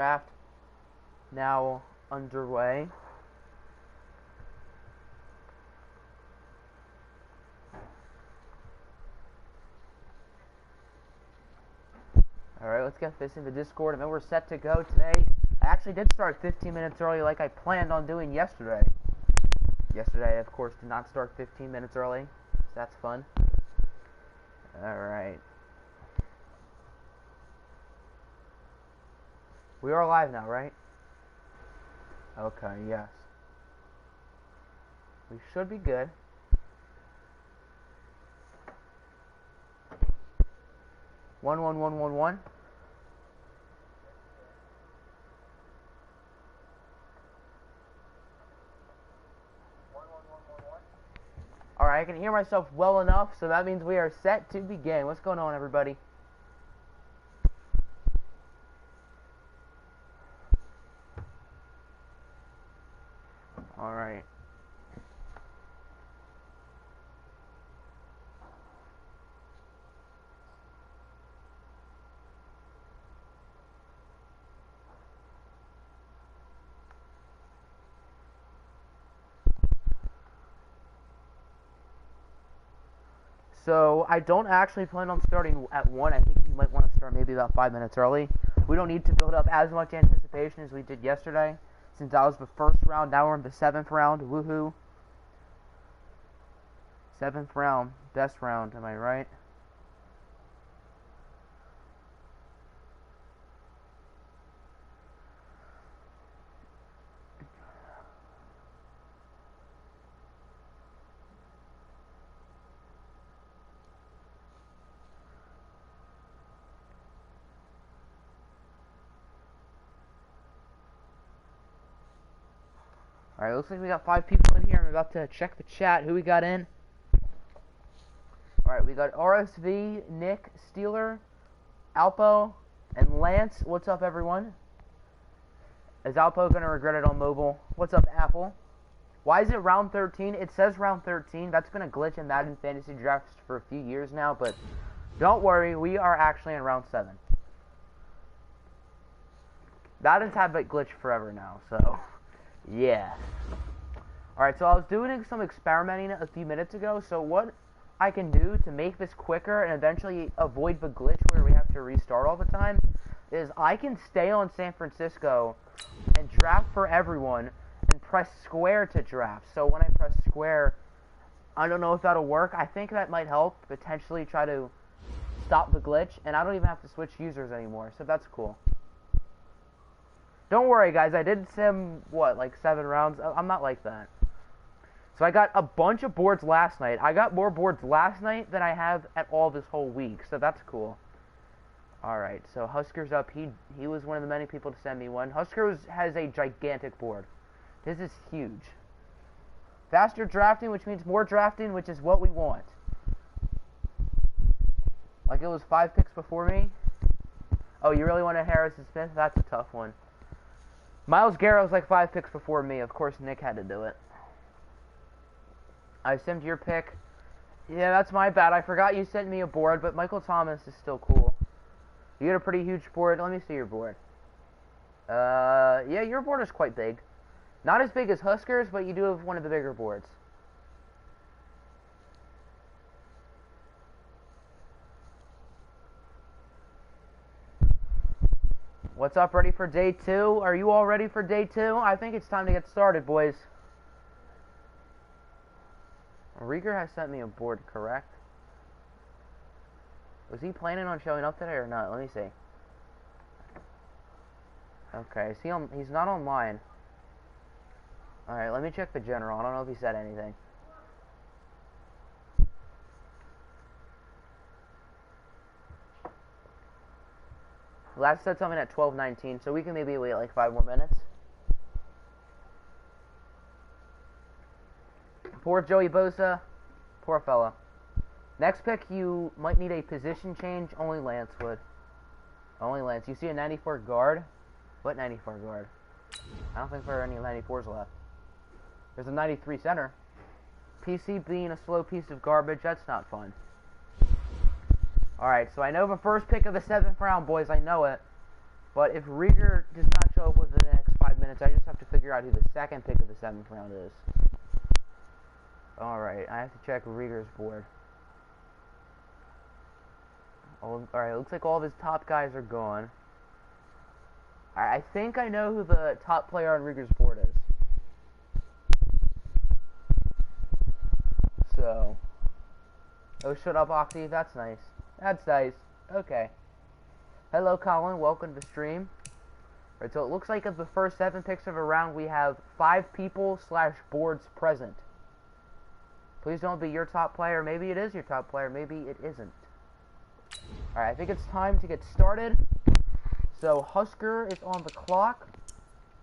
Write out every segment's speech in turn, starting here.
Draft now underway. Alright, let's get this into Discord, and then we're set to go today. I actually did start 15 minutes early like I planned on doing yesterday. Yesterday, of course, did not start 15 minutes early, so that's fun. Alright. We are live now, right? Okay, yes. We should be good. One. Alright, I can hear myself well enough, so that means we are set to begin. What's going on, everybody? Alright. So, I don't actually plan on starting at 1. I think we might want to start maybe about 5 minutes early. We don't need to build up as much anticipation as we did yesterday. Since that was the first round, now we're in the 7th round. Woohoo. 7th round. Best round, am I right? Alright, looks like we got 5 people in here. I'm about to check the chat. Who we got in? Alright, we got RSV, Nick, Steeler, Alpo, and Lance. What's up, everyone? Is Alpo going to regret it on mobile? What's up, Apple? Why is it round 13? It says round 13. That's been a glitch in Madden Fantasy Drafts for a few years now, but don't worry. We are actually in round 7. Madden's had that glitch forever now, so yeah. Alright, so I was doing some experimenting a few minutes ago, so what I can do to make this quicker and eventually avoid the glitch where we have to restart all the time is I can stay on San Francisco and draft for everyone and press square to draft. So when I press square, I don't know if that'll work. I think that might help potentially try to stop the glitch, and I don't even have to switch users anymore, so that's cool. Don't worry, guys. I did sim, like 7 rounds? I'm not like that. So I got a bunch of boards last night. I got more boards last night than I have at all this whole week, so that's cool. Alright, so Husker's up. He was one of the many people to send me one. Husker has a gigantic board. This is huge. Faster drafting, which means more drafting, which is what we want. Like it was 5 picks before me. Oh, you really wanted Harrison Smith? That's a tough one. Myles Garrett's like 5 picks before me. Of course, Nick had to do it. I simmed your pick. Yeah, that's my bad. I forgot you sent me a board, but Michael Thomas is still cool. You got a pretty huge board. Let me see your board. Yeah, your board is quite big. Not as big as Husker's, but you do have one of the bigger boards. What's up, ready for day 2? Are you all ready for day 2? I think it's time to get started, boys. Rieger has sent me a board, correct? Was he planning on showing up today or not? Let me see. Okay, he's not online. Alright, let me check the general. I don't know if he said anything. Last said something at 12:19, so we can maybe wait like 5 more minutes. Poor Joey Bosa. Poor fella. Next pick, you might need a position change. Only Lance would. Only Lance. You see a 94 guard? What 94 guard? I don't think there are any 94s left. There's a 93 center. PC being a slow piece of garbage, that's not fun. Alright, so I know the first pick of the 7th round, boys. I know it. But if Rieger does not show up within the next 5 minutes, I just have to figure out who the second pick of the 7th round is. Alright, I have to check Rieger's board. Alright, looks like all of his top guys are gone. I think I know who the top player on Rieger's board is. So. Oh, shut up, Oxy. That's nice. That's nice. Okay. Hello, Colin. Welcome to the stream. Alright, so it looks like of the first 7 picks of a round, we have 5 people / boards present. Please don't be your top player. Maybe it is your top player. Maybe it isn't. Alright, I think it's time to get started. So, Husker is on the clock.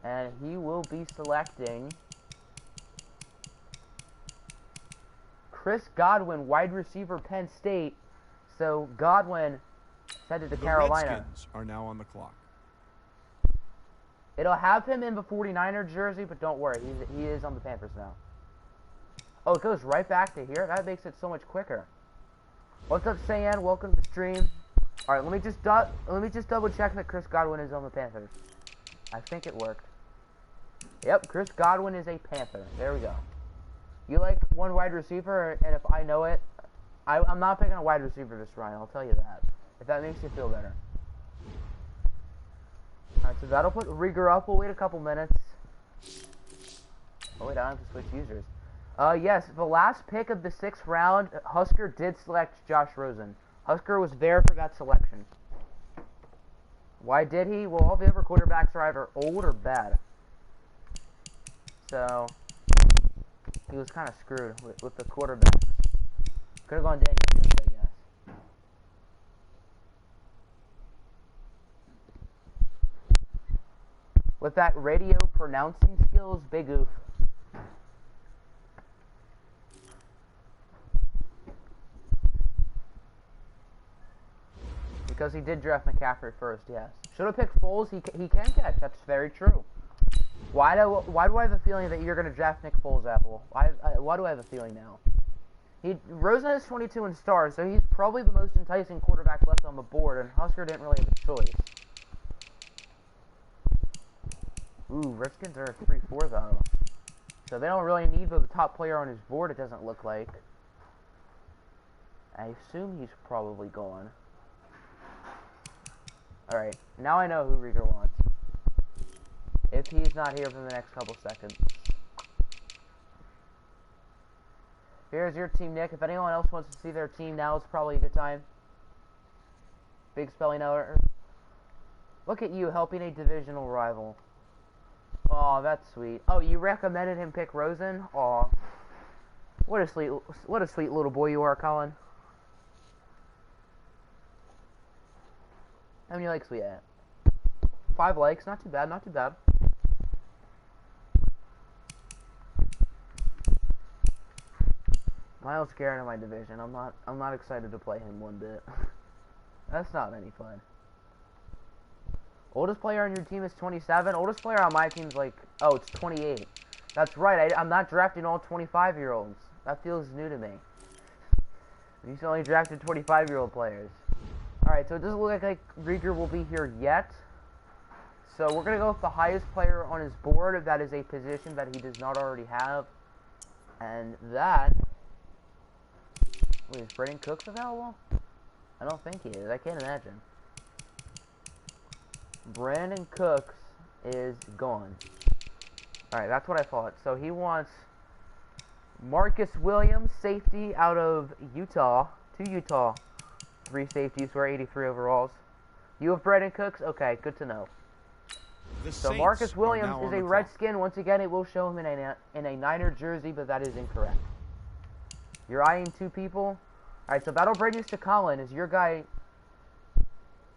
And he will be selecting Chris Godwin, wide receiver, Penn State. So, Godwin headed to Carolina. The Redskins are now on the clock. It'll have him in the 49er jersey, but don't worry. He is on the Panthers now. Oh, it goes right back to here? That makes it so much quicker. What's up, Sayan? Welcome to the stream. Alright, let me just double check that Chris Godwin is on the Panthers. I think it worked. Yep, Chris Godwin is a Panther. There we go. You like one wide receiver, and if I know it, I'm not picking a wide receiver this round, I'll tell you that. If that makes you feel better. Alright, so that'll put Rieger up. We'll wait a couple minutes. Oh wait, I don't have to switch users. Yes, the last pick of the 6th round, Husker did select Josh Rosen. Husker was there for that selection. Why did he? Well, all the other quarterbacks are either old or bad. So, he was kind of screwed with the quarterbacks. Could have gone Daniel Jones, I guess. With that radio pronouncing skills, big oof. Because he did draft McCaffrey first, yes. Should have picked Foles. He can catch. That's very true. Why do I have a feeling that you're going to draft Nick Foles, Apple? Why do I have a feeling now? Rosen has 22 in stars, so he's probably the most enticing quarterback left on the board, and Husker didn't really have a choice. Ooh, Redskins are 3-4 though. So they don't really need the top player on his board, it doesn't look like. I assume he's probably gone. Alright, now I know who Rieger wants. If he's not here for the next couple seconds. Here's your team, Nick. If anyone else wants to see their team, now is probably a good time. Big spelling error. Look at you helping a divisional rival. Aw, that's sweet. Oh, you recommended him pick Rosen? Aw. What a sweet little boy you are, Colin. How many likes we at? 5 likes, not too bad, not too bad. Miles Garrett in my division. I'm not excited to play him one bit. That's not any fun. Oldest player on your team is 27. Oldest player on my team's like, oh, it's 28. That's right. I'm not drafting all 25-year-olds. That feels new to me. He's only drafted 25-year-old players. Alright, so it doesn't look like Rieger will be here yet. So we're going to go with the highest player on his board. That is a position that he does not already have. And that... Wait, is Brandon Cooks available? I don't think he is. I can't imagine. Brandon Cooks is gone. Alright, that's what I thought. So he wants Marcus Williams, safety out of Utah. To Utah. 3 safeties for 83 overalls. You have Brandon Cooks? Okay, good to know. So Marcus Williams is a Redskin. Once again, it will show him in a Niner jersey, but that is incorrect. You're eyeing 2 people? Alright, so that'll bring us to Colin. Is your guy...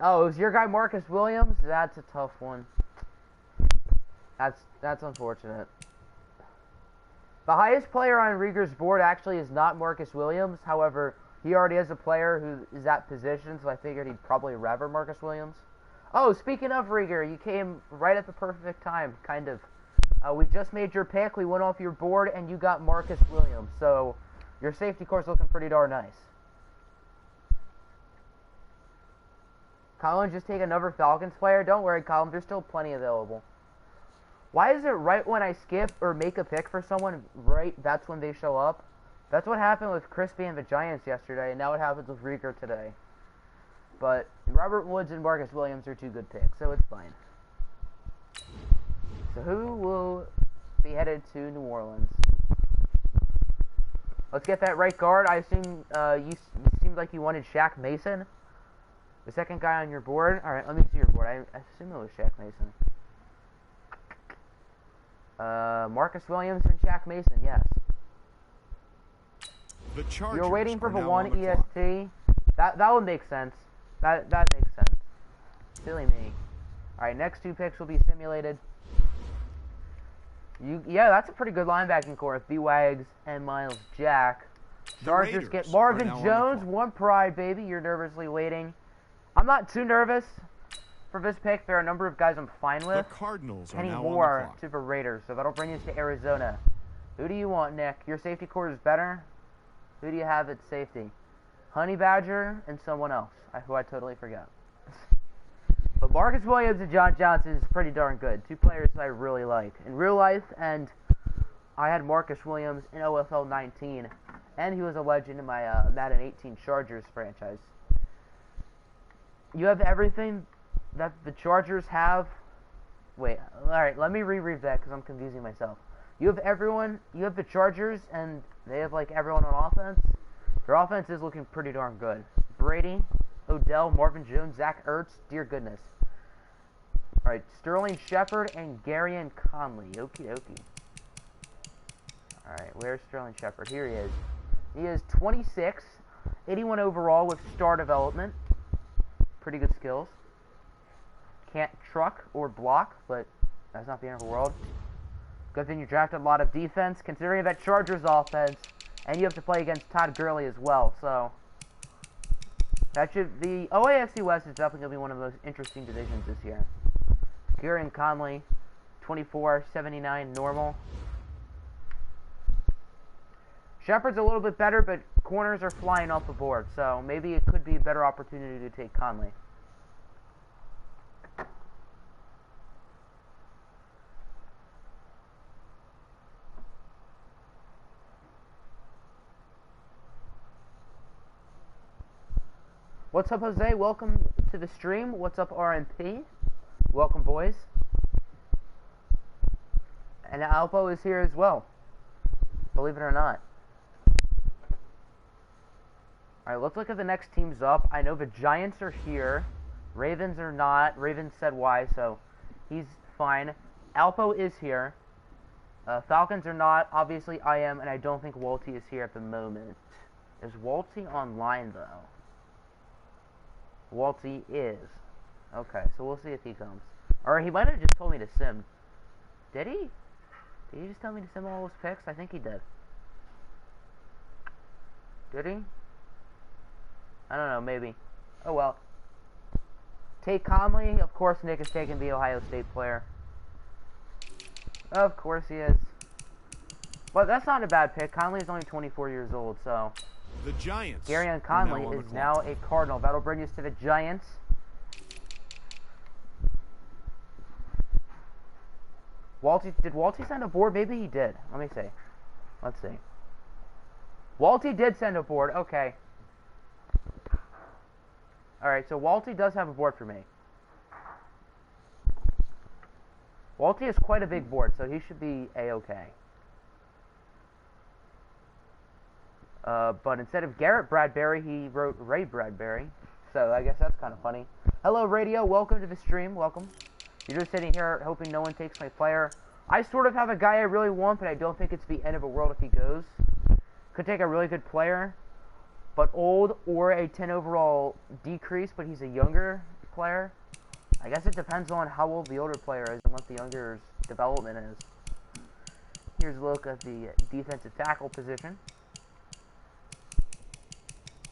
Oh, is your guy Marcus Williams? That's a tough one. That's unfortunate. The highest player on Rieger's board actually is not Marcus Williams. However, he already has a player who is at position, so I figured he'd probably rather Marcus Williams. Oh, speaking of Rieger, you came right at the perfect time, kind of. We just made your pick, we went off your board, and you got Marcus Williams. So, your safety core's looking pretty darn nice. Colin, just take another Falcons player. Don't worry, Colin. There's still plenty available. Why is it right when I skip or make a pick for someone, right, that's when they show up? That's what happened with Crispy and the Giants yesterday, and now it happens with Rieger today. But Robert Woods and Marcus Williams are two good picks, so it's fine. So who will be headed to New Orleans? Let's get that right guard. I assume you seemed like you wanted Shaq Mason. The second guy on your board. Alright, let me see your board. I assume it was Shaq Mason. Marcus Williams and Shaq Mason, yes. The Chargers. You're waiting for the one the EST. That would make sense. That makes sense. Silly me. Alright, next two picks will be simulated. Yeah, that's a pretty good linebacking core with B-Wags and Miles Jack. Chargers get Marvin Jones, one pride, baby. You're nervously waiting. I'm not too nervous for this pick. There are a number of guys I'm fine with. The Cardinals Kenny Moore to the Raiders, so that'll bring us to Arizona. Who do you want, Nick? Your safety core is better? Who do you have at safety? Honey Badger and someone else, who I totally forgot. But Marcus Williams and John Johnson is pretty darn good. Two players I really like in real life, and I had Marcus Williams in OFL 19, and he was a legend in my Madden 18 Chargers franchise. You have everything that the Chargers have. Wait, alright, let me reread that because I'm confusing myself. You have everyone, you have the Chargers, and they have like everyone on offense. Their offense is looking pretty darn good. Brady, Odell, Marvin Jones, Zach Ertz, dear goodness. Alright, Sterling Shepard and Garyon Conley. Okie dokie. Alright, where's Sterling Shepard? Here he is. He is 26, 81 overall with star development. Pretty good skills. Can't truck or block, but that's not the end of the world. Good thing you drafted a lot of defense, considering that Chargers offense, and you have to play against Todd Gurley as well, so the OAFC West is definitely going to be one of the most interesting divisions this year. Garyon Conley, 24, 79, normal. Shepard's a little bit better, but corners are flying off the board, so maybe it could be a better opportunity to take Conley. What's up, Jose? Welcome to the stream. What's up, RMP? Welcome, boys. And Alpo is here as well. Believe it or not. Alright, let's look at the next teams up. I know the Giants are here. Ravens are not. Ravens said why, so he's fine. Alpo is here. Falcons are not. Obviously, I am, and I don't think Walty is here at the moment. Is Walty online, though? Walty is. Okay, so we'll see if he comes. Or he might have just told me to sim. Did he? Did he just tell me to sim all those picks? I think he did. Did he? I don't know, maybe. Oh well. Take Conley. Of course Nick is taking the Ohio State player. Of course he is. But that's not a bad pick. Conley is only 24 years old, so... The Giants. Garyon Conley is now a Cardinal. That'll bring us to the Giants. Did Walty send a board? Maybe he did. Let me see. Let's see. Walty did send a board. Okay. Alright, so Walty does have a board for me. Walty is quite a big board, so he should be A-okay. But instead of Garrett Bradbury, he wrote Ray Bradbury. So I guess that's kind of funny. Hello, Radio. Welcome to the stream. Welcome. You're just sitting here hoping no one takes my player. I sort of have a guy I really want, but I don't think it's the end of the world if he goes. Could take a really good player, but old or a 10 overall decrease, but he's a younger player. I guess it depends on how old the older player is and what the younger's development is. Here's a look at the defensive tackle position.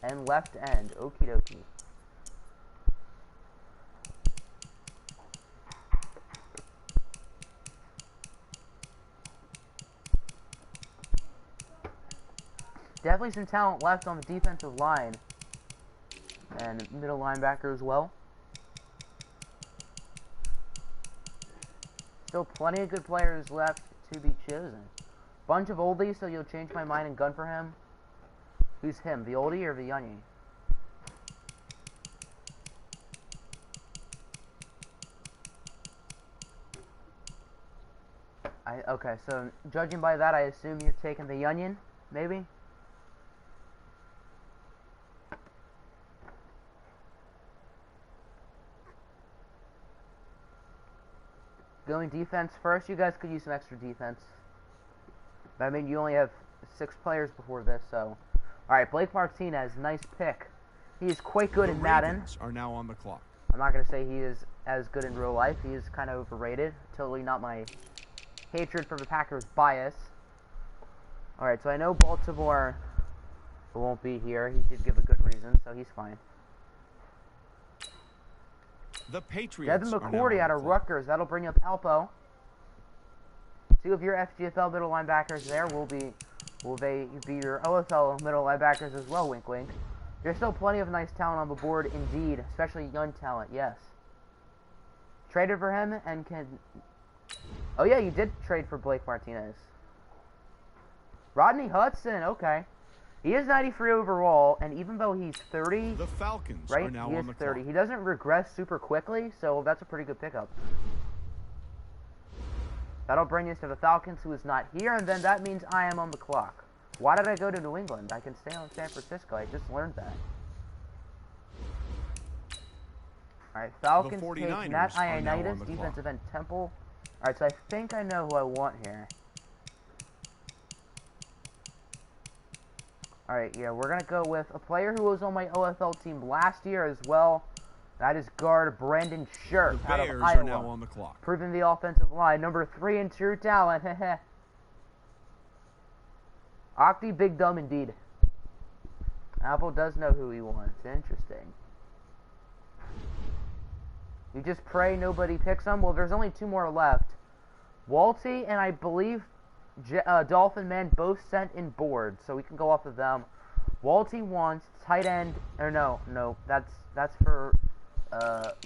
And left end. Okie dokie. Definitely some talent left on the defensive line. And middle linebacker as well. Still plenty of good players left to be chosen. Bunch of oldies, so you'll change my mind and gun for him. Who's him, the oldie or the youngie? Okay, so judging by that, I assume you're taking the youngin, maybe? Going defense first. You guys could use some extra defense. But I mean, you only have 6 players before this, so. Alright, Blake Martinez, nice pick. He is quite good in Madden. Ravens are now on the clock. I'm not going to say he is as good in real life. He is kind of overrated. Totally not my hatred for the Packers bias. Alright, so I know Baltimore won't be here. He did give a good reason, so he's fine. The Patriots Devin McCourty out of Rutgers. That'll bring up Alpo. 2 of your FGFL middle linebackers there will they be your OFL middle linebackers as well, wink wink. There's still plenty of nice talent on the board indeed, especially young talent, yes. Traded for him and can... Oh yeah, you did trade for Blake Martinez. Rodney Hudson, okay. He is 93 overall, and even though he's 30, the Falcons right, are now he is on the 30. clock. He doesn't regress super quickly, so that's a pretty good pickup. That'll bring us to the Falcons, who is not here, and then that means I am on the clock. Why did I go to New England? I can stay on San Francisco. I just learned that. Alright, Falcons take Nat Ioannidis, defensive end Temple. Alright, so I think I know who I want here. Alright, yeah, we're going to go with a player who was on my OFL team last year as well. That is guard Brandon Scherf out of Iowa. Are now on the clock. Proving the offensive line. Number 3 in true talent. Octi Big Dumb indeed. Apple does know who he wants. Interesting. You just pray nobody picks him. Well, there's only 2 more left. Walty and I believe Dolphin Man both sent in boards, so we can go off of them. Walty wants tight end, or no, that's for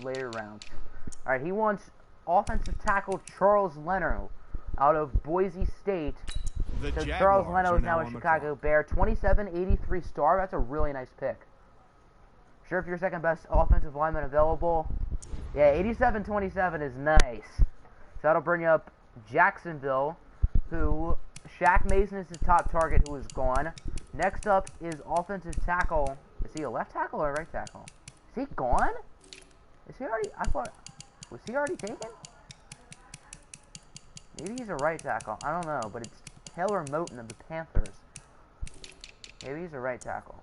later rounds. All right, he wants offensive tackle Charles Leno out of Boise State. So Charles Leno is now a Chicago Bear, 2783 star. That's a really nice pick. Sure, if you're second best offensive lineman available. Yeah, 87-27 is nice. So that'll bring up Jacksonville, who Shaq Mason is his top target, who is gone. Next up is offensive tackle. Is he a left tackle or a right tackle? Is he gone? Is he already? I thought, was he already taken? Maybe he's a right tackle. I don't know, but it's Taylor Moton of the Panthers. Maybe he's a right tackle.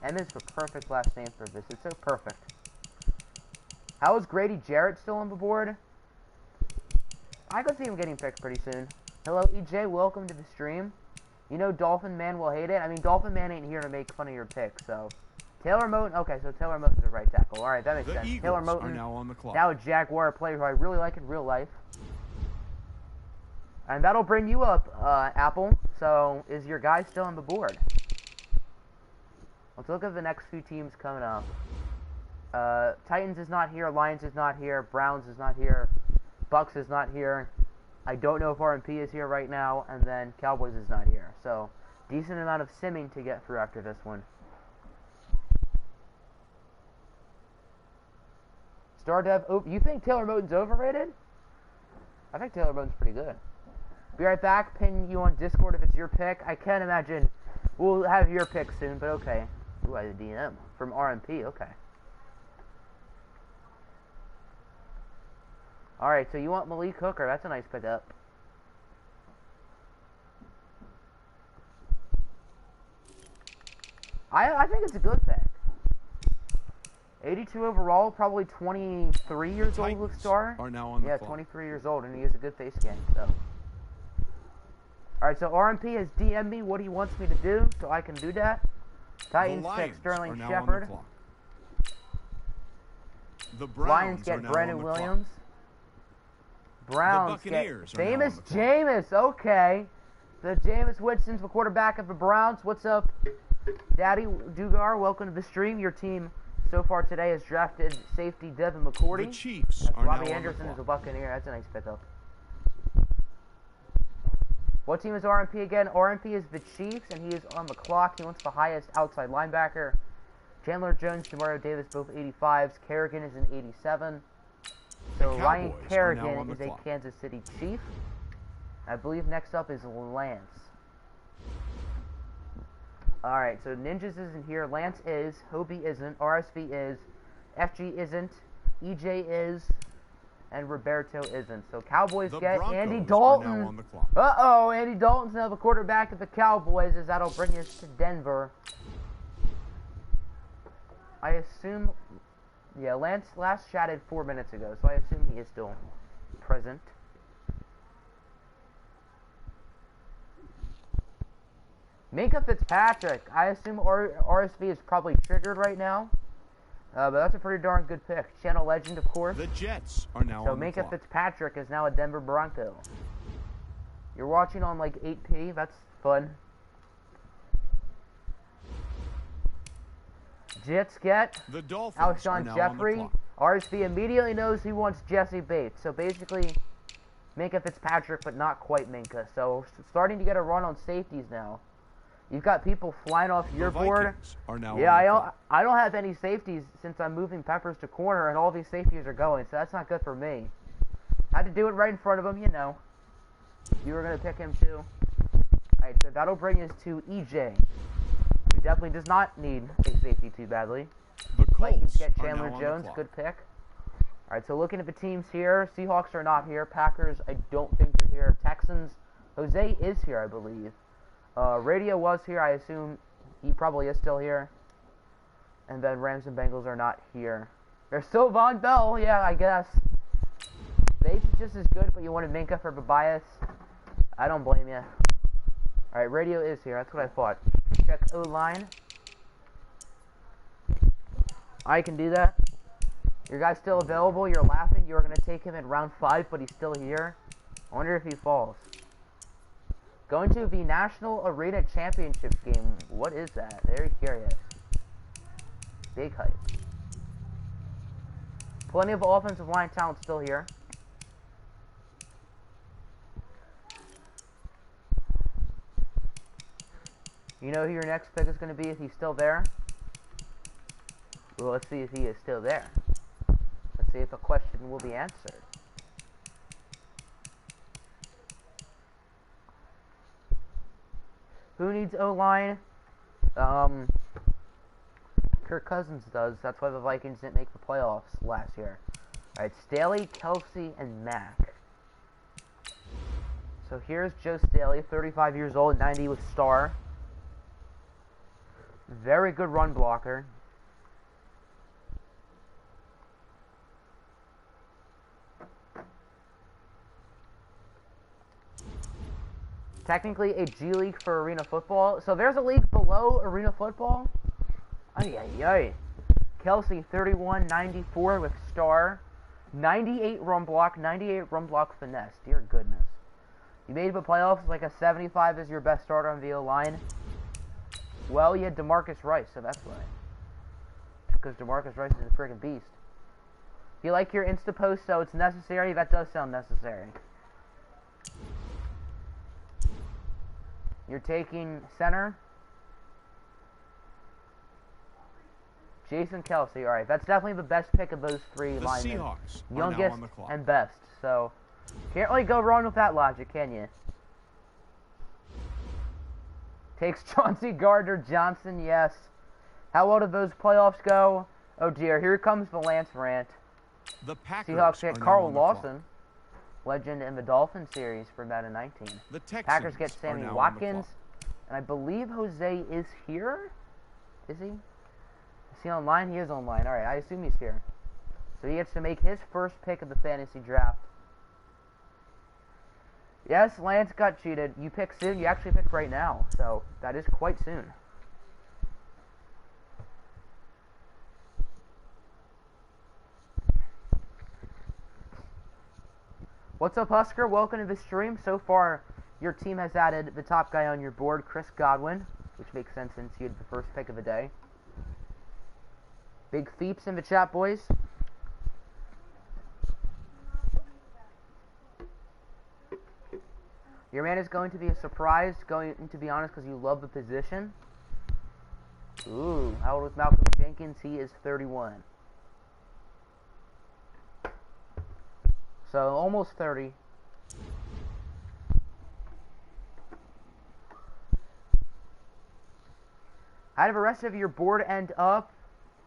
M is the perfect last name for this. It's so perfect. How is Grady Jarrett still on the board? I could see him getting picked pretty soon. Hello, EJ. Welcome to the stream. You know Dolphin Man will hate it. I mean, Dolphin Man ain't here to make fun of your pick, so... Taylor Moton. Okay, so Taylor Moton's a right tackle. All right, that makes sense. Eagles Taylor Moton, are now on the clock. now a Jaguar player who I really like in real life. And that'll bring you up, Apple. So, is your guy still on the board? Let's look at the next few teams coming up. Titans is not here. Lions is not here. Browns is not here. Bucks is not here. I don't know if RMP is here right now. And then Cowboys is not here. So, decent amount of simming to get through after this one. Star Dev, you think Taylor Moton's overrated? I think Taylor Moton's pretty good. Be right back. Pin you on Discord if it's your pick. I can't imagine we'll have your pick soon, but okay. Ooh, I had a DM from RMP. Okay. All right, so you want Malik Hooker? That's a nice pickup. I think it's a good pick. 82 overall, probably 23 years old with Star. Are now on the clock. 23 years old, and he has a good face scan, so. Alright, so RMP has DM'd me what he wants me to do, so I can do that. Titans pick Sterling Shepard. The Lions get Brandon Williams. Browns get famous Jameis, okay. The Jameis Winston's the quarterback of the Browns. What's up, Daddy Dugar? Welcome to the stream. Your team so far today has drafted safety Devin The McCourty. Chiefs As are Robbie now Anderson on the is a clock. Buccaneer. That's a nice pickup. What team is RMP again? RMP is the Chiefs, and he is on the clock. He wants the highest outside linebacker. Chandler Jones, Demario Davis, both 85s. Kerrigan is an 87. So The Ryan Cowboys are now Kerrigan on the is a clock. Kansas City Chief. I believe next up is Lance. Alright, so Ninjas isn't here. Lance is. Hobie isn't. RSV is. FG isn't. EJ is. And Roberto isn't. So Cowboys The get Broncos Andy are Dalton. now on the clock. Uh-oh, Andy Dalton's now the quarterback of the Cowboys, as that'll bring us to Denver. I assume... Yeah, Lance last chatted 4 minutes ago, so I assume he is still present. Minka Fitzpatrick. I assume RSV is probably triggered right now. But that's a pretty darn good pick. Channel Legend, of course. The Jets are now So on the Minka clock. Fitzpatrick is now a Denver Bronco. You're watching on like 8P. That's fun. Jets get The Dolphins are Alshon now Jeffrey. on the clock. RSV immediately knows he wants Jesse Bates. So basically, Minka Fitzpatrick, but not quite Minka. So starting to get a run on safeties now. You've got people flying off your The board. Vikings are now Yeah, on the clock. I don't have any safeties since I'm moving Peppers to corner, and all these safeties are going, so that's not good for me. Had to do it right in front of him, you know. You were going to pick him too. Alright, so that'll bring us to EJ. Who definitely does not need a safety too badly. The Vikings Colts get are Chandler now on the Jones, clock. good pick. Alright, so looking at the teams here, Seahawks are not here. Packers, I don't think they're here. Texans, Jose is here, I believe. Radio was here, I assume he probably is still here. And then Rams and Bengals are not here. There's still Von Bell, yeah, I guess. Bates is just as good, but you wanted Minka for Babias. I don't blame you. Alright, Radio is here, that's what I thought. Check O-line. I can do that. Your guy's still available, you're laughing. You were going to take him in round 5, but he's still here. I wonder if he falls. Going to the National Arena Championships game. What is that? Very curious. Big hype. Plenty of offensive line talent still here. You know who your next pick is going to be if he's still there? Well, let's see if he is still there. Let's see if the question will be answered. Who needs O-line? Kirk Cousins does. That's why the Vikings didn't make the playoffs last year. Alright, Staley, Kelsey, and Mack. So here's Joe Staley, 35 years old, 90 with star. Very good run blocker. Technically a G League for Arena Football. So there's a league below Arena Football. Ay, ay, ay. Kelsey, 31, 94 with star. 98 run block, 98 run block finesse. Dear goodness. You made the playoffs like a 75 as your best starter on the O-line. Well, you had DeMarcus Rice, so that's why. Because DeMarcus Rice is a friggin' beast. You like your Insta post, so it's necessary? That does sound necessary. You're taking center. Jason Kelsey. Alright, that's definitely the best pick of those three The linemen. Seahawks are now Youngest on the clock. and best. So, can't really go wrong with that logic, can you? Takes Chauncey Gardner-Johnson, yes. How well did those playoffs go? Oh dear, here comes the Lance rant. The Packers Seahawks are get now Carl on the clock. Lawson, legend in the Dolphin series for Madden 19. The Texans Packers get are Sammy now on the Watkins, clock. and I believe Jose is here? Is he? Is he online? He is online. Alright, I assume he's here. So he gets to make his first pick of the fantasy draft. Yes, Lance got cheated. You pick soon. You actually pick right now. So that is quite soon. What's up, Husker? Welcome to the stream. So far, your team has added the top guy on your board, Chris Godwin, which makes sense since you had the first pick of the day. Big Feeps in the chat, boys. Your man is going to be a surprise, going to be honest, because you love the position. Ooh, how old is Malcolm Jenkins? He is 31. So, almost 30. How did the rest of your board end up?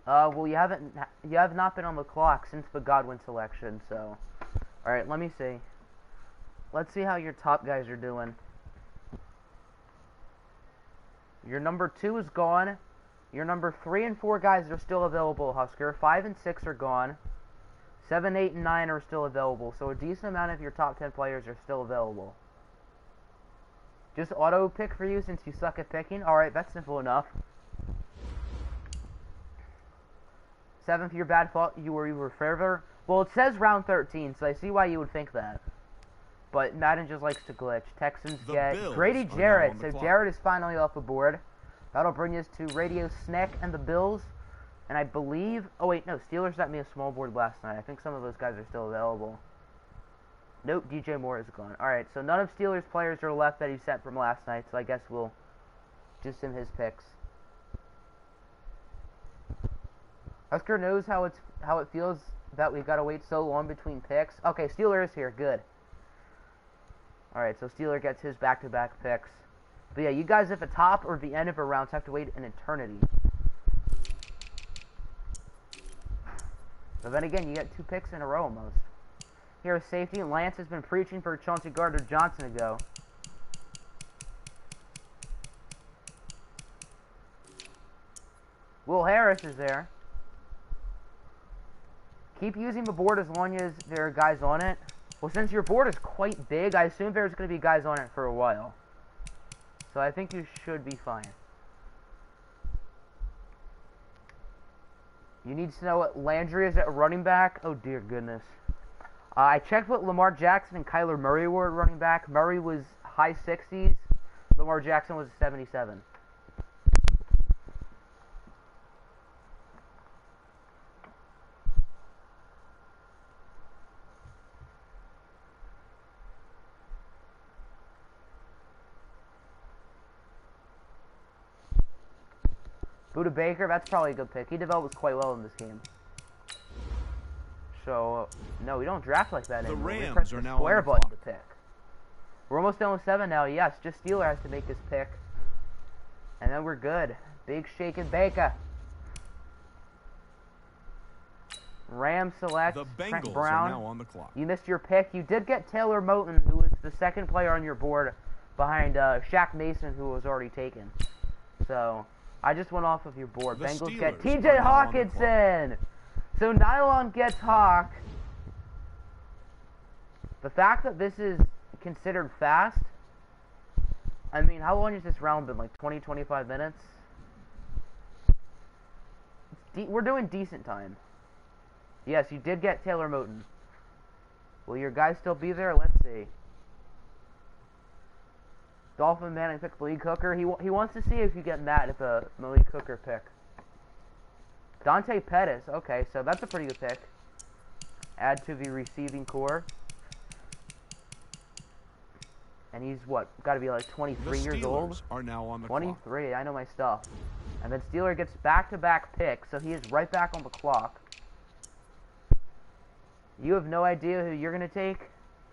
Well, you have not been on the clock since the Godwin selection, so. Alright, let me see. Let's see how your top guys are doing. Your number 2 is gone. Your number 3 and 4 guys are still available, Husker. 5 and 6 are gone. 7, 8, and 9 are still available. So a decent amount of your top 10 players are still available. Just auto pick for you since you suck at picking. Alright, that's simple enough. 7th, your bad fault. You were further. Well, it says round 13, so I see why you would think that. But Madden just likes to glitch. Texans get Grady Jarrett. So Jarrett is finally off the board. That'll bring us to Radio Snack and the Bills. And I believe... Oh, wait, no. Steelers sent me a small board last night. I think some of those guys are still available. Nope, DJ Moore is gone. Alright, so none of Steelers players are left that he sent from last night. So I guess we'll just sim his picks. Husker knows how it feels that we've got to wait so long between picks. Okay, Steeler is here. Good. Alright, so Steeler gets his back-to-back picks. But yeah, you guys at the top or the end of a round have to wait an eternity. But then again, you get 2 picks in a row almost. Here is safety. Lance has been preaching for Chauncey Gardner-Johnson to go. Will Harris is there. Keep using the board as long as there are guys on it. Well, since your board is quite big, I assume there's going to be guys on it for a while. So I think you should be fine. You need to know what Landry is at running back. Oh, dear goodness. I checked what Lamar Jackson and Kyler Murray were at running back. Murray was high 60s. Lamar Jackson was 77. Buda Baker, that's probably a good pick. He developed quite well in this game. So, no, we don't draft like that anymore. We press the square button to pick. We're almost done with 7 now. Yes, just Steeler has to make his pick. And then we're good. Big Shake and Baker. Rams select Trent Brown. Are now on the clock. You missed your pick. You did get Taylor Moton, who was the second player on your board behind Shaq Mason, who was already taken. So... I just went off of your board. The Bengals Steelers get TJ Hawkinson. So Nylon gets Hawk. The fact that this is considered fast. I mean, how long has this round been? Like 20, 25 minutes? We're doing decent time. Yes, you did get Taylor Moton. Will your guy still be there? Let's see. Dolphin Manning picked Malik Hooker. He wants to see if you get Matt if a Malik Hooker pick. Dante Pettis. Okay, so that's a pretty good pick. Add to the receiving core. And he's what? Got to be like 23 years old. Are now on the 23. clock. I know my stuff. And then Steeler gets back-to-back picks, so he is right back on the clock. You have no idea who you're gonna take.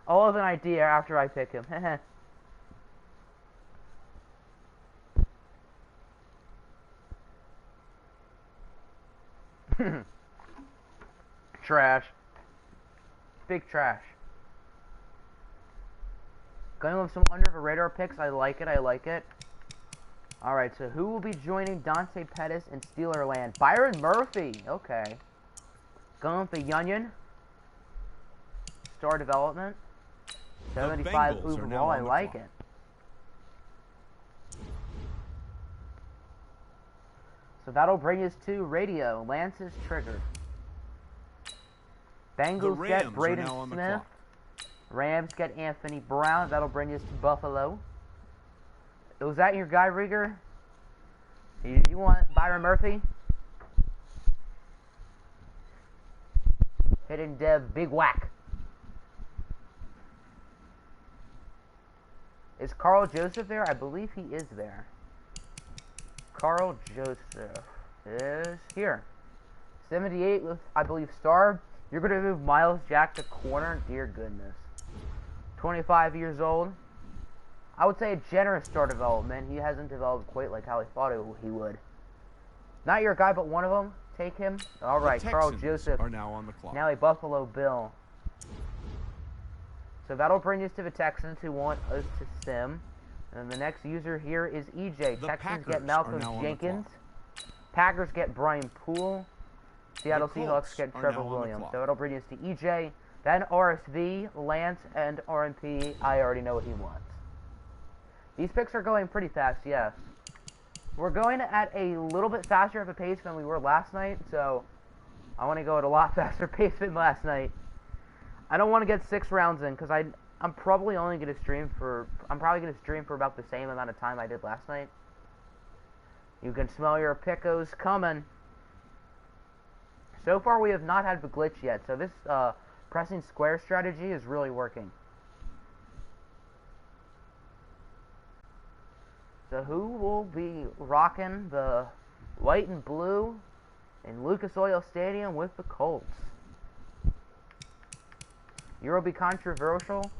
I'll have an idea after I pick him. Trash. Big trash. Going with some under the radar picks. I like it. I like it. Alright, so who will be joining Dante Pettis in Steeler land? Byron Murphy. Okay. Going with the Union. Star development. 75 overall. I like it. So that'll bring us to radio. Lance is triggered. Bengals get Braden Smith. Rams get Anthony Brown. That'll bring us to Buffalo. Was that your guy, Rigger? You want Byron Murphy? Hidden dev, big whack. Is Carl Joseph there? I believe he is there. Carl Joseph is here. 78 with, I believe, star. You're going to move Miles Jack to corner? Dear goodness. 25 years old. I would say a generous star development. He hasn't developed quite like how I thought he would. Not your guy, but one of them. Take him. All right, Carl Joseph. Are now on the clock. Now a Buffalo Bill. So that'll bring us to the Texans who want us to sim. And the next user here is EJ. Texans get Malcolm Jenkins. Packers get Brian Poole. Seattle Seahawks get Trevor Williams. So it'll bring us to EJ, then RSV, Lance, and RMP. I already know what he wants. These picks are going pretty fast, yes. We're going at a little bit faster of a pace than we were last night, so I want to go at a lot faster pace than last night. I don't want to get 6 rounds in because I'm probably only going to stream for about the same amount of time I did last night. You can smell your pickos coming. So far we have not had the glitch yet, so this pressing square strategy is really working. So who will be rocking the white and blue in Lucas Oil Stadium with the Colts? Euro be controversial?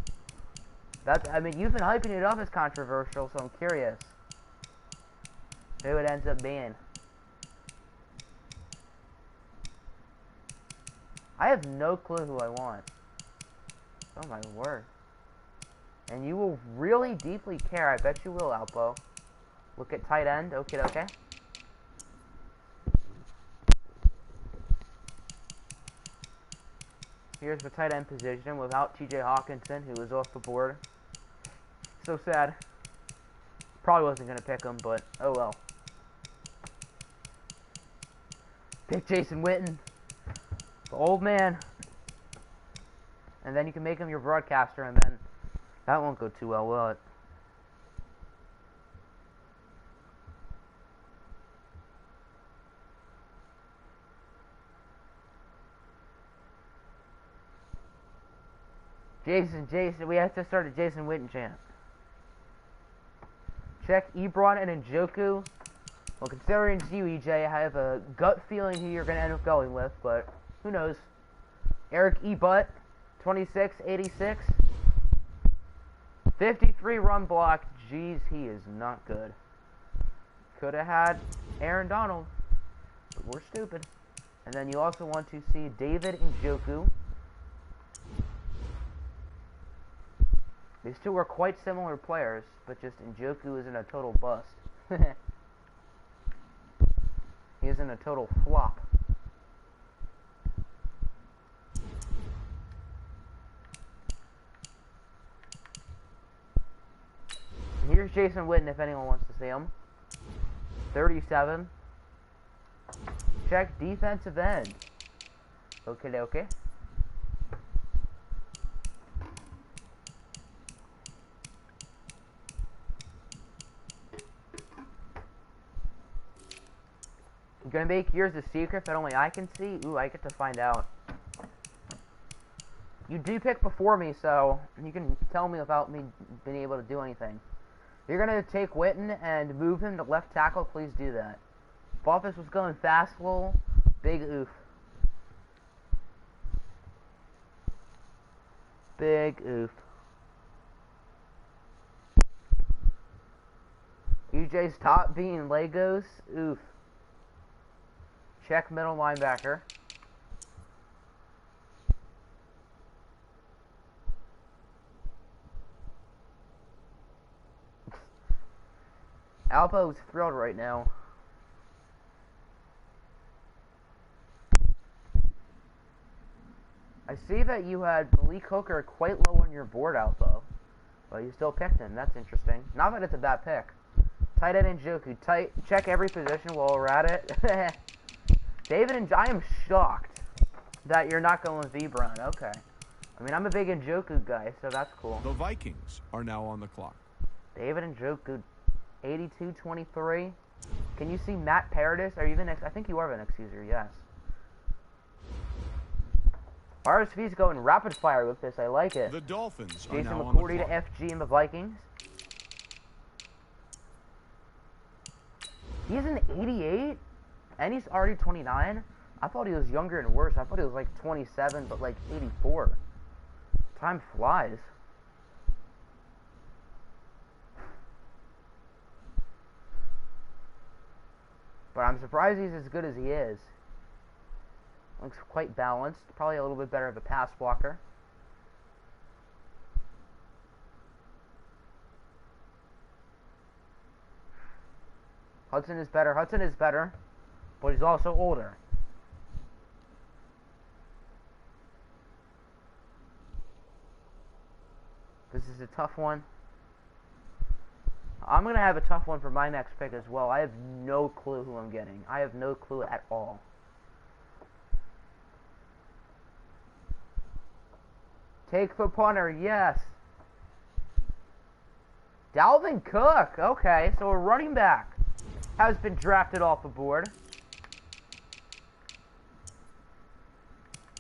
I mean, you've been hyping it up as controversial, so I'm curious who it ends up being. I have no clue who I want. Oh my word. And you will really deeply care. I bet you will, Alpo. Look at tight end. Okay. Here's the tight end position without TJ Hawkinson, who was off the board. So sad. Probably wasn't going to pick him, but oh well. Pick Jason Witten. The old man. And then you can make him your broadcaster, and then that won't go too well, will it? Jason, we have to start a Jason Witten chant. Check Ebron and Njoku. Well, considering it's you, EJ, I have a gut feeling who you're going to end up going with, but who knows? Eric E. Butt, 26, 86. 53 run block. Jeez, he is not good. Could have had Aaron Donald, but we're stupid. And then you also want to see David Njoku. These two are quite similar players, but just Njoku isn't a total bust. He isn't a total flop. Here's Jason Witten if anyone wants to see him. 37. Check defensive end. Okay. I'm gonna make yours a secret that only I can see. Ooh, I get to find out. You do pick before me, so you can tell me without me being able to do anything. If you're gonna take Witten and move him to left tackle, please do that. If Office was going fastball, big oof. Big oof. EJ's top being Legos, oof. Check middle linebacker. Alpo's thrilled right now. I see that you had Malik Hooker quite low on your board, Alpo. But you still picked him. That's interesting. Not that it's a bad pick. Tight end Njoku. Check every position while we're at it. David and I am shocked that you're not going with Ebron. Okay. I mean, I'm a big Njoku guy, so that's cool. The Vikings are now on the clock. David Njoku, 82-23. Can you see Matt Paradis? Are you the next? I think you are the next user, yes. RSV's going rapid fire with this. I like it. The Dolphins are Jason now on the McCourty to clock. FG in the Vikings. He's an 88, and he's already 29. I thought he was younger and worse. I thought he was like 27, but like 84. Time flies. But I'm surprised he's as good as he is. Looks quite balanced. Probably a little bit better of a pass blocker. Hudson is better. Hudson is better. But he's also older. This is a tough one. I'm going to have a tough one for my next pick as well. I have no clue who I'm getting. I have no clue at all. Take the punter, yes. Dalvin Cook. Okay, so a running back has been drafted off the board.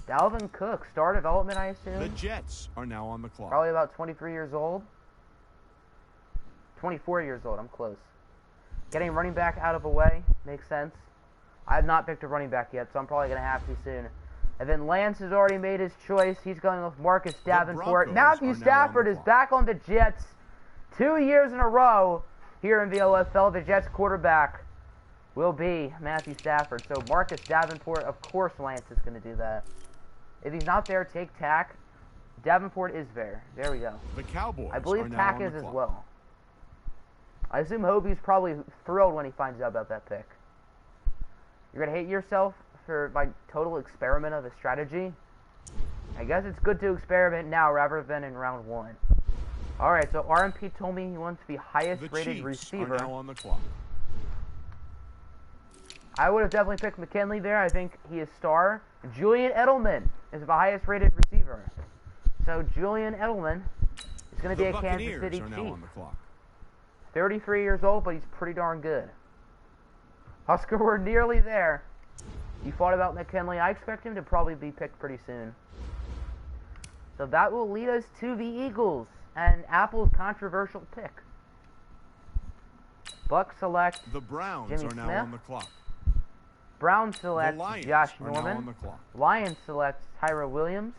Dalvin Cook, star development, I assume. The Jets are now on the clock. Probably about 23 years old. 24 years old, I'm close. Getting running back out of the way makes sense. I have not picked a running back yet, so I'm probably going to have to soon. And then Lance has already made his choice. He's going with Marcus Davenport. Matthew Stafford is back on the Jets 2 years in a row here in the OFL. The Jets quarterback will be Matthew Stafford. So Marcus Davenport, of course Lance is going to do that. If he's not there, take Tack. Davenport is there. There we go. The Cowboys I believe are now Tack on is the as clock. well. I assume Hobie's probably thrilled when he finds out about that pick. You're going to hate yourself for my total experiment of a strategy? I guess it's good to experiment now rather than in round one. Alright, so RMP told me he wants the highest rated Chiefs receiver. are now on the clock. I would have definitely picked McKinley there. I think he is star. Julian Edelman is the highest rated receiver. So Julian Edelman is going to be a Kansas City are now Chief. on the clock. 33 years old, but he's pretty darn good. Husker, we're nearly there. You thought about McKinley. I expect him to probably be picked pretty soon. So that will lead us to the Eagles and Apple's controversial pick. Bucks select The Browns Jimmy are now Smith. on the clock. Browns The select Lions Josh are now on Norman. the clock. Lions select Tyra Williams.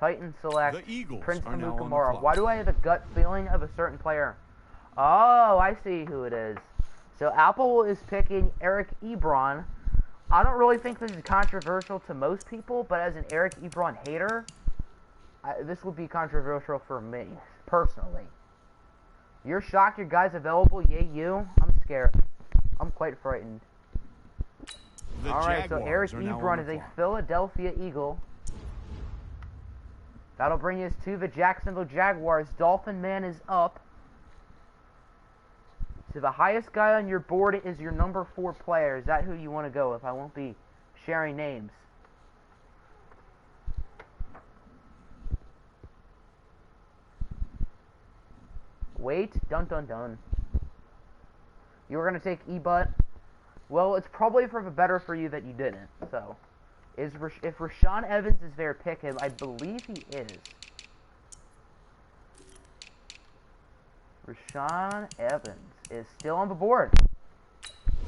Titans select The Eagles Prince are now on the Amukamara. clock. Why do I have a gut feeling of a certain player? Oh, I see who it is. So Apple is picking Eric Ebron. I don't really think this is controversial to most people, but as an Eric Ebron hater, this would be controversial for me, personally. You're shocked your guy's available? Yay, you. I'm scared. I'm quite frightened. Alright, so Eric Ebron is a Philadelphia Eagle. That'll bring us to the Jacksonville Jaguars. Dolphin Man is up. So the highest guy on your board is your number 4 player. Is that who you want to go with? I won't be sharing names. Wait. Dun dun dun. You were going to take E-Butt? Well, it's probably for the better for you that you didn't. So, if Rashaan Evans is there, pick him. I believe he is. Rashaan Evans is still on the board.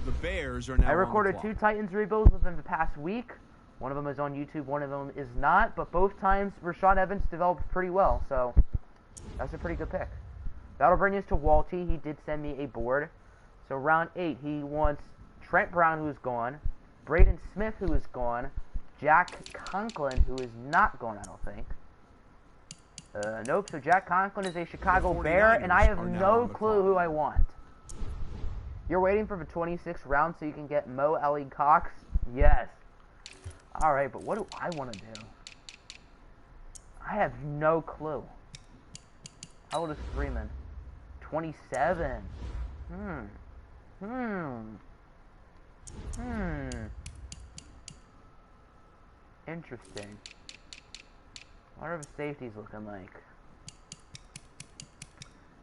The Bears are now I recorded on the 2 clock. Titans rebuilds within the past week. One of them is on YouTube, one of them is not. But both times, Rashaan Evans developed pretty well. So, that's a pretty good pick. That'll bring us to Walty. He did send me a board. So, round 8, he wants Trent Brown, who is gone. Braden Smith, who is gone. Jack Conklin, who is not gone, I don't think. Nope, so Jack Conklin is a Chicago Bear, and I have no clue who I want. You're waiting for the 26th round so you can get Mo Ali Cox? Yes. Alright, but what do I want to do? I have no clue. How old is Freeman? 27. Interesting. What are the safeties looking like?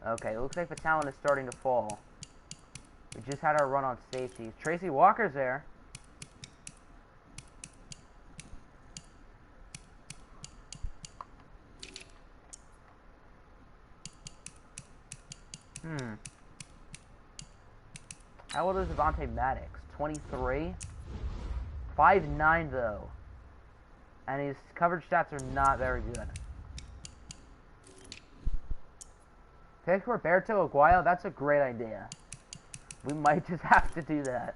Okay, it looks like the talent is starting to fall. We just had our run on safeties. Tracy Walker's there. Hmm. How old is Devontae Maddox? 23? 5'9" though. And his coverage stats are not very good. Pick Roberto Aguayo? That's a great idea. We might just have to do that.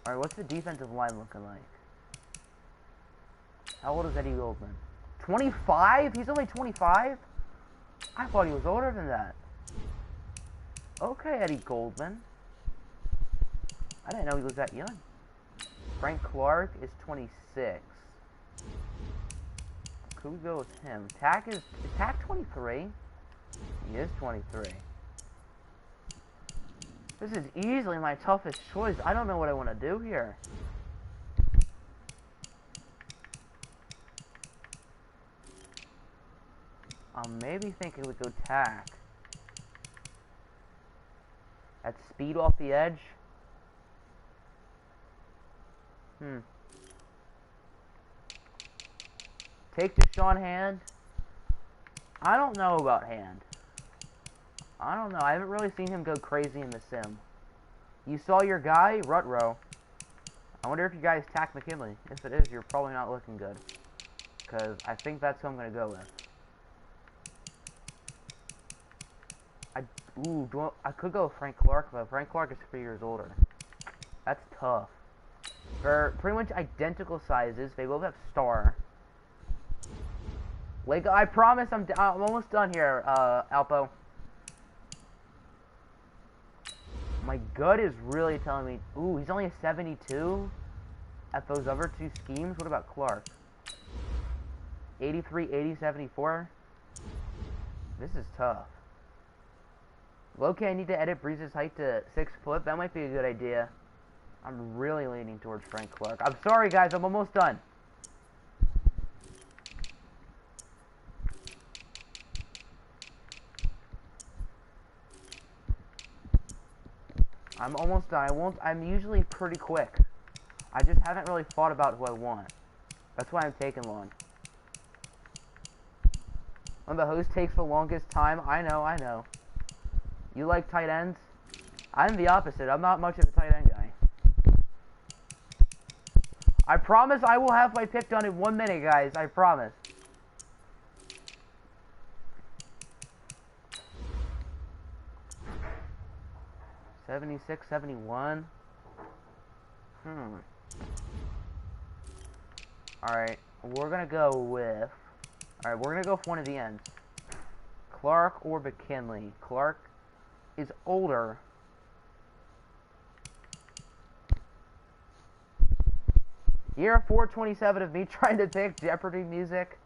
Alright, what's the defensive line looking like? How old is Eddie Goldman? 25? He's only 25? I thought he was older than that. Okay, Eddie Goldman. I didn't know he was that young. Frank Clark is 26. Could we go with him? Is Tack 23? He is 23. This is easily my toughest choice. I don't know what I want to do here. I'm maybe thinking we go Tack. At speed off the edge. Take Deshaun Hand. I don't know about Hand. I don't know. I haven't really seen him go crazy in the sim. You saw your guy, Rutrow. I wonder if you guys tack McKinley. If it is, you're probably not looking good. Because I think that's who I'm going to go with. I could go with Frank Clark, but Frank Clark is 3 years older. That's tough. They're pretty much identical sizes. They both have star. Like, I promise I'm almost done here, Alpo. My gut is really telling me... Ooh, he's only a 72 at those other two schemes. What about Clark? 83, 80, 74? This is tough. Okay, I need to edit Breeze's height to 6 foot. That might be a good idea. I'm really leaning towards Frank Clark. I'm sorry, guys. I'm almost done. I'm almost done. I'm usually pretty quick. I just haven't really thought about who I want. That's why I'm taking long. When the host takes the longest time, I know. You like tight ends? I'm the opposite. I'm not much of a tight end guy. I promise I will have my pick done in 1 minute, guys. I promise. $76, $71. Alright, we're gonna go with... Alright, we're gonna go for one of the ends. Clark or McKinley. Clark is older. Year 427 of me trying to pick Jeopardy music.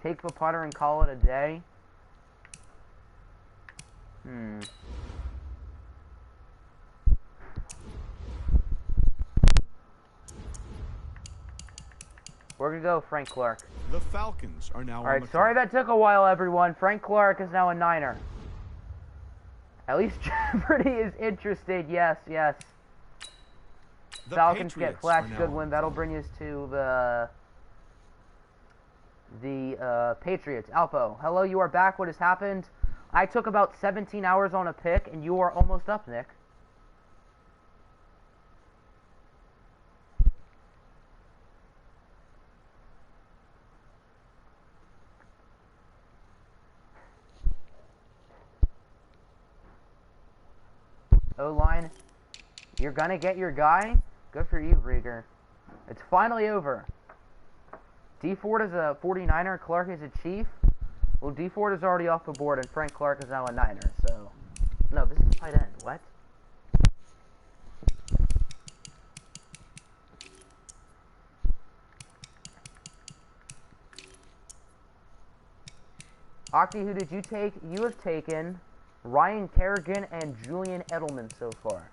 Take the putter and call it a day. We're gonna go Frank Clark. The Falcons are now on the Alright, sorry that took a while, everyone. Frank Clark is now a Niner. At least Jeopardy is interested. Yes. The Falcons Patriots get Flash are now Goodwin. That'll bring us to the Patriots. Alpo, hello, you are back. What has happened? I took about 17 hours on a pick, and you are almost up, Nick. O-line, you're gonna get your guy? Good for you, Rieger. It's finally over. D Ford is a 49er, Clark is a Chief. Well, D Ford is already off the board, and Frank Clark is now a Niner, so... No, this is tight end. What? Octi, who did you take? You have taken Ryan Kerrigan and Julian Edelman so far.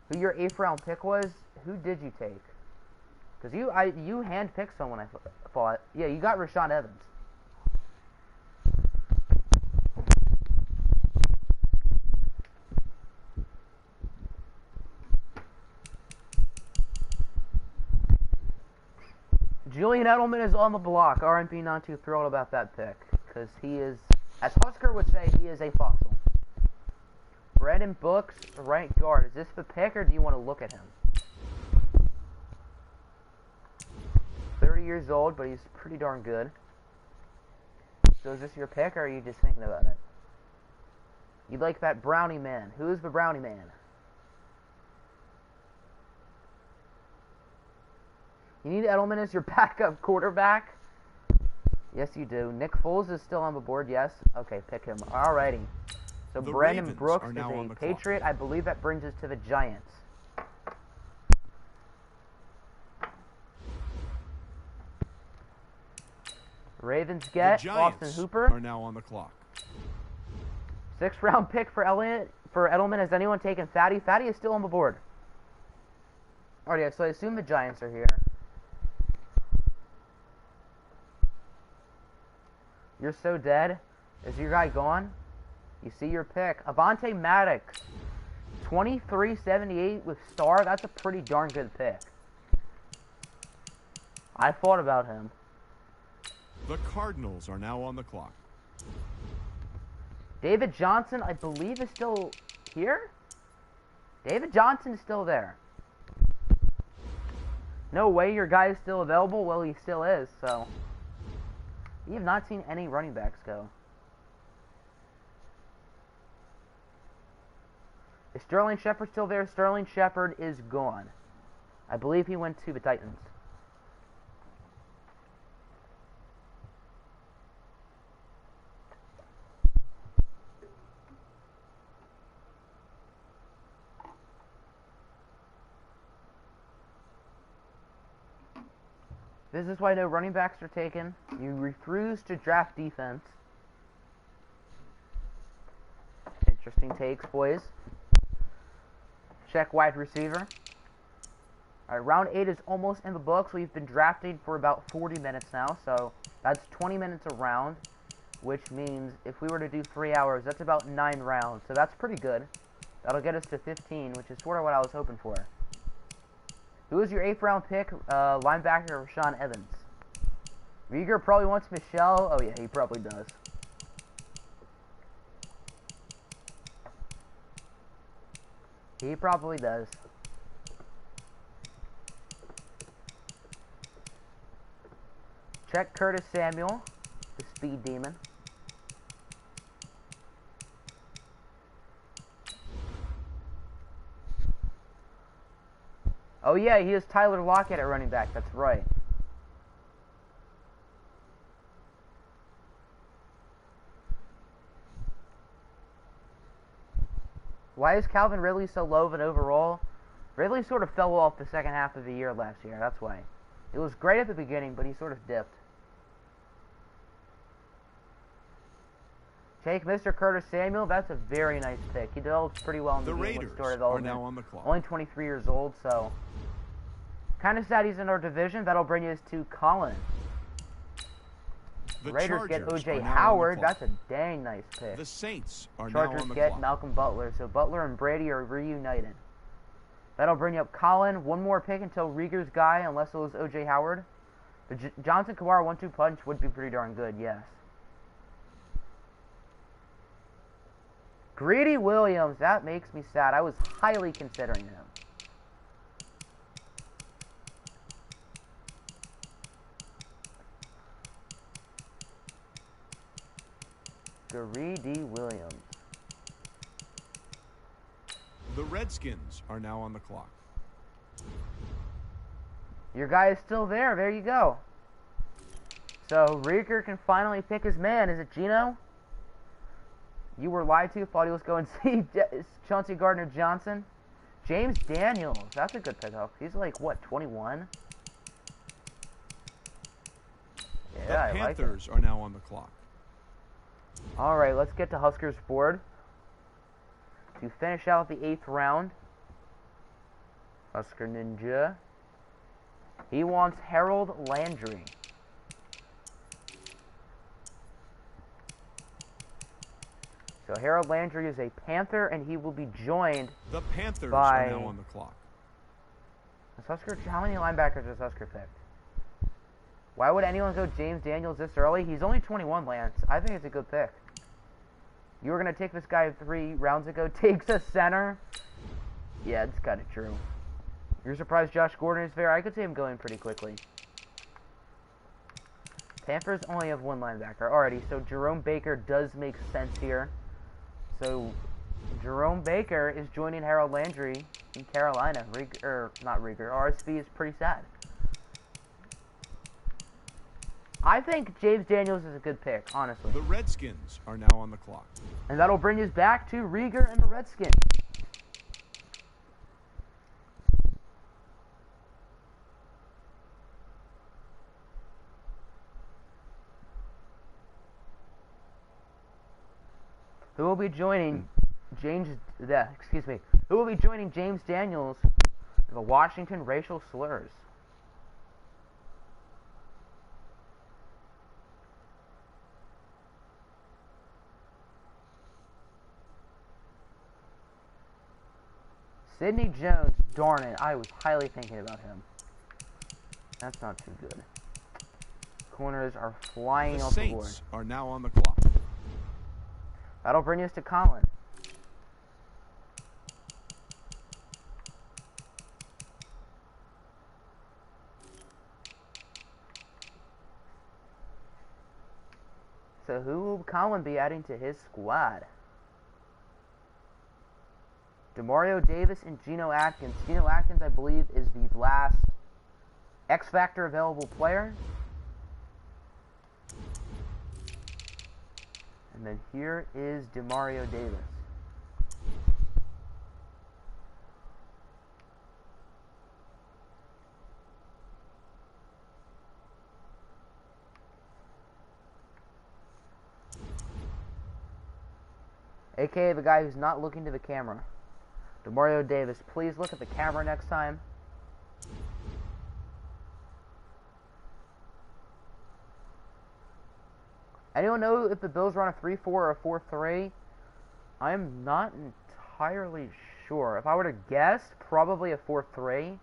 Who your 8th round pick was? Who did you take? Because you hand-picked someone, I thought. Yeah, you got Rashaan Evans. Julian Edelman is on the block. RMP not too thrilled about that pick. Because he is, as Husker would say, he is a fossil. Brandon Brooks, right guard. Is this the pick or do you want to look at him? 30 years old, but he's pretty darn good. So is this your pick or are you just thinking about it? You'd like that brownie man. Who's the brownie man? You need Edelman as your backup quarterback? Yes, you do. Nick Foles is still on the board, yes? Okay, pick him. Alrighty. So The Brandon Ravens Brooks are is now on a the Patriot. clock. I believe that brings us to the Giants. Ravens The get Giants Austin Hooper. are now on the clock. 6th round pick for Edelman. Has anyone taken Fatty? Fatty is still on the board. Alright, so I assume the Giants are here. You're so dead. Is your guy gone? You see your pick. Avonte Maddox. 2378 with star. That's a pretty darn good pick. I thought about him. The Cardinals are now on the clock. David Johnson, I believe, is still here? David Johnson is still there. No way your guy is still available? Well, he still is, so. We have not seen any running backs go. Is Sterling Shepard still there? Sterling Shepard is gone. I believe he went to the Titans. This is why no running backs are taken. You refuse to draft defense. Interesting takes, boys. Check wide receiver. Alright, round 8 is almost in the books. We've been drafting for about 40 minutes now, so that's 20 minutes a round, which means if we were to do 3 hours, that's about 9 rounds, so that's pretty good. That'll get us to 15, which is sort of what I was hoping for. Who is your 8th round pick? Linebacker Rashaan Evans. Rieger probably wants Michelle. Oh yeah, he probably does. He probably does. Check Curtis Samuel, the speed demon. Oh yeah, he is Tyler Lockett at running back, that's right. Why is Calvin Ridley so low of an overall? Ridley sort of fell off the second half of the year last year, that's why. It was great at the beginning, but he sort of dipped. Take Mr. Curtis Samuel, that's a very nice pick. He develops pretty well in the game with Raiders store are development. now on the clock. Only 23 years old, so kind of sad he's in our division. That'll bring us to Colin. The Raiders Chargers get O.J. are now Howard. on the clock. That's a dang nice pick. The Saints are Chargers now on the get clock. Malcolm Butler. So Butler and Brady are reunited. That'll bring up Colin. One more pick until Rieger's guy, unless it was O.J. Howard. The Johnson Kamara 1-2 punch would be pretty darn good, yes. Greedy Williams. That makes me sad. I was highly considering him. Greedy Williams. The Redskins are now on the clock. Your guy is still there. There you go. So Rieger can finally pick his man. Is it Gino? You were lied to. Thought he was going to see Chauncey Gardner-Johnson. James Daniels. That's a good pickup. He's like, what, 21? Yeah, The I like it. Panthers are now on the clock. Alright, let's get to Huskers' board. To finish out the 8th round. Husker Ninja. He wants Harold Landry. So Harold Landry is a Panther, and he will be joined The Panthers by... are now on the clock. How many linebackers has Husker picked? Why would anyone go James Daniels this early? He's only 21, Lance. I think it's a good pick. You were going to take this guy 3 rounds ago. Takes a center. Yeah, it's kind of true. You're surprised Josh Gordon is fair? I could see him going pretty quickly. Panthers only have 1 linebacker. Alrighty, so Jerome Baker does make sense here. So, Jerome Baker is joining Harold Landry in Carolina. Not Rieger. RSV is pretty sad. I think James Daniels is a good pick, honestly. The Redskins are now on the clock. And that'll bring us back to Rieger and the Redskins. Who will be joining Who will be joining James Daniels for the Washington racial slurs? Sidney Jones, darn it, I was highly thinking about him. That's not too good. Corners are flying off the board. The Saints are now on the clock. That'll bring us to Colin. So who will Colin be adding to his squad? Demario Davis and Geno Atkins. Geno Atkins, I believe, is the last X Factor available player. And then here is Demario Davis. AKA the guy who's not looking to the camera. Demario Davis, please look at the camera next time. Anyone know if the Bills run a 3-4 or a 4-3? I'm not entirely sure. If I were to guess, probably a 4-3.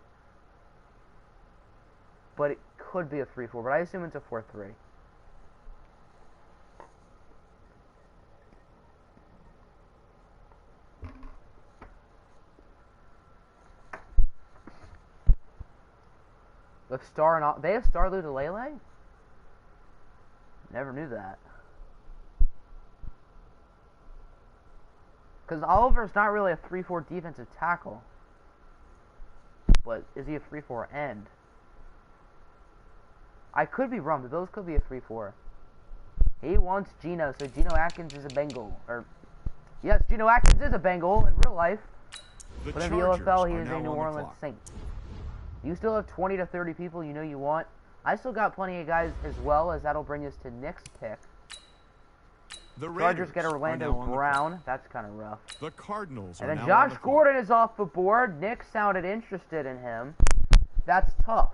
But it could be a 3-4, but I assume it's a 4-3. With Star and all, they have Star Lutulele? Never knew that. Because Oliver's not really a 3-4 defensive tackle. But is he a 3-4 end? I could be wrong. The Bills could be a 3-4. He wants Geno, so Geno Atkins is a Bengal. Yes, Geno Atkins is a Bengal in real life. But in the OFL, he is a New Orleans Saint. You still have 20 to 30 people you know you want. I still got plenty of guys as well, as that'll bring us to Nick's pick. The Chargers get Orlando Brown. That's kind of rough. The Cardinals and are then now Josh Gordon is off the board. Nick sounded interested in him. That's tough.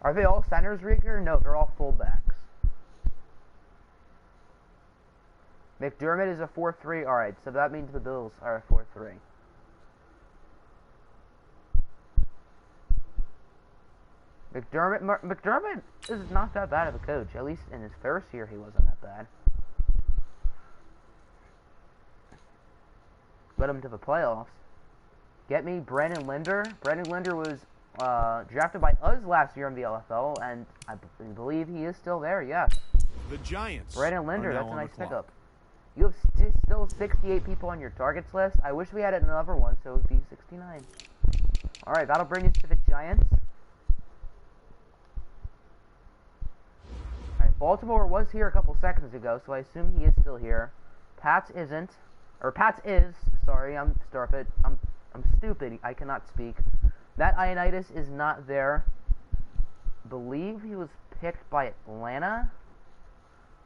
Are they all centers, Rieger? No, they're all fullbacks. McDermott is a 4-3. Alright, so that means the Bills are a 4-3. McDermott is not that bad of a coach. At least in his first year, he wasn't that bad. Led him to the playoffs. Get me Brandon Linder. Brandon Linder was drafted by us last year in the LFL, and I believe he is still there, yes. The Giants. Brandon Linder, that's a nice pickup. You have still 68 people on your targets list. I wish we had another one, so it would be 69. Alright, that'll bring us to the Giants. Baltimore was here a couple seconds ago, so I assume he is still here. Pats isn't. Or Pats is. Sorry, I'm Starfit. I'm stupid. I cannot speak. That Ioannidis is not there. Believe he was picked by Atlanta.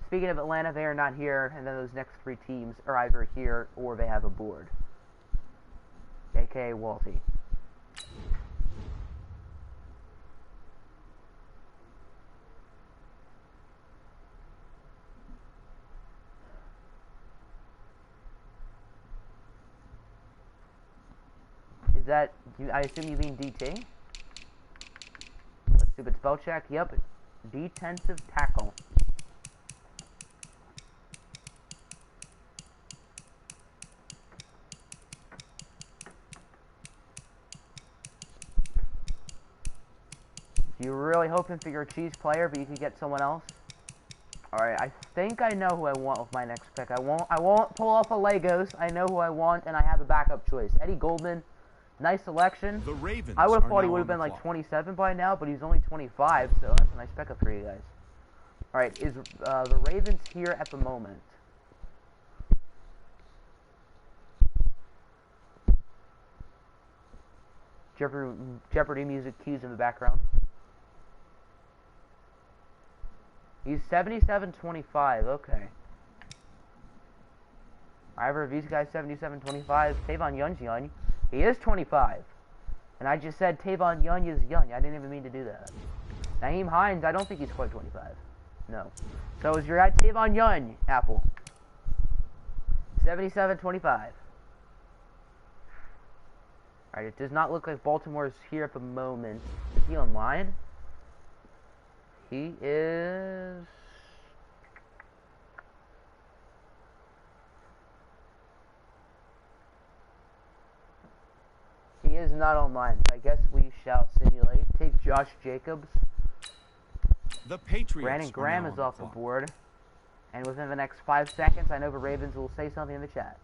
Speaking of Atlanta, they are not here, and then those next 3 teams are either here or they have a board. AKA Walty. I assume you mean DT? Stupid spell check? Yep. Defensive tackle. You're really hoping for your cheese player, but you could get someone else? Alright, I think I know who I want with my next pick. I won't pull off a Legos. I know who I want, and I have a backup choice. Eddie Goldman, nice selection. The Ravens I would have thought he now would on have been the like clock. 27 by now, but he's only 25, so that's a nice pickup for you guys. Alright, is the Ravens here at the moment? Jeopardy music cues in the background. He's 77-25, okay. However, if these guys 77-25, Tavon Young's young. He is 25. And I just said Tavon Young is young. I didn't even mean to do that. Naheem Hines, I don't think he's quite 25. No. So is your guy Tavon Young, Apple. 77-25. Alright, it does not look like Baltimore is here at the moment. Is he online? He is... He is not online, so I guess we shall simulate. Take Josh Jacobs. The Patriots Brandon Graham are now is on off the clock. board. And within the next 5 seconds, I know the Ravens will say something in the chat.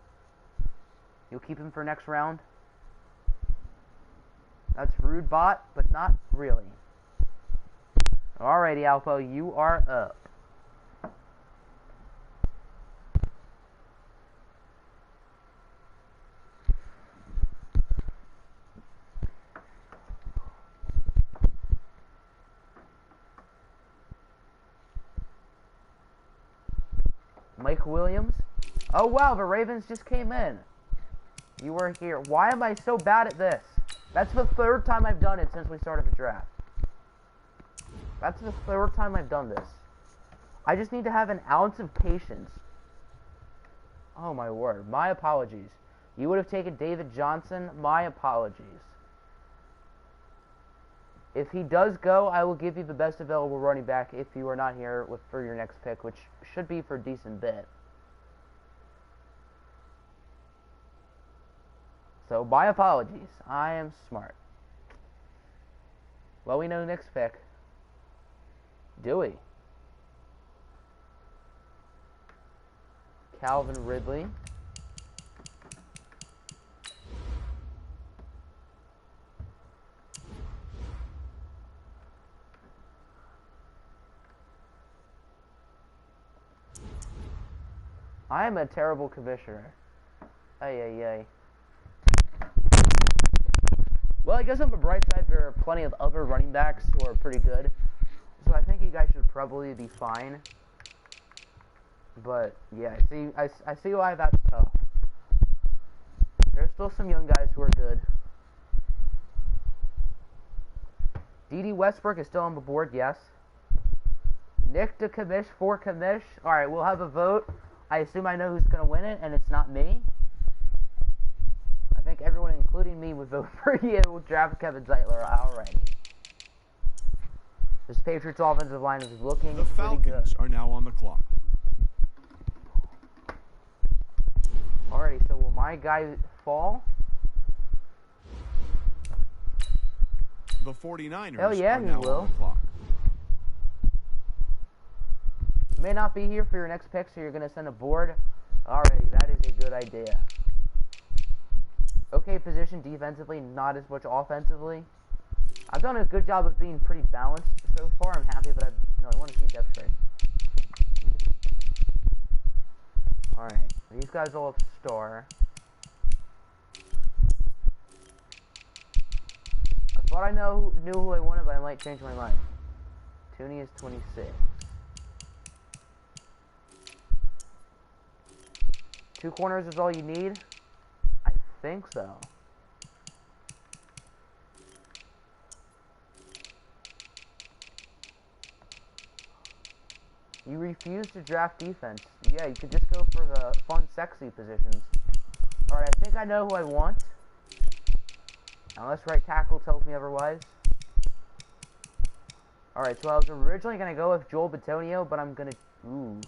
You'll keep him for next round? That's rude bot, but not really. Alrighty, Alpo, you are up. Mike Williams. Oh wow, the Ravens just came in. You were here. Why am I so bad at this? That's the 3rd time I've done it since we started the draft. That's the 3rd time I've done this. I just need to have an ounce of patience. Oh my word. My apologies. You would have taken David Johnson. My apologies. If he does go, I will give you the best available running back if you are not here for your next pick, which should be for a decent bit. So, my apologies. I am smart. Well, we know the next pick. Do we? Calvin Ridley. I am a terrible commissioner. Ay, ay, ay. Well, I guess on the bright side, there are plenty of other running backs who are pretty good. So I think you guys should probably be fine. But, yeah, I see why that's tough. There's still some young guys who are good. D.D. Westbrook is still on the board, yes. Nick to commish for commish. Alright, we'll have a vote. I assume I know who's going to win it, and it's not me. I think everyone, including me, would vote for you. We'll draft Kevin Zeitler already. This Patriots offensive line is looking The pretty good. Falcons are now on the clock. Alrighty, so will my guy fall? The 49ers Hell yeah, are he now will. on the clock. May not be here for your next pick, so you're going to send a board. Alrighty, that is a good idea. Okay position defensively, not as much offensively. I've done a good job of being pretty balanced so far. I'm happy, but I want to see depth chart. Alright, these guys all have star. I thought I knew who I wanted, but I might change my mind. Tooney is 26. 2 corners is all you need? I think so. You refuse to draft defense. Yeah, you could just go for the fun, sexy positions. Alright, I think I know who I want. Unless right tackle tells me otherwise. Alright, so I was originally going to go with Joel Bitonio, but I'm going to... Ooh.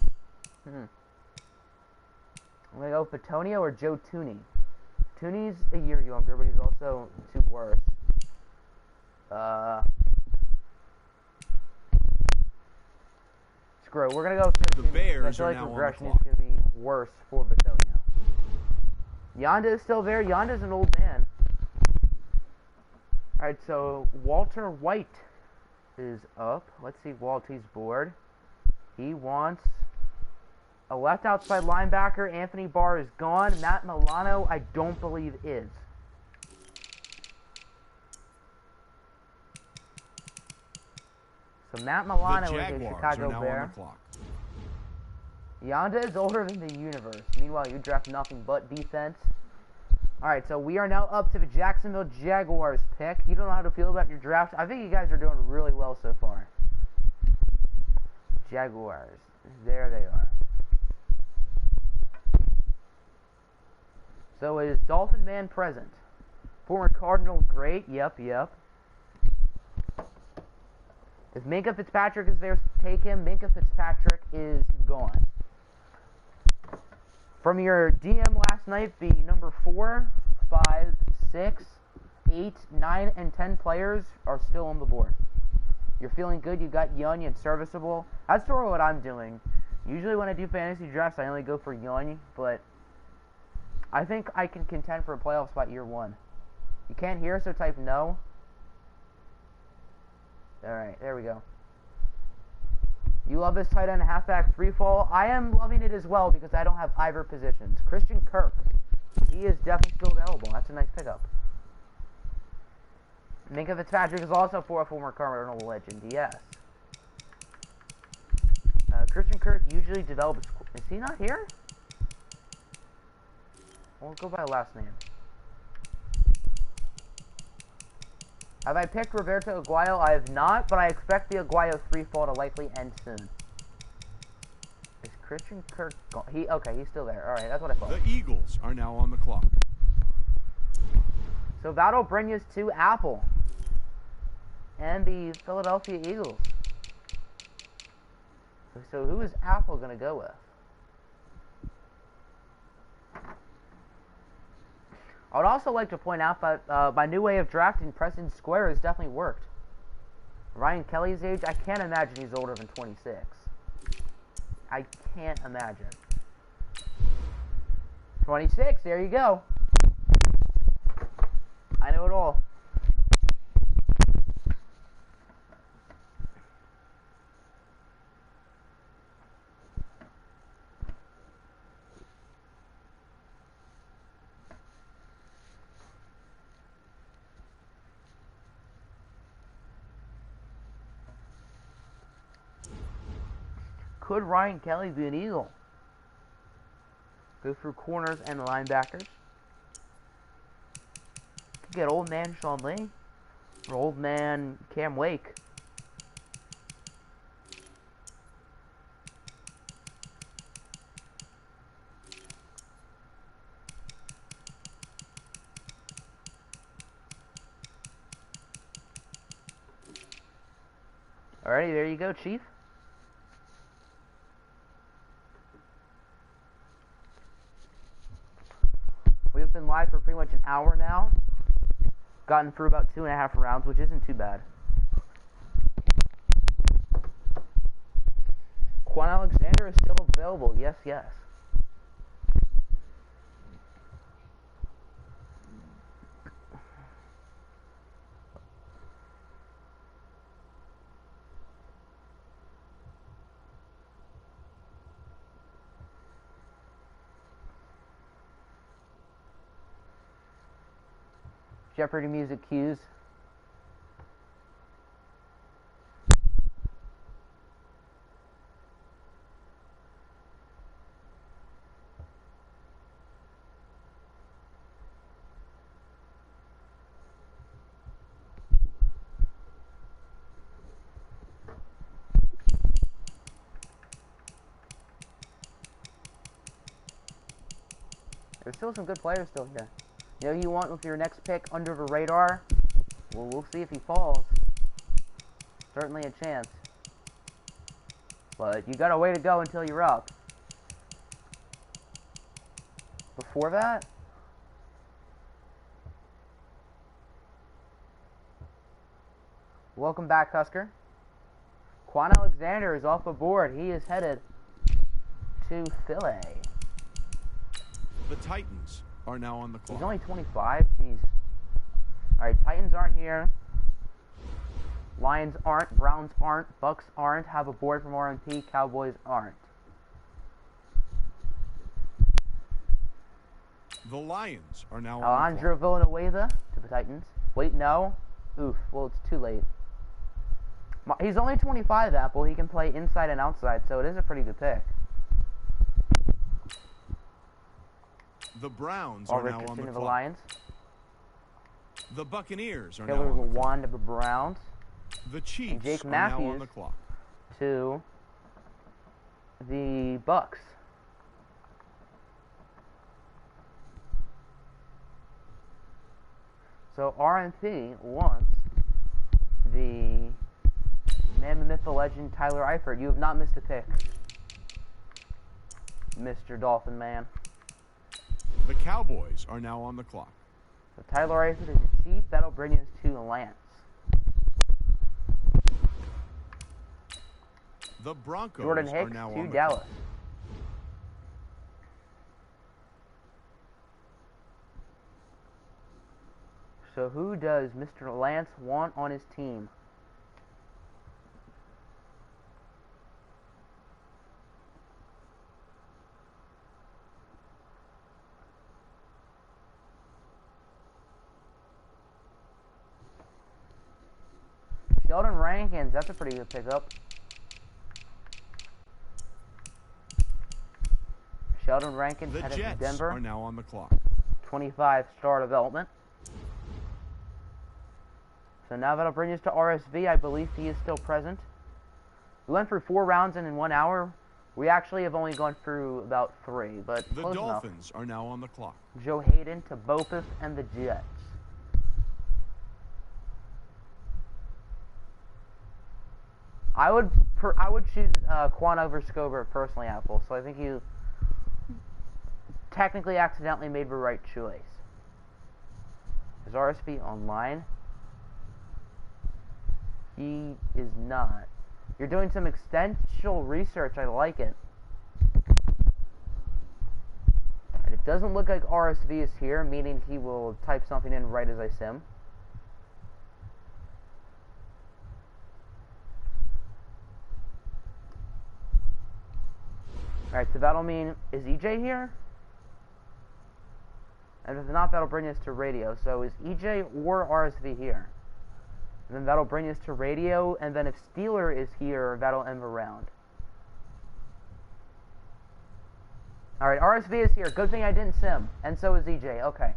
I'm going to go with Bitonio or Joe Tooney. Tooney's a year younger, but he's also 2 worse. Screw it. We're going to go with Joe Tooney. The Bears I feel are like now regression on is the going to be worse for Bitonio. Yonda is still there. Yonda's an old man. Alright, so Walter White is up. Let's see, Waltie's board. He wants a left outside linebacker. Anthony Barr is gone. Matt Milano, I don't believe is. So Matt Milano is a Chicago Bear. Yonda is older than the universe. Meanwhile, you draft nothing but defense. Alright, so we are now up to the Jacksonville Jaguars pick. You don't know how to feel about your draft. I think you guys are doing really well so far. Jaguars. There they are. So is Dolphin Man present? Former Cardinal great. Yep. If Minkah Fitzpatrick is there, take him. Minkah Fitzpatrick is gone. From your DM last night, the number 4, 5, 6, 8, 9, and 10 players are still on the board. You're feeling good. You got young and serviceable. That's sort of what I'm doing. Usually when I do fantasy drafts, I only go for young, but I think I can contend for a playoff spot year 1. You can't hear, so type no. Alright, there we go. You love this tight end halfback free fall. I am loving it as well because I don't have either positions. Christian Kirk. He is definitely still available. That's a nice pickup. Minkah Fitzpatrick is also for a former Cardinal legend. Yes. Christian Kirk usually develops... Is he not here? We'll go by last name. Have I picked Roberto Aguayo? I have not, but I expect the Aguayo free fall to likely end soon. Is Christian Kirk gone? Okay, he's still there. Alright, that's what I thought. The Eagles are now on the clock. So that'll bring us to Apple and the Philadelphia Eagles. So who is Apple going to go with? I would also like to point out that my new way of drafting Preston Square has definitely worked. Ryan Kelly's age, I can't imagine he's older than 26. I can't imagine. 26, there you go. I know it all. Could Ryan Kelly be an Eagle? Go through corners and linebackers. Could get old man Sean Lee or old man Cam Wake. Alrighty, there you go, Chief. We've been live for pretty much an hour now. Gotten through about 2.5 rounds, which isn't too bad. Quan Alexander is still available. Yes, yes. Jeopardy music cues. There's still some good players still here. You know who you want with your next pick under the radar? Well, we'll see if he falls. certainly a chance. But you got a way to go until you're up. Before that, welcome back, Husker. Quan Alexander is off the board. He is headed to Philly. The Titans are now on the clock. He's only 25. Jeez. Alright, Titans aren't here. Lions aren't. Browns aren't. Bucks aren't. Have a board from RMP. Cowboys aren't. The Lions are now on Alejandro the clock. Villanueva to the Titans. Wait, no. Oof. Well, it's too late. He's only 25, Apple. He can play inside and outside, so it is a pretty good pick. The Browns are now on the the clock. Lions. The Buccaneers are now Taylor on the clock. Lewan to the Browns. The Chiefs Jake are now on Matthews. the clock. To the Bucks. So RMP wants the man, the myth, the legend, Tyler Eifert. You have not missed a pick, Mr. Dolphin Man. The Cowboys are now on the clock. So Tyler Eifert is the Chief. That'll bring us to Lance. The Broncos Jordan are Hicks now to on the Dallas. clock. So who does Mr. Lance want on his team? Sheldon Rankins, that's a pretty good pickup. Sheldon Rankins The headed to Jets Denver. are now on the clock. 25 star development. So now that'll bring us to RSV. I believe he is still present. We went through 4 rounds and in 1 hour. We actually have only gone through about 3, but The close enough. Dolphins are now on the clock. Joe Hayden to Bopus and the Jets. I would choose Quan over Scober personally, Apple. So I think you technically accidentally made the right choice. Is RSV online? He is not. You're doing some extensional research. I like it. And it doesn't look like RSV is here, meaning he will type something in right as I sim. Alright, so that'll mean, is EJ here? And if not, that'll bring us to radio. So is EJ or RSV here? And then that'll bring us to radio, and then if Steeler is here, that'll end the round. Alright, RSV is here. Good thing I didn't sim. And so is EJ. Okay.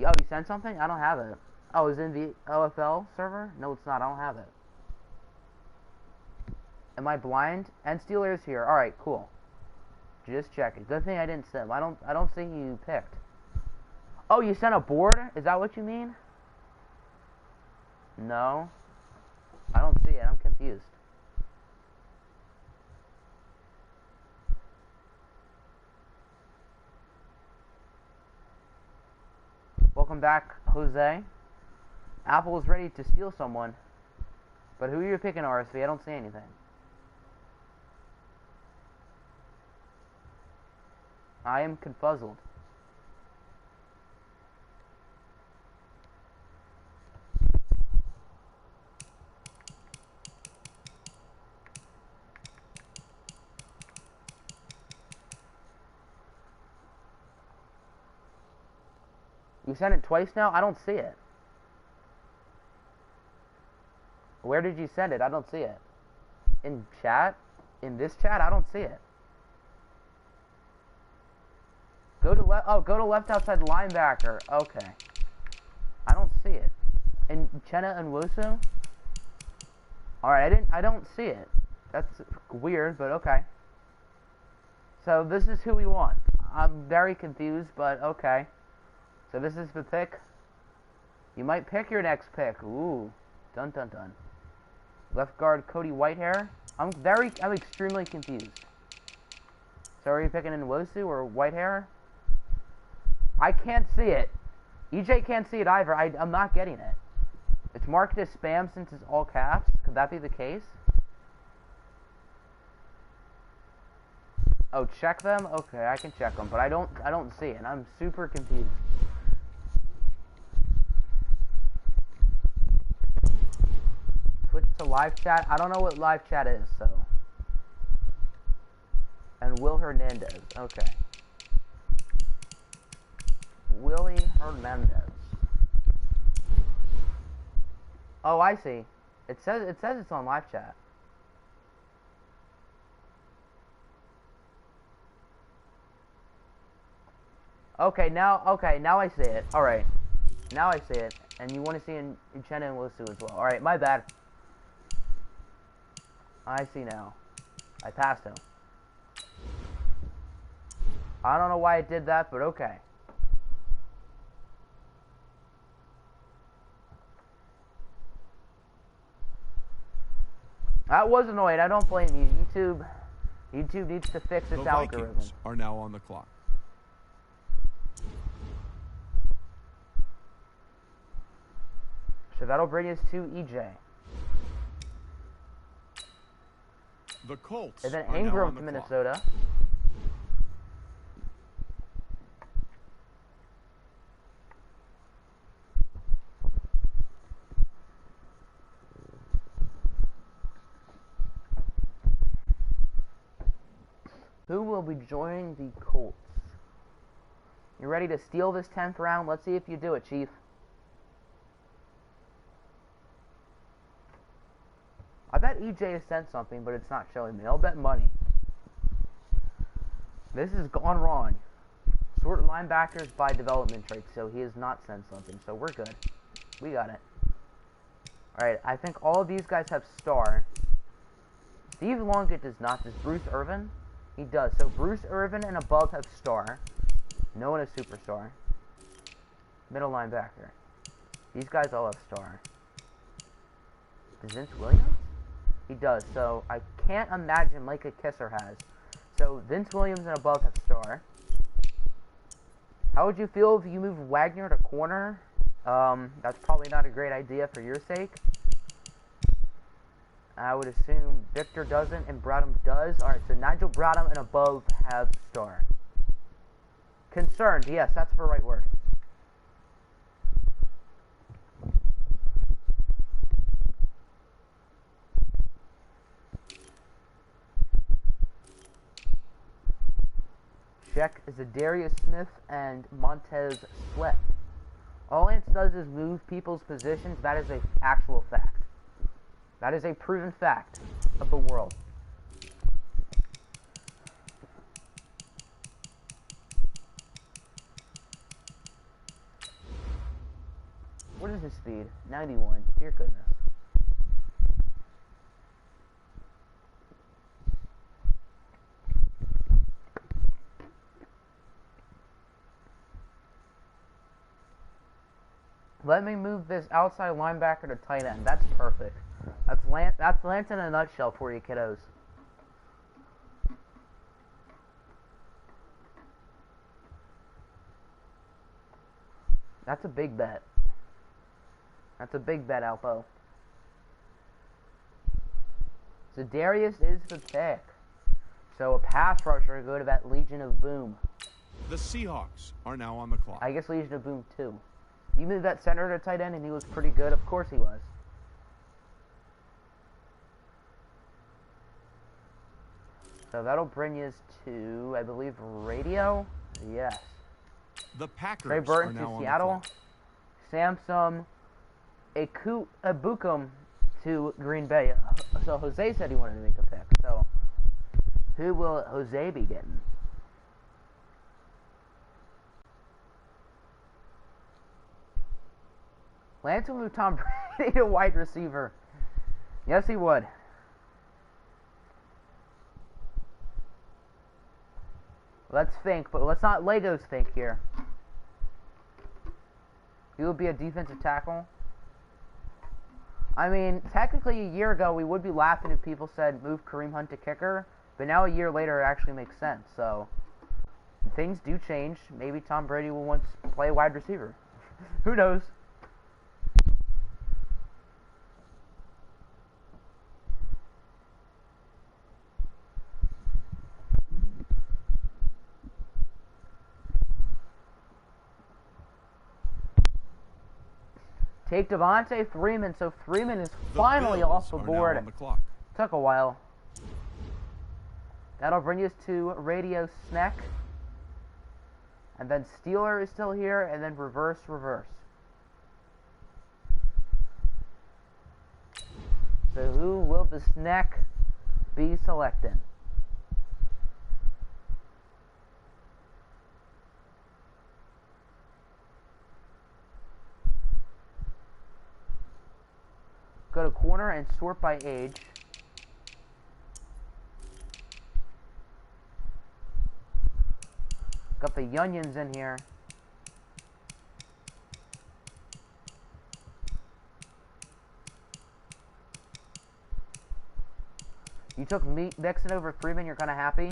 Oh, you sent something? I don't have it. Oh, is it in the OFL server? No, it's not. I don't have it. Am I blind? And Steeler is here. Alright, cool. Just checking. Good thing I didn't sim. I don't see who you picked. Oh, you sent a board? Is that what you mean? No. I don't see it. I'm confused. Welcome back, Jose. Apple is ready to steal someone. But who are you picking, RSV? I don't see anything. I am confuzzled. You sent it twice now? I don't see it. Where did you send it? I don't see it. In chat? In this chat? I don't see it. Go to left. Oh, go to left outside linebacker. Okay. I don't see it. And Chenna and Wusu? Alright, I don't see it. That's weird, but okay. So this is who we want. I'm very confused, but okay. So this is the pick. You might pick your next pick. Ooh. Dun dun dun. Left guard Cody Whitehair. I'm extremely confused. So are you picking in Wosu or Whitehair? I can't see it. EJ can't see it either. I'm not getting it. It's marked as spam since it's all caps. Could that be the case? Oh, check them? Okay, I can check them, but I don't see it. I'm super confused. Switch to live chat. I don't know what live chat is, so. And Will Hernandez. Okay. Willie Hernandez. Oh, I see. It says it's on live chat. Okay, now I see it. Alright. Now I see it. And you want to see in Uchenna and Wosu as well. Alright, my bad. I see now. I passed him. I don't know why it did that, but okay. That was annoying. I don't blame you. YouTube needs to fix its algorithm. The Vikings are now on the clock. So that'll bring us to EJ. The Colts and then are Ingram now on the to clock. Minnesota. Who will be joining the Colts? You ready to steal this 10th round? Let's see if you do it, Chief. I bet EJ has sent something, but it's not showing me. I'll bet money. This has gone wrong. Sort linebackers by development traits, so he has not sent something, so we're good. We got it. Alright, I think all of these guys have star. Steve Longett does not. Does Bruce Irvin? He does. So Bruce Irvin and above have star. No one has superstar. Middle linebacker. These guys all have star. Does Vince Williams? He does. So I can't imagine Micah Kisser has. So Vince Williams and above have star. How would you feel if you moved Wagner to corner? That's probably not a great idea for your sake. I would assume Victor doesn't and Bradham does. Alright, so Nigel Bradham and above have star. Concerned, yes, that's the right word. Check Zadarius Smith and Montez Sweat. All Lance does is move people's positions. That is an actual fact. That is a proven fact of the world. What is his speed? 91. Dear goodness. Let me move this outside linebacker to tight end. That's perfect. That's Lance in a nutshell for you, kiddos. That's a big bet. That's a big bet, Alpo. So Darius is the pick. So a pass rusher go to that Legion of Boom. The Seahawks are now on the clock. I guess Legion of Boom 2. You moved that center to tight end and he was pretty good. Of course he was. So that'll bring us to, I believe, radio? Yes. The Packers Trey Burton are now to on Seattle. the Samsung Abukum to Green Bay. So Jose said he wanted to make a pick. So who will Jose be getting? Lance will move Tom Brady to wide receiver. Yes, he would. Let's think, but let's not Legos think here. He will be a defensive tackle. I mean, technically a year ago we would be laughing if people said move Kareem Hunt to kicker, but now a year later it actually makes sense. So things do change. Maybe Tom Brady will once play wide receiver. Who knows? Take Devontae Freeman, so Freeman is finally off the board. Took a while. That'll bring us to Radio Snack. And then Steeler is still here, and then reverse. So who will the snack be selecting? Go to corner and sort by age. Got the Yunions in here. You took Mixon over Freeman, you're kind of happy?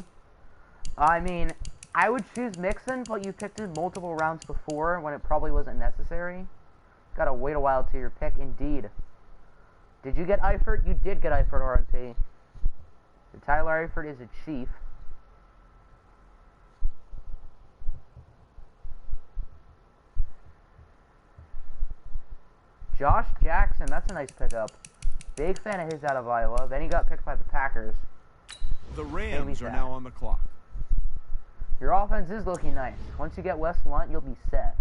I mean, I would choose Mixon, but you picked him multiple rounds before when it probably wasn't necessary. Gotta wait a while till your pick, indeed. Did you get Eifert? You did get Eifert, RMP. So Tyler Eifert is a Chief. Josh Jackson, that's a nice pickup. Big fan of his out of Iowa. Then he got picked by the Packers. The Rams are now on the clock. Your offense is looking nice. Once you get Wes Lunt, you'll be set.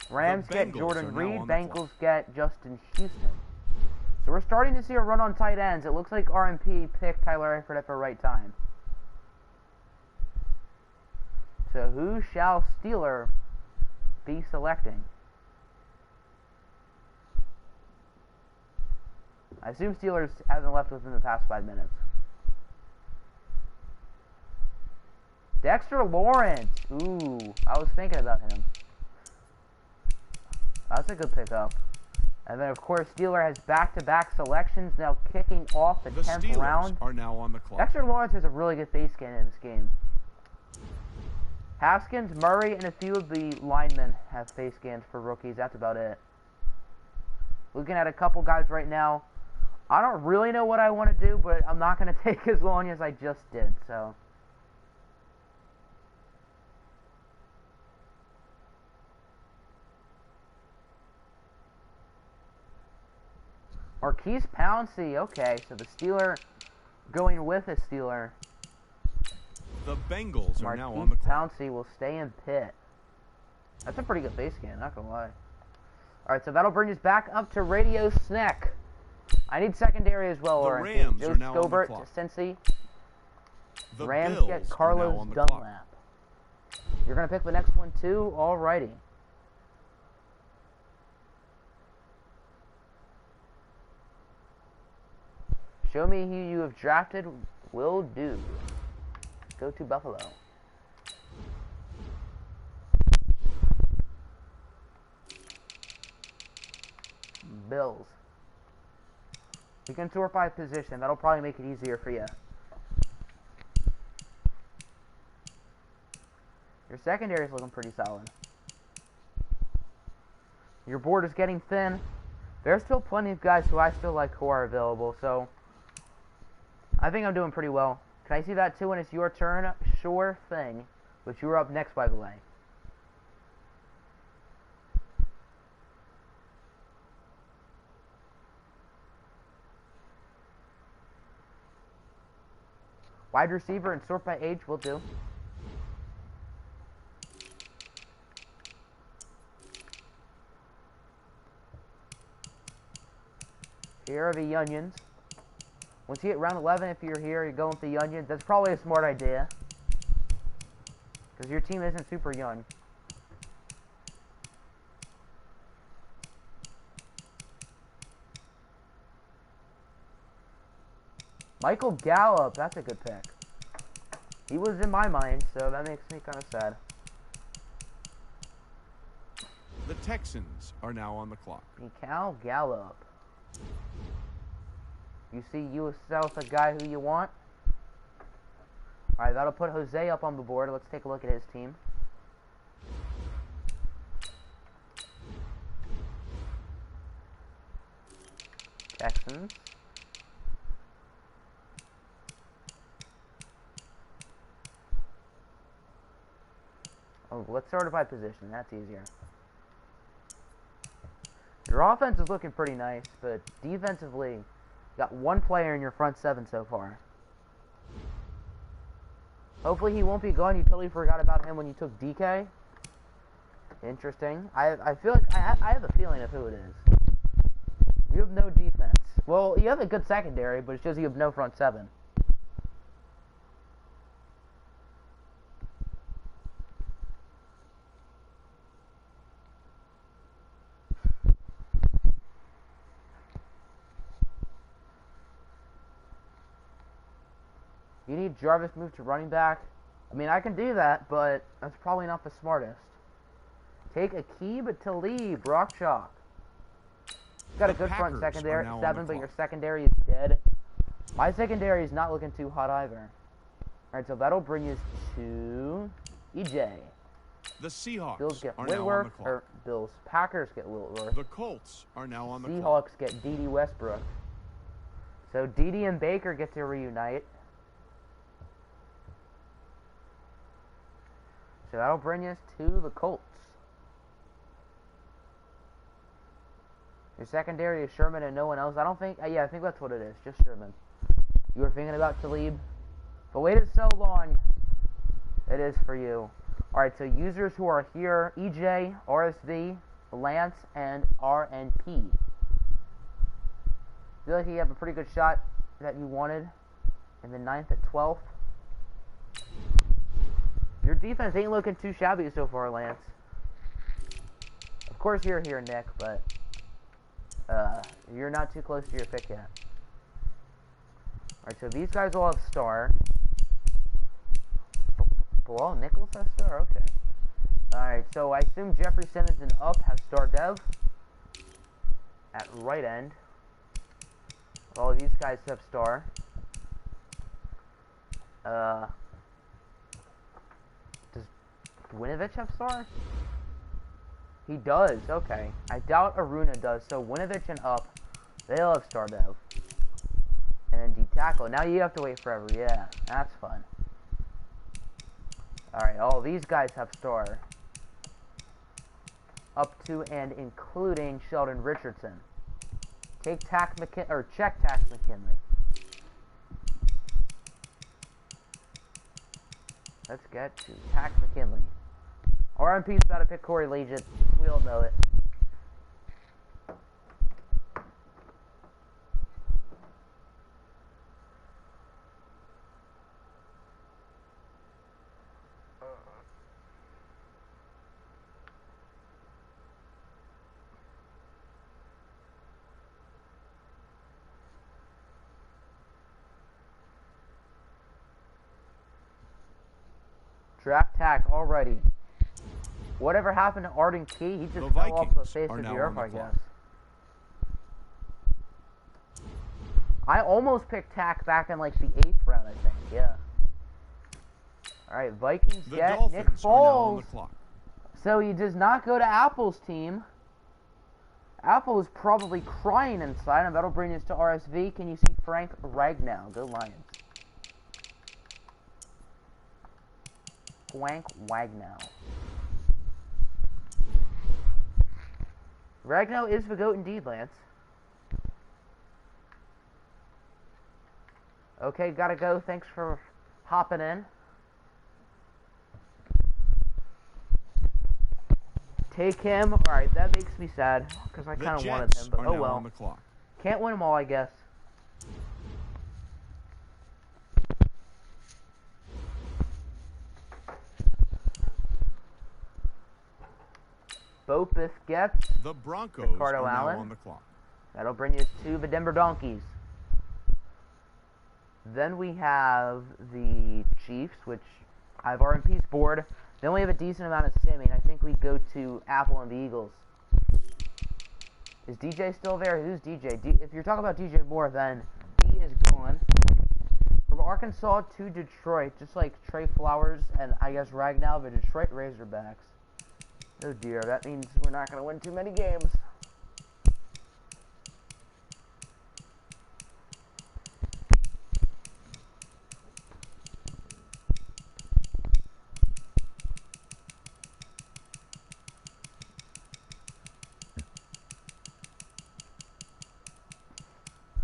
Rams get Jordan Reed. Bengals get Justin Houston. So we're starting to see a run on tight ends. It looks like RMP picked Tyler Eifert at the right time. So who shall Steeler be selecting? I assume Steelers hasn't left within the past 5 minutes. Dexter Lawrence. Ooh, I was thinking about him. That's a good pickup. And then, of course, Steeler has back-to-back selections now kicking off the 10th Steelers round. Are now on the clock. Dexter Lawrence has a really good face scan in this game. Haskins, Murray, and a few of the linemen have face scans for rookies. That's about it. Looking at a couple guys right now. I don't really know what I want to do, but I'm not going to take as long as I just did, so. Marquise Pouncey, okay, so the Steeler going with a Steeler. The Bengals are now on the clock. Pouncey will stay in pit. That's a pretty good face scan, not gonna lie. Alright, so that'll bring us back up to Radio Snack. I need secondary as well, or Rams Joe are now Scobert on the clock. to Cincy. The Rams Bills get are Carlos now on the Dunlap. clock. You're gonna pick the next one too? Alrighty. Show me who you have drafted. Will do. Go to Buffalo. Bills. You can sort by position. That'll probably make it easier for you. Your secondary is looking pretty solid. Your board is getting thin. There's still plenty of guys who I still like who are available, so I think I'm doing pretty well. Can I see that too when it's your turn? Sure thing. But you were up next, by the way. Wide receiver and sort by age will do. Here are the Onions. Once you hit round 11, if you're here, you're going with the Onions. That's probably a smart idea. Because your team isn't super young. Michael Gallup, that's a good pick. He was in my mind, so that makes me kind of sad. The Texans are now on the clock. Mikal Gallup. You see yourself a guy who you want? Alright, that'll put Jose up on the board. Let's take a look at his team. Texans. Oh, let's sort it by position. That's easier. Your offense is looking pretty nice, but defensively, you got one player in your front seven so far. Hopefully he won't be gone. You totally forgot about him when you took DK. Interesting. I feel like I have a feeling of who it is. You have no defense. Well, you have a good secondary, but it's just you have no front seven. You need Jarvis move to running back. I mean, I can do that, but that's probably not the smartest. Take Aqib Talib, Rock Chalk. Got a good front secondary, 7, but your secondary is dead. My secondary is not looking too hot either. Alright, so that'll bring us to EJ. The Seahawks Bills get are now on the Whitworth, clock. or Bills, Packers get Whitworth. The Colts are now on the clock. Seahawks get D.D. Westbrook. So D.D. and Baker get to reunite. So that'll bring us to the Colts. Your secondary is Sherman and no one else. I don't think... yeah, I think that's what it is. Just Sherman. You were thinking about Talib. But waited so long. It is for you. Alright, so users who are here. EJ, RSV, Lance, and RNP. Feel like you have a pretty good shot that you wanted in the 9th at 12th. Your defense ain't looking too shabby so far, Lance. Of course you're here, Nick, but you're not too close to your pick yet. Alright, so these guys all have star. Well, Nichols has star, okay. Alright, so I assume Jeffrey Simmons and up has star dev. At right end. All of these guys have star. Does Winovich have star? He does, okay. I doubt Aruna does, so Winovich and up, they all have star dev. And then D-Tackle. Now you have to wait forever, yeah. That's fun. Alright, all these guys have star. Up to and including Sheldon Richardson. Take Tack McKinley, or check Tack McKinley. Let's get to Tack McKinley. RMP's about to pick Corey Legent. We all know it. Draft Tack already. Whatever happened to Arden Key? He just fell off the face of the earth, I guess. I almost picked Tack back in like the 8th round, I think. Yeah. Alright, Vikings get Nick Foles. So he does not go to Apple's team. Apple is probably crying inside, and that'll bring us to RSV. Can you see Frank Ragnow? Go Lions. Frank Ragnow. Ragnow is the GOAT indeed, Lance. Okay, gotta go. Thanks for hopping in. Take him. Alright, that makes me sad, because I kind of wanted him, but oh well. Can't win them all, I guess. Bopis gets the Broncos Ricardo are now Allen. on the clock. That'll bring us to the Denver Donkeys. Then we have the Chiefs, which I have RMP's board. Then we have a decent amount of simming. I think we go to Apple and the Eagles. Is DJ still there? Who's DJ? If you're talking about DJ Moore, then he is gone. From Arkansas to Detroit, just like Trey Flowers and I guess Ragnow, the Detroit Razorbacks. Oh dear, that means we're not going to win too many games.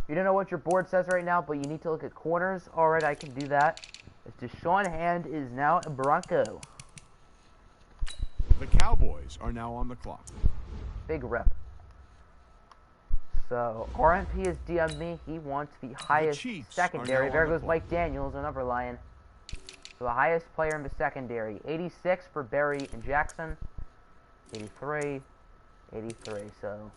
You don't know what your board says right now, but you need to look at corners. Alright, I can do that. As Deshaun Hand is now a Bronco. The Cowboys are now on the clock. Big rep. So, RMP has DM'd me. He wants the highest secondary. There goes Mike Daniels, another Lion. So the highest player in the secondary. 86 for Barry and Jackson. 83. 83, so...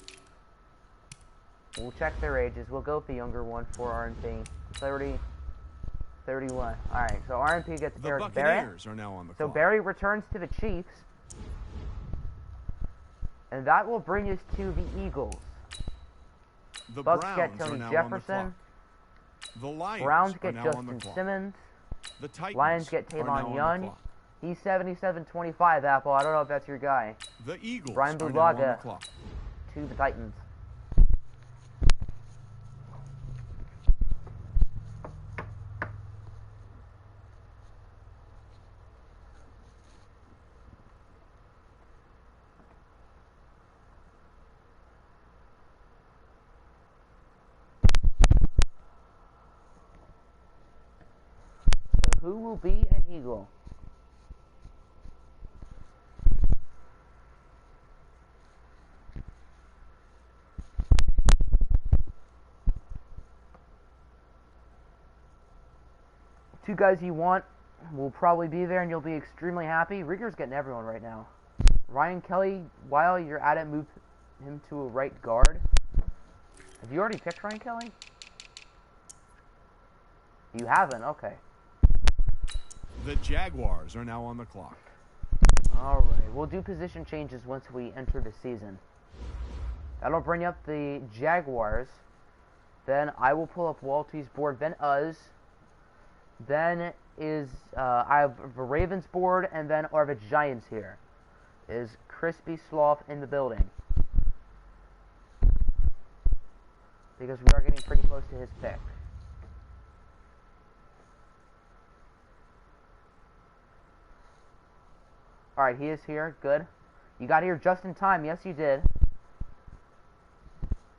We'll check their ages. We'll go with the younger one for RMP. 30. 31. Alright, so RMP gets Eric Barrett. Are now on the so clock. Barry returns to the Chiefs. And that will bring us to the Eagles. The Bucks Browns get Tony are now Jefferson. On the clock. The Lions Browns are get now Justin on the clock. Simmons. The Titans Lions get are now Tavon on the Young. clock. He's 77-25, Apple. I don't know if that's your guy. The Eagles Brian are now on Bulaga the clock. to the Titans. Who will be an Eagle? Two guys you want will probably be there and you'll be extremely happy. Rigger's getting everyone right now. Ryan Kelly, while you're at it, move him to a right guard. Have you already picked Ryan Kelly? You haven't? Okay. The Jaguars are now on the clock. Alright, we'll do position changes once we enter the season. That'll bring up the Jaguars. Then I will pull up Walty's board, then us. Then is, I have the Ravens board, and then are the Giants here. Is Crispy Sloth in the building? Because we are getting pretty close to his pick. Alright, he is here. Good. You got here just in time. Yes, you did.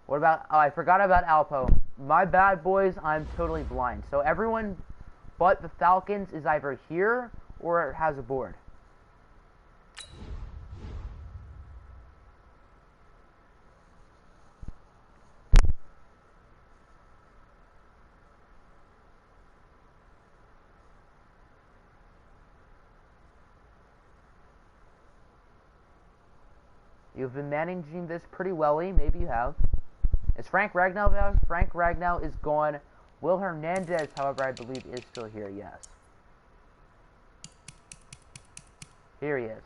What about... Oh, I forgot about Alpo. My bad, boys. I'm totally blind. So everyone but the Falcons is either here or has a board. You've been managing this pretty welly. Maybe you have. Is Frank Ragnow there? Frank Ragnow is gone. Will Hernandez, however, I believe is still here. Yes. Here he is.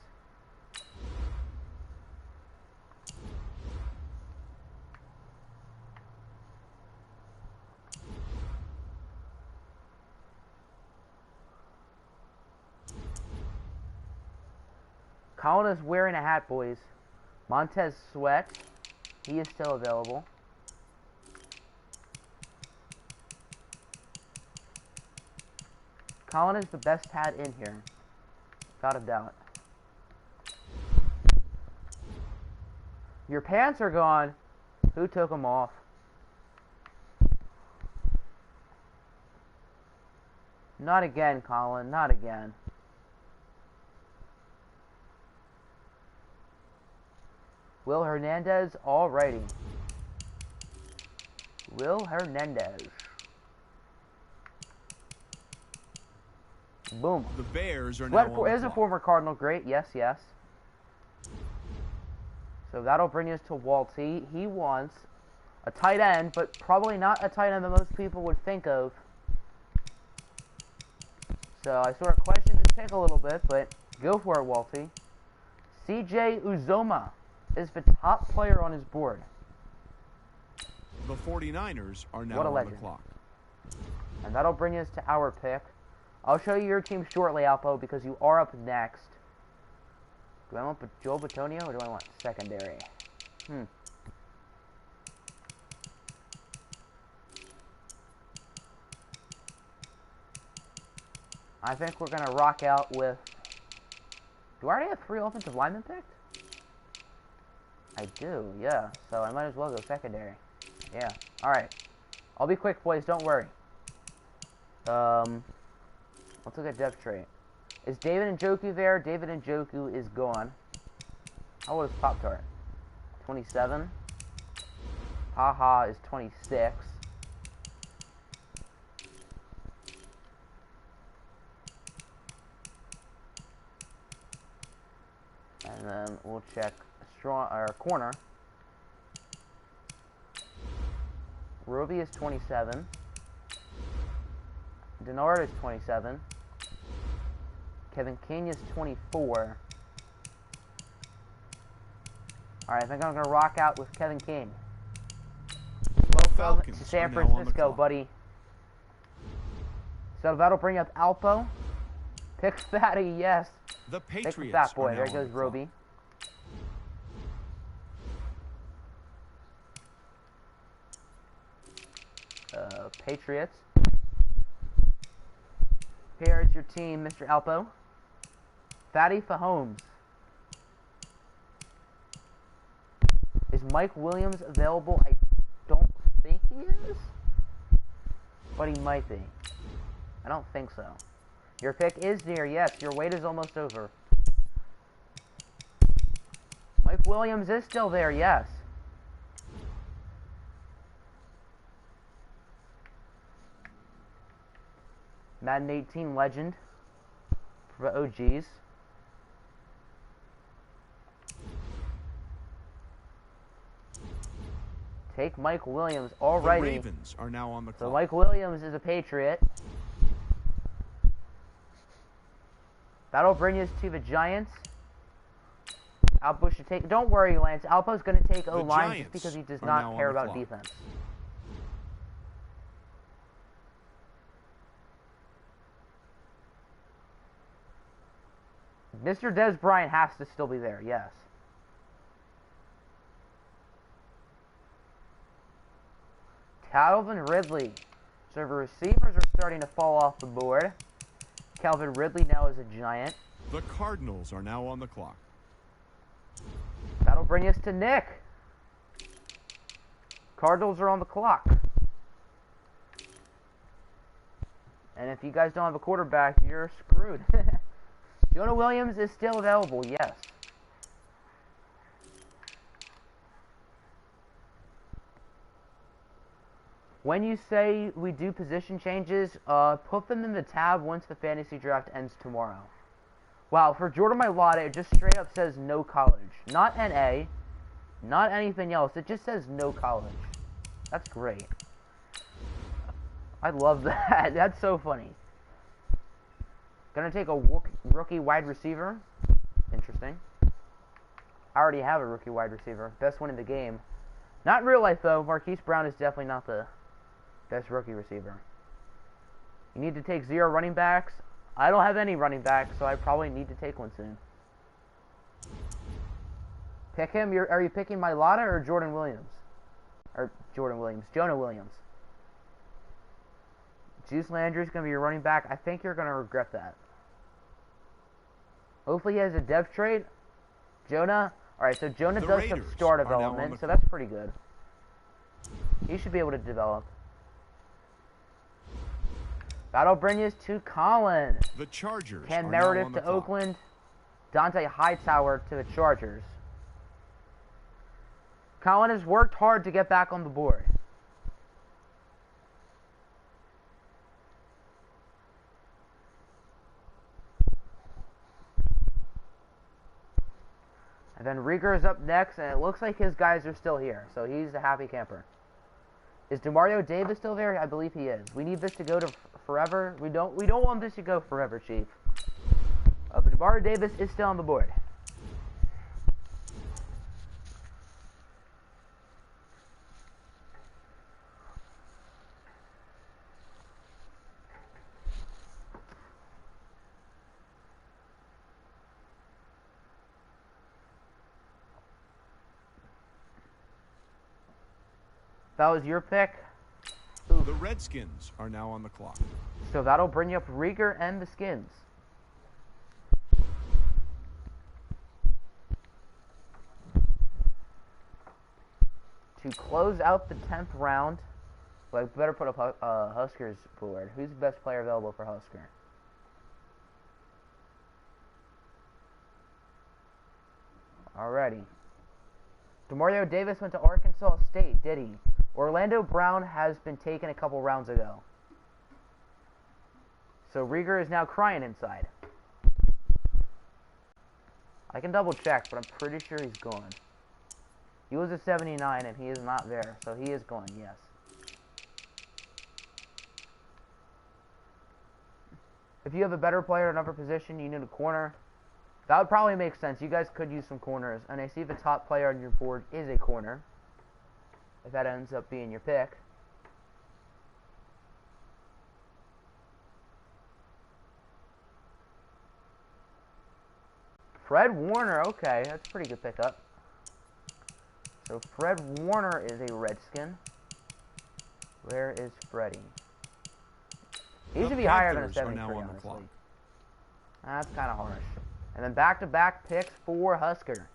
Colin is wearing a hat, boys. Montez Sweat, he is still available. Colin is the best hat in here, without a doubt. Your pants are gone. Who took them off? Not again, Colin, not again. Will Hernandez, alrighty. Will Hernandez. Boom. The Bears are now on the clock. Is a former Cardinal great. Yes, yes. So that'll bring us to Walty. He wants a tight end, but probably not a tight end that most people would think of. So I sort of questioned his pick a little bit, but Go for it, Walty. CJ Uzoma is the top player on his board. The 49ers are now What a on the legend. clock. And that'll bring us to our pick. I'll show you your team shortly, Alpo, because you are up next. Do I want Joel Batonio or do I want secondary? I think we're going to rock out with... Do I already have 3 offensive linemen picked? I do, yeah. So I might as well go secondary. Yeah. Alright. I'll be quick, boys. Don't worry. Let's look at depth trait. Is David Njoku there? David Njoku is gone. How old is Pop-Tart? 27. Haha is 26. And then we'll check strong corner. Roby is 27. Denard is 27. Kevin King is 24. Alright, I think I'm going to rock out with Kevin King. Welcome to San Francisco, buddy. So that'll bring up Alpo. Pick Fatty, yes. The Patriots pick Fat Boy. are There now goes on the Roby. Patriots. Here is your team, Mr. Alpo. Fatty Mahomes. Is Mike Williams available? I don't think he is, but he might be. I don't think so. Your pick is near. Yes, your wait is almost over. Mike Williams is still there. Yes. Madden 18 legend for the OGs. Take Mike Williams. Alrighty. The Ravens are now on the clock. So Mike Williams is a Patriot. That'll bring us to the Giants. Alpo should take... Don't worry, Lance. Alpo's going to take O-line just because he does not care about defense. Mr. Des Bryant has to still be there, yes. Calvin Ridley. So the receivers are starting to fall off the board. Calvin Ridley now is a Giant. The Cardinals are now on the clock. That'll bring us to Nick. Cardinals are on the clock. And if you guys don't have a quarterback, you're screwed. Jonah Williams is still available, yes. When you say we do position changes, put them in the tab once the fantasy draft ends tomorrow. Wow, for Jordan Mailata, it just straight up says no college. Not NA, not anything else. It just says no college. That's great. I love that. That's so funny. Gonna take a rookie wide receiver. Interesting. I already have a rookie wide receiver. Best one in the game. Not in real life, though. Marquise Brown is definitely not the best rookie receiver. You need to take 0 running backs. I don't have any running backs, so I probably need to take one soon. Pick him. Are you picking Mailata or Jordan Williams? Or Jordan Williams. Jonah Williams. Juice Landry's going to be your running back. I think you're going to regret that. Hopefully he has a depth trade. Jonah. Alright, so Jonah does some star development, so that's pretty good. He should be able to develop. That'll bring us to Colin. The Chargers Cam are Meredith now on to Oakland. Dante Hightower to the Chargers. Colin has worked hard to get back on the board. And then Rieger is up next, and it looks like his guys are still here, so he's a happy camper. Is DeMario Davis still there? I believe he is. We need this to go to forever. We don't want this to go forever, Chief. But DeMario Davis is still on the board. That was your pick. The Redskins are now on the clock. So that'll bring you up Rieger and the Skins. To close out the 10th round, well, I better put up Huskers board. Who's the best player available for Husker? Alrighty. DeMario Davis went to Arkansas State, did he? Orlando Brown has been taken a couple rounds ago. So Rieger is now crying inside. I can double check, but I'm pretty sure he's gone. He was a 79 and he is not there, so he is gone, yes. If you have a better player at another position, you need a corner. That would probably make sense. You guys could use some corners. And I see the top player on your board is a corner. If that ends up being your pick. Fred Warner, okay, that's a pretty good pickup. So Fred Warner is a Redskin. Where is Freddie? He should be higher than a 73, honestly. That's kind of harsh. And then back-to-back picks for Husker.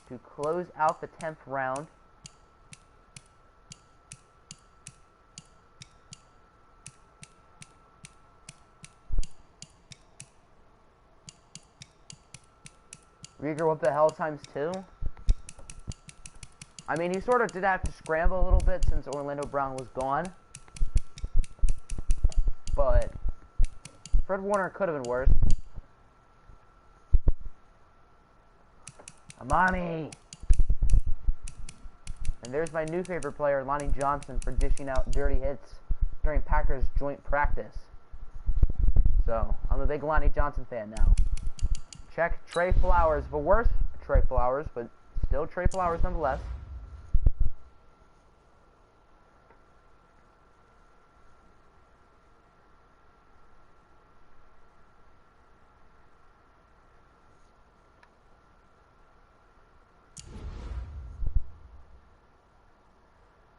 To close out the 10th round. Rieger, what the hell, times 2? I mean, he sort of did have to scramble a little bit since Orlando Brown was gone. But Fred Warner could have been worse. Amani! And there's my new favorite player, Lonnie Johnson, for dishing out dirty hits during Packers joint practice. So, I'm a big Lonnie Johnson fan now. Check Trey Flowers, the worst Trey Flowers, but still Trey Flowers nonetheless.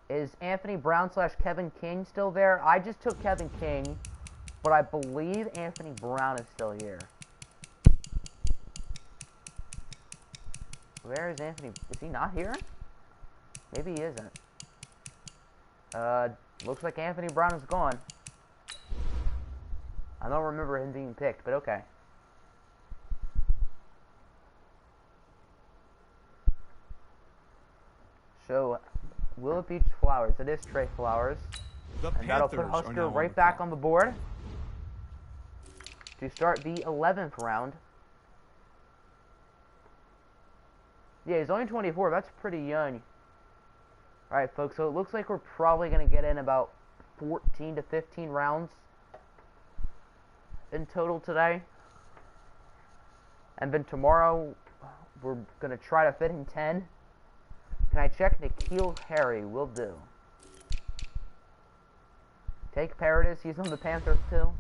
Is Anthony Brown / Kevin King still there? I just took Kevin King, but I believe Anthony Brown is still here. Where is Anthony? Is he not here? Maybe he isn't. Looks like Anthony Brown is gone. I don't remember him being picked, but okay. So, will it be Flowers? It is Trey Flowers. And that'll put Husker right back on the board to start the 11th round. Yeah, he's only 24. That's pretty young. Alright, folks, so it looks like we're probably going to get in about 14 to 15 rounds in total today. And then tomorrow, we're going to try to fit in 10. Can I check N'Keal Harry? Will do. Take Paradis. He's on the Panthers too.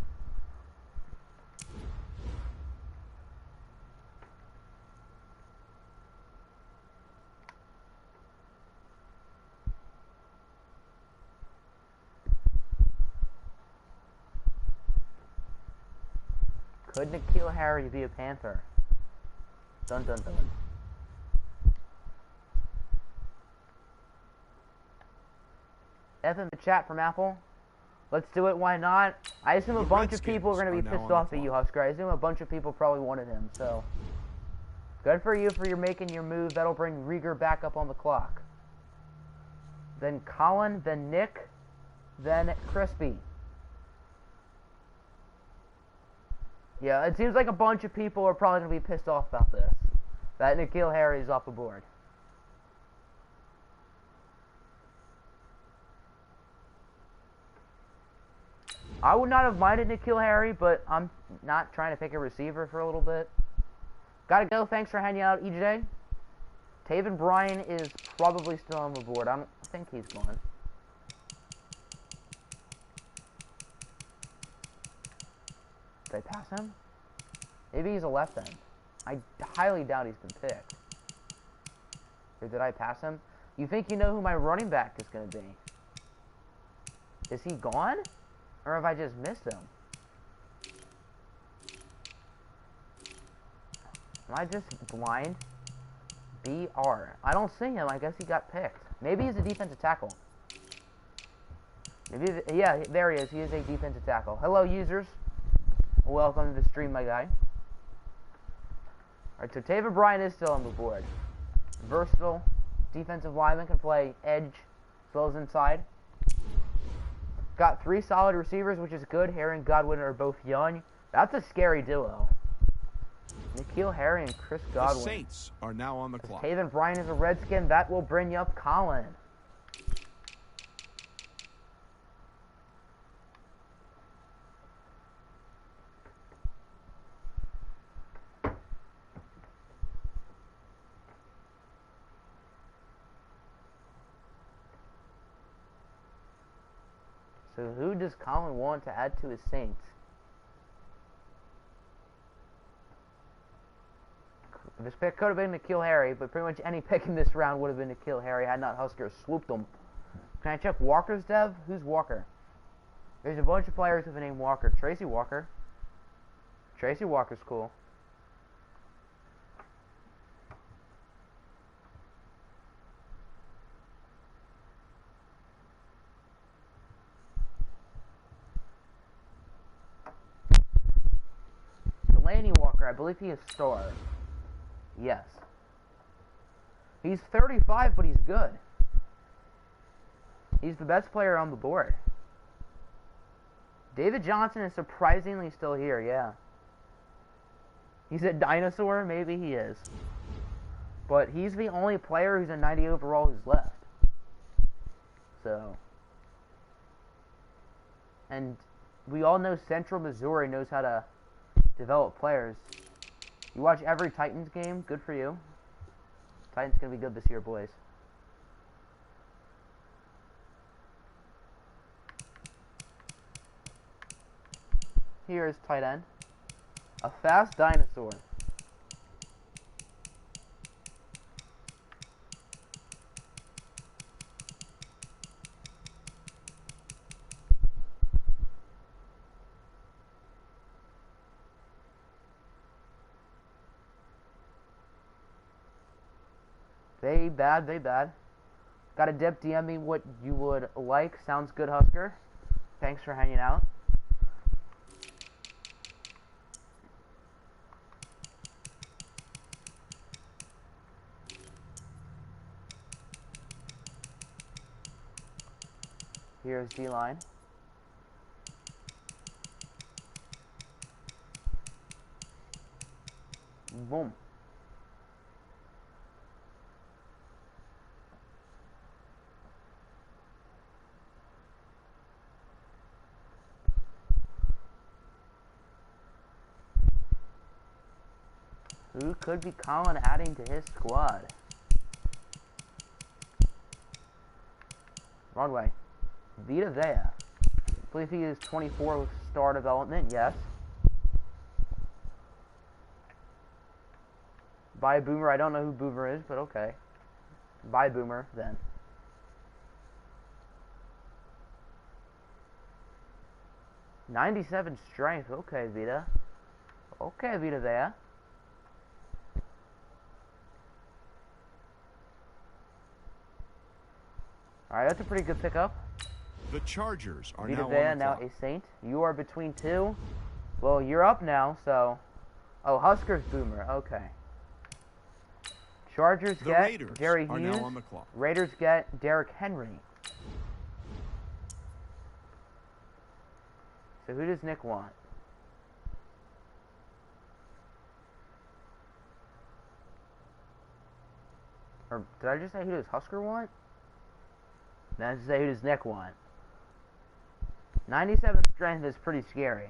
Could N'Keal Harry be a Panther? Dun dun dun. F in the chat from Apple. Let's do it, why not? I assume a bunch of people are going to be pissed off at you, Husker. I assume a bunch of people probably wanted him, so. Good for you for making your move. That'll bring Rieger back up on the clock. Then Colin, then Nick, then Crispy. Yeah, it seems like a bunch of people are probably going to be pissed off about this. That N'Keal Harry is off the board. I would not have minded N'Keal Harry, but I'm not trying to pick a receiver for a little bit. Gotta go. Thanks for hanging out, EJ. Taven Bryan is probably still on the board. I don't think he's gone. Did I pass him? Maybe he's a left end. I highly doubt he's been picked. Or did I pass him? You think you know who my running back is going to be? Is he gone? Or have I just missed him? Am I just blind? BR. I don't see him. I guess he got picked. Maybe he's a defensive tackle. Maybe, yeah, there he is. He is a defensive tackle. Hello, users. Welcome to the stream, my guy. Alright, so Taven Bryan is still on the board. Versatile defensive lineman, can play edge as well as inside. Got 3 solid receivers, which is good. Harry and Godwin are both young. That's a scary duo. N'Keal Harry and Chris Godwin. The Saints are now on the clock. Taven Bryan is a Redskin. That will bring up Colin. So who does Colin want to add to his Saints? This pick could have been N'Keal Harry, but pretty much any pick in this round would have been N'Keal Harry had not Husker swooped him. Can I check Walker's dev? Who's Walker? There's a bunch of players with the name Walker. Tracy Walker. Tracy Walker's cool. Delaney Walker, I believe he is star. Yes. He's 35, but he's good. He's the best player on the board. David Johnson is surprisingly still here, yeah. He's a dinosaur? Maybe he is. But he's the only player who's a 90 overall who's left. So. And we all know Central Missouri knows how to develop players. You watch every Titans game, good for you. Titans gonna be good this year, boys. Here is tight end. A fast dinosaur. They bad, they bad. Got a dip, DM me what you would like. Sounds good, Husker. Thanks for hanging out. Here's D-line. Boom. Who could be Colin adding to his squad? Wrong way. Vita Vea. I believe he is 24 with star development, yes. Bye Boomer, I don't know who Boomer is, but okay. Bye Boomer, then. '97 strength, okay Vita. Okay Vita Vea. Alright, that's a pretty good pickup. The Chargers are Vita now Vea, on the now clock. a Saint. You are between two. Well, you're up now, so... Oh, Huskers Boomer, okay. Chargers The get Raiders Jerry are Hughes. now on the clock. Raiders get Derrick Henry. So who does Nick want? Or did I just say who does Husker want? Then I just say who does Nick want? 97 strength is pretty scary.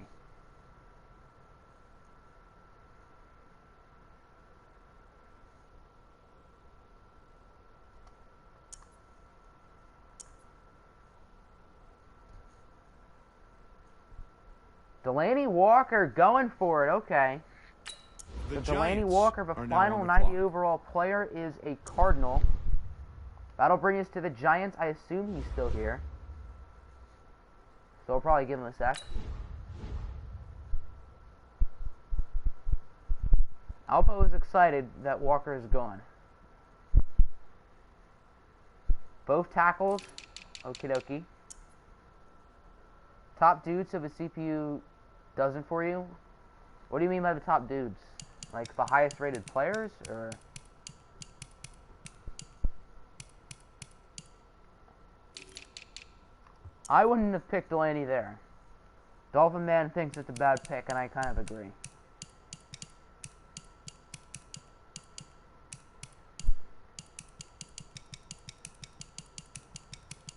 Delaney Walker going for it, okay. So Delaney Walker, the final 90 overall player, is a Cardinal. That'll bring us to the Giants. I assume he's still here. So I'll probably give him a sec. Alpo is excited that Walker is gone. Both tackles. Okie dokie. Top dudes so the CPU doesn't for you? What do you mean by the top dudes? Like the highest rated players, or? I wouldn't have picked Delaney there. Dolphin Man thinks it's a bad pick, and I kind of agree.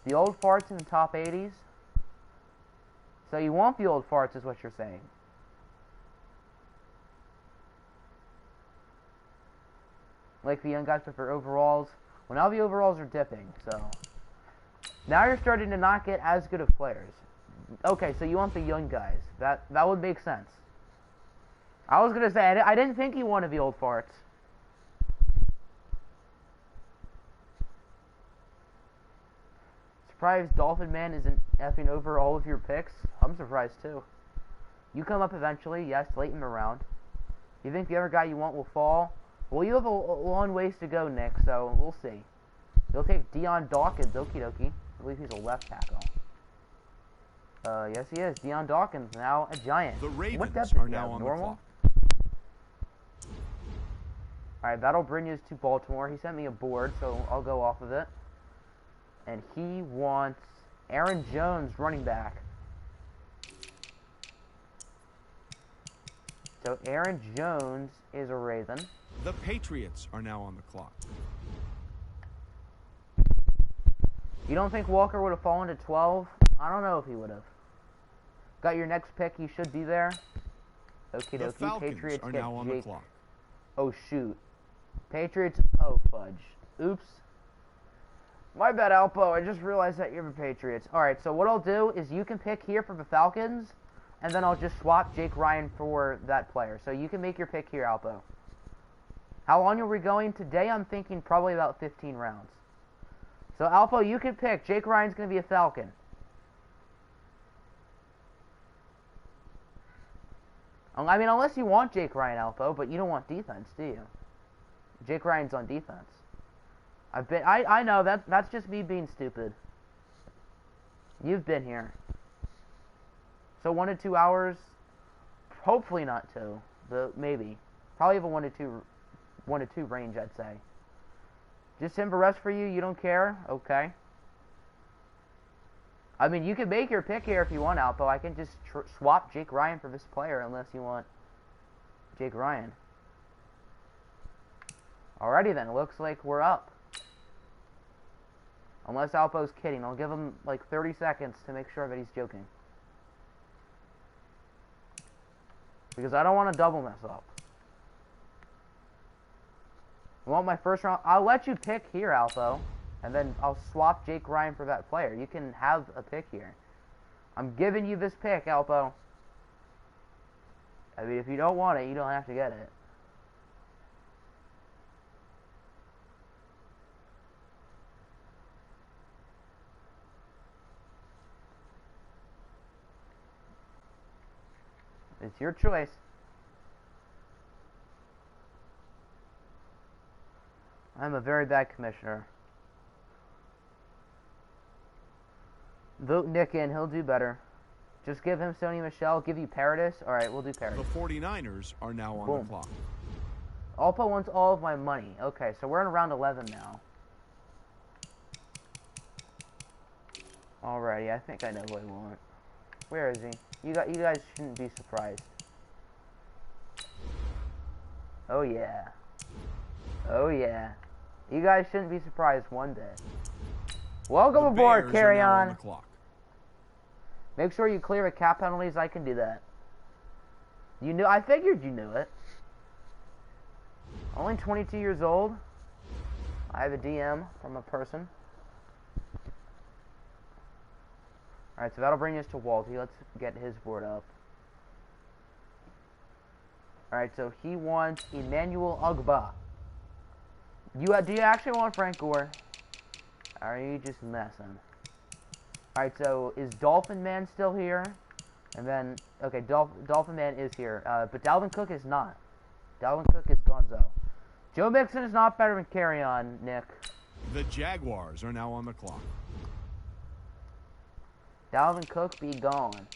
The old farts in the top 80s? So you want the old farts is what you're saying. Like the young guys prefer overalls. Well, now the overalls are dipping, so... Now you're starting to not get as good of players. Okay, so you want the young guys. That would make sense. I was going to say, I didn't think you wanted the old farts. Surprised Dolphin Man isn't effing over all of your picks? I'm surprised too. You come up eventually, yes, late in the round. You think the other guy you want will fall? Well, you have a long ways to go, Nick, so we'll see. You'll take Dion Dawkins, okie dokie. I believe he's a left tackle. Yes he is. Dion Dawkins, now a Giant. The Ravens what depth are is now on normal? the clock. Alright, that'll bring us to Baltimore. He sent me a board, so I'll go off of it. And he wants Aaron Jones, running back. So Aaron Jones is a Raven. The Patriots are now on the clock. You don't think Walker would have fallen to 12? I don't know if he would have. Got your next pick. He should be there. Okie The dokie. Falcons Patriots are get now on Jake. the clock. Oh, shoot. Patriots. Oh, fudge. Oops. My bad, Alpo. I just realized that you're the Patriots. Alright, so what I'll do is you can pick here for the Falcons, and then I'll just swap Jake Ryan for that player. So you can make your pick here, Alpo. How long are we going? Today I'm thinking probably about 15 rounds. So, Alpo, you can pick. Jake Ryan's going to be a Falcon. I mean, unless you want Jake Ryan, Alpo, but you don't want defense, do you? Jake Ryan's on defense. I know, that's just me being stupid. You've been here. So 1 to 2 hours? Hopefully not 2, but maybe. Probably have a 1 to 2 range, I'd say. Just him for rest for you? You don't care? Okay. I mean, you can make your pick here if you want, Alpo. I can just swap Jake Ryan for this player unless you want Jake Ryan. Alrighty then, looks like we're up. Unless Alpo's kidding. I'll give him like 30 seconds to make sure that he's joking. Because I don't want to double mess up. I want my first round. I'll let you pick here, Alpo. And then I'll swap Jake Ryan for that player. You can have a pick here. I'm giving you this pick, Alpo. I mean, if you don't want it, you don't have to get it. It's your choice. I'm a very bad commissioner. Vote Nick in, he'll do better. Just give him Sony Michel, give you Paradis. Alright, we'll do Paradis. The 49ers are now on the clock. Alpo wants all of my money. Okay, so we're in round 11 now. Alrighty, I think I know who I want. Where is he? You guys shouldn't be surprised. Oh yeah. Oh yeah. You guys shouldn't be surprised one bit. Welcome aboard, Carry On. Make sure you clear with cap penalties. I can do that. You knew. I figured you knew it. Only 22 years old. I have a DM from a person. Alright, so that'll bring us to Walty. Let's get his board up. Alright, so he wants Emmanuel Ugba. Do you actually want Frank Gore? Or are you just messing? Alright, so is Dolphin Man still here? And then, okay, Dolphin Man is here. But Dalvin Cook is not. Dalvin Cook is gonzo. Joe Mixon is not better than Carry-On, Nick. The Jaguars are now on the clock. Dalvin Cook be gone.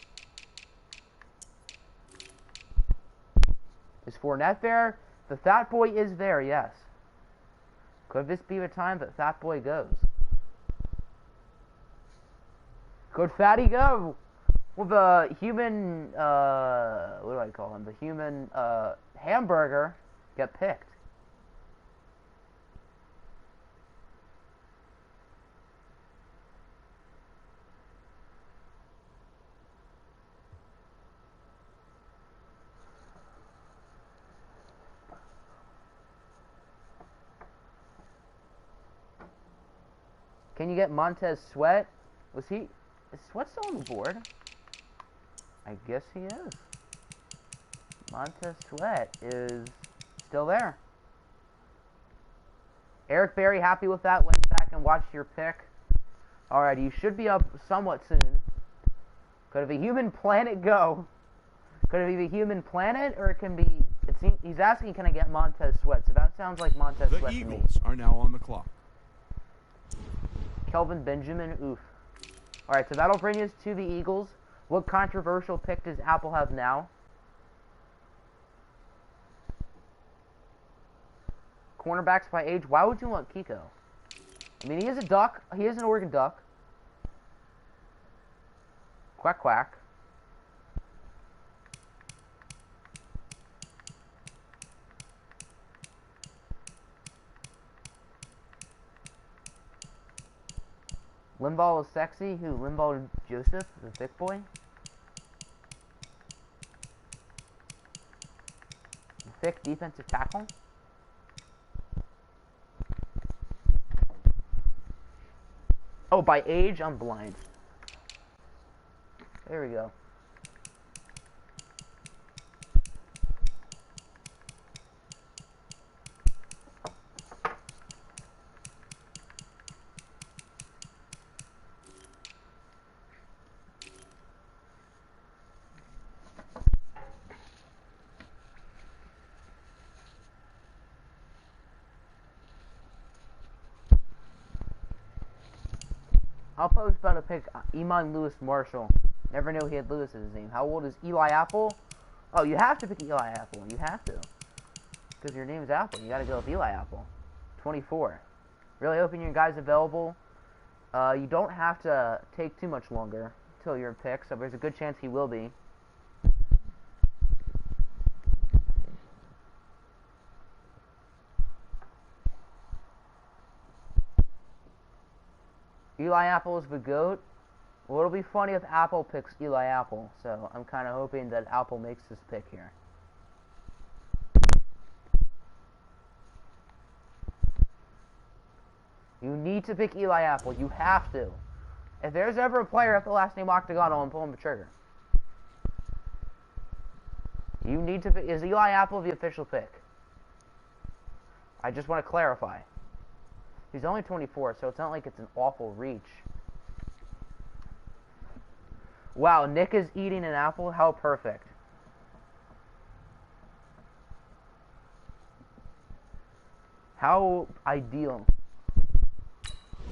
Is Fournette there? The Fat Boy is there, yes. Could this be the time that Fat Boy goes? Could Fatty go? Will the human, what do I call him? The human, hamburger get picked? Can you get Montez Sweat? Is Sweat still on the board? I guess he is. Montez Sweat is still there. Eric Berry, happy with that. Went back and watched your pick. Alright, you should be up somewhat soon. Could it be Human Planet go? Could it be the Human Planet, or it can be... he's asking, can I get Montez Sweat? So that sounds like Montez Sweat to me. The Eagles are now on the clock. Kelvin Benjamin, oof. Alright, so that'll bring us to the Eagles. What controversial pick does Apple have now? Cornerbacks by age. Why would you want Kiko? I mean, he is a duck. He is an Oregon Duck. Quack, quack. Limbaugh is sexy. Who? Limbaugh Joseph, the thick boy? The thick defensive tackle? Oh, by age, I'm blind. There we go. I'll post about to pick Iman Lewis Marshall. Never knew he had Lewis in his name. How old is Eli Apple? Oh, you have to pick Eli Apple. You have to. Because your name is Apple. You got to go with Eli Apple. 24. Really hoping your guy's available. You don't have to take too much longer until your pick, so there's a good chance he will be. Eli Apple is the GOAT. Well, it'll be funny if Apple picks Eli Apple, so I'm kind of hoping that Apple makes this pick here. You need to pick Eli Apple. You have to. If there's ever a player with the last name Octagonal, I'm pulling the trigger. You need to pick. Is Eli Apple the official pick? I just want to clarify. He's only 24, so it's not like it's an awful reach. Wow, Nick is eating an apple? How perfect. How ideal.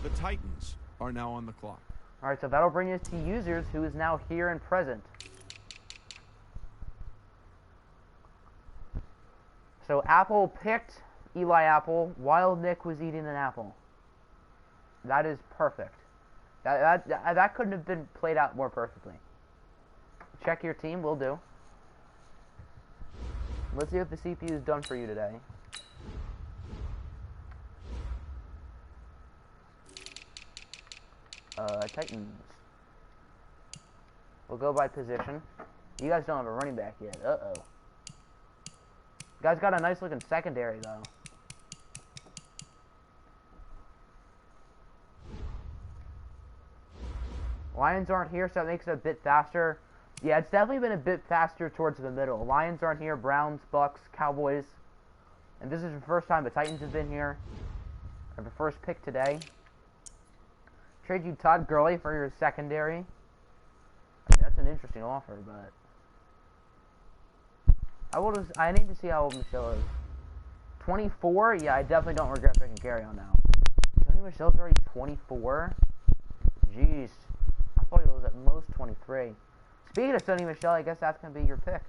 The Titans are now on the clock. Alright, so that'll bring us to users who is now here and present. So Apple picked Eli Apple while Nick was eating an apple. That is perfect. That couldn't have been played out more perfectly. Check your team, will do. Let's see if the CPU is done for you today. Titans. We'll go by position. You guys don't have a running back yet. Uh-oh. You guys got a nice looking secondary, though. Lions aren't here, so that makes it a bit faster. Yeah, it's definitely been a bit faster towards the middle. Lions aren't here. Browns, Bucks, Cowboys. And this is the first time the Titans have been here. I have the first pick today. Trade you Todd Gurley for your secondary. I mean, that's an interesting offer, but... I need to see how old Michelle is. 24? Yeah, I definitely don't regret picking carry on now. Sony Michelle's already 24? Jeez. I thought he was at most 23. Speaking of Sony Michelle, I guess that's going to be your pick.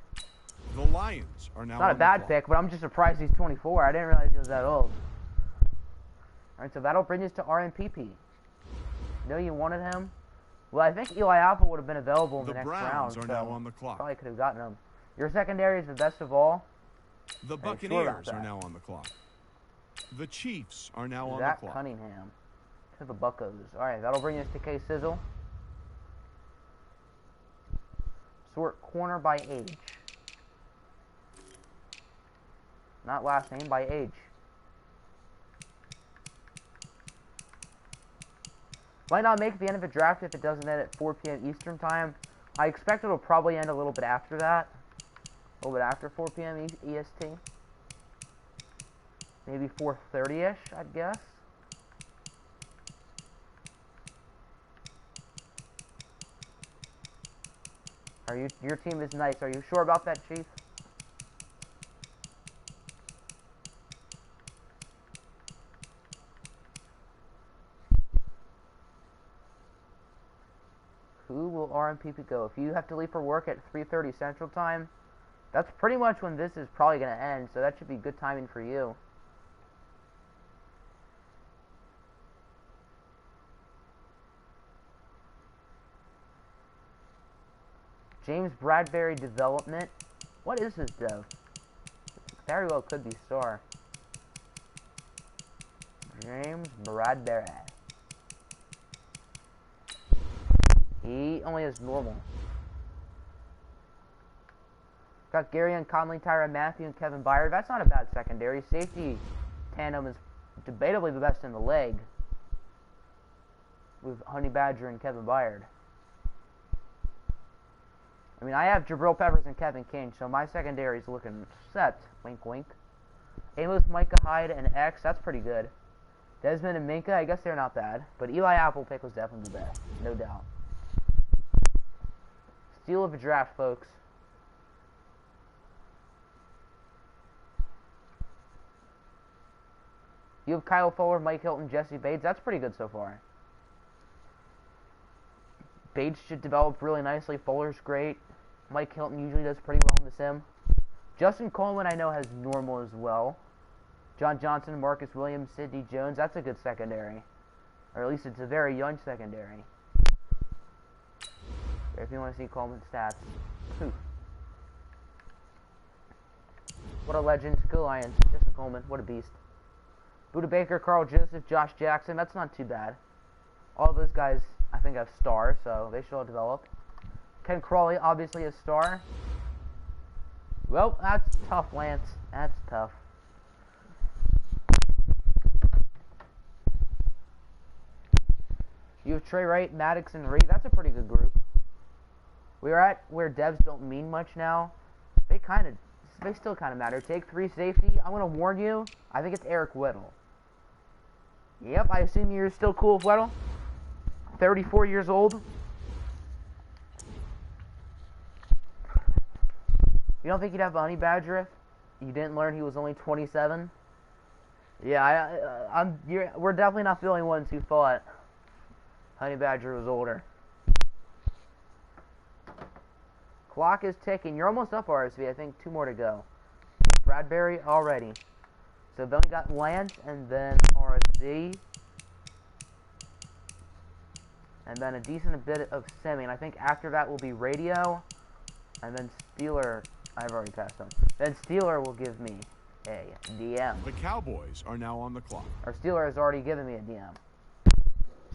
The Lions are now Not a bad pick, but I'm just surprised he's 24. I didn't realize he was that old. Alright, so that'll bring us to RMPP. Know you wanted him? Well, I think Eli Apple would have been available in the next round. The Browns are now on the clock. Probably could have gotten him. Your secondary is the best of all. The Buccaneers are now on the clock. The Chiefs are now on the clock. Cunningham to the Buccos. Alright, that'll bring us to K-Sizzle. Sort corner by age. Not last name, by age. Might not make the end of the draft if it doesn't end at 4 p.m. Eastern time. I expect it'll probably end a little bit after that. A little bit after 4 p.m. EST. Maybe 4:30ish, I'd guess. Your team is nice. Are you sure about that, Chief? Who will RMPP go? If you have to leave for work at 3:30 Central Time, that's pretty much when this is probably going to end, so that should be good timing for you. James Bradbury development. What is this dev? Very well could be star. James Bradbury. He only has normal. Got Gary and Conley, Tyrann Mathieu, and Kevin Byard. That's not a bad secondary. Safety tandem is debatably the best in the league. With Honey Badger and Kevin Byard. I mean, I have Jabril Peppers and Kevin King, so my secondary is looking set. Wink, wink. Amos, Micah Hyde, and X. That's pretty good. Desmond and Minka, I guess they're not bad. But Eli Apple pick was definitely the best. No doubt. Steal of a draft, folks. You have Kyle Fuller, Mike Hilton, Jesse Bates. That's pretty good so far. Bates should develop really nicely. Fuller's great. Mike Hilton usually does pretty well in the sim. Justin Coleman, I know, has normal as well. John Johnson, Marcus Williams, Sidney Jones. That's a good secondary. Or at least it's a very young secondary. If you want to see Coleman's stats. Poof. What a legend. Go Lions. Justin Coleman. What a beast. Buda Baker, Carl Joseph, Josh Jackson. That's not too bad. All those guys, I think, have stars, so they should all develop. Ken Crawley, obviously a star. Well, that's tough, Lance. That's tough. You have Trey Wright, Maddox, and Reed. That's a pretty good group. We're at where devs don't mean much now. They still kind of matter. Take 3 safety. I'm going to warn you. I think it's Eric Weddle. Yep, I assume you're still cool with Weddle. 34 years old. You don't think you'd have a Honey Badger if you didn't learn he was only 27? Yeah, we're definitely not the only ones who thought Honey Badger was older. Clock is ticking. You're almost up, RSV. I think 2 more to go. Bradbury already. So we've only got Lance and then RSV. And then a decent bit of Semi. And I think after that will be Radio. And then Steeler. I've already passed him. Then Steeler will give me a DM. The Cowboys are now on the clock. Our Steeler has already given me a DM.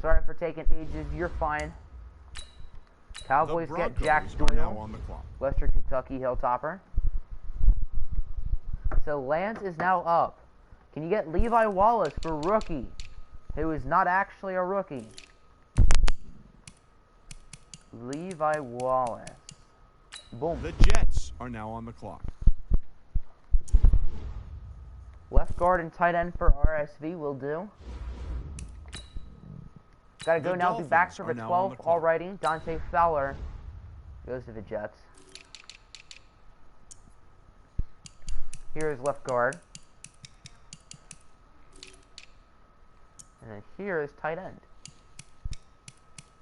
Sorry for taking ages. You're fine. Cowboys get Jack are now Doyle, on the clock. Western Kentucky Hilltopper. So Lance is now up. Can you get Levi Wallace for rookie, who is not actually a rookie? Levi Wallace. Boom. The Jets are now on the clock. Left guard and tight end for RSV will do. Gotta go now. Be back for the 12th. Alrighty. Dante Fowler goes to the Jets. Here is left guard. And then here is tight end.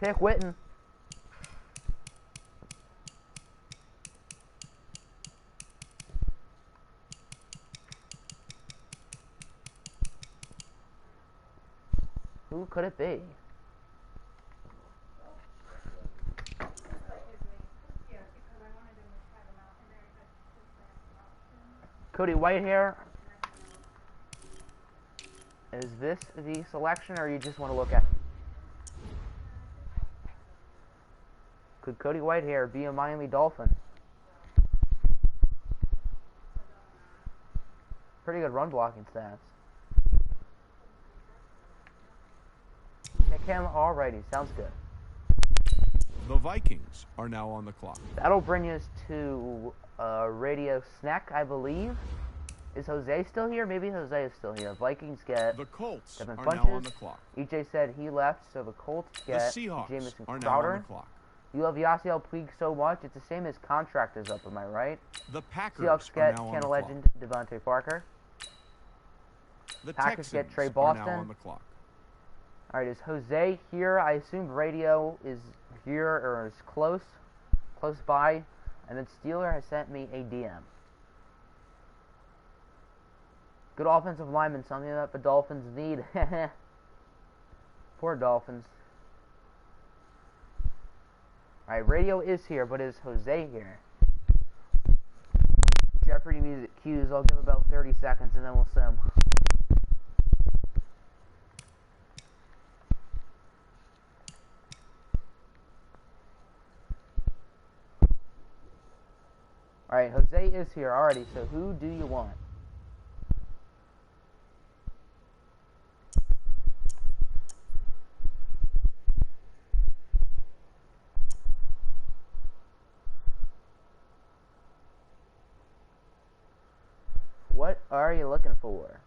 Pick Witten. Who could it be? Cody Whitehair. Is this the selection, or you just want to look at it? Could Cody Whitehair be a Miami Dolphin? Pretty good run blocking stats. Pick him. Alrighty, sounds good. The Vikings are now on the clock. That'll bring us to Radio Snack, I believe. Is Jose still here? Maybe Jose is still here. Vikings get the Colts Devin are Funches. now on the clock. EJ said he left, so the Colts get the Seahawks Jamison are Crowder. now on the clock. You love Yasiel Puig so much, it's the same as contract is up, am I right? The Packers Seahawks are get now on Canada the legend clock. Devontae Parker. The Packers Texans get Trey are Boston. now on the clock. Alright, is Jose here? I assume Radio is here or is close by. And then Steeler has sent me a DM. Good offensive lineman, something that the Dolphins need. Poor Dolphins. Alright, Radio is here, but is Jose here? Jeopardy music cues. I'll give about 30 seconds and then we'll sim. Alright, Jose is here already, so who do you want? What are you looking for?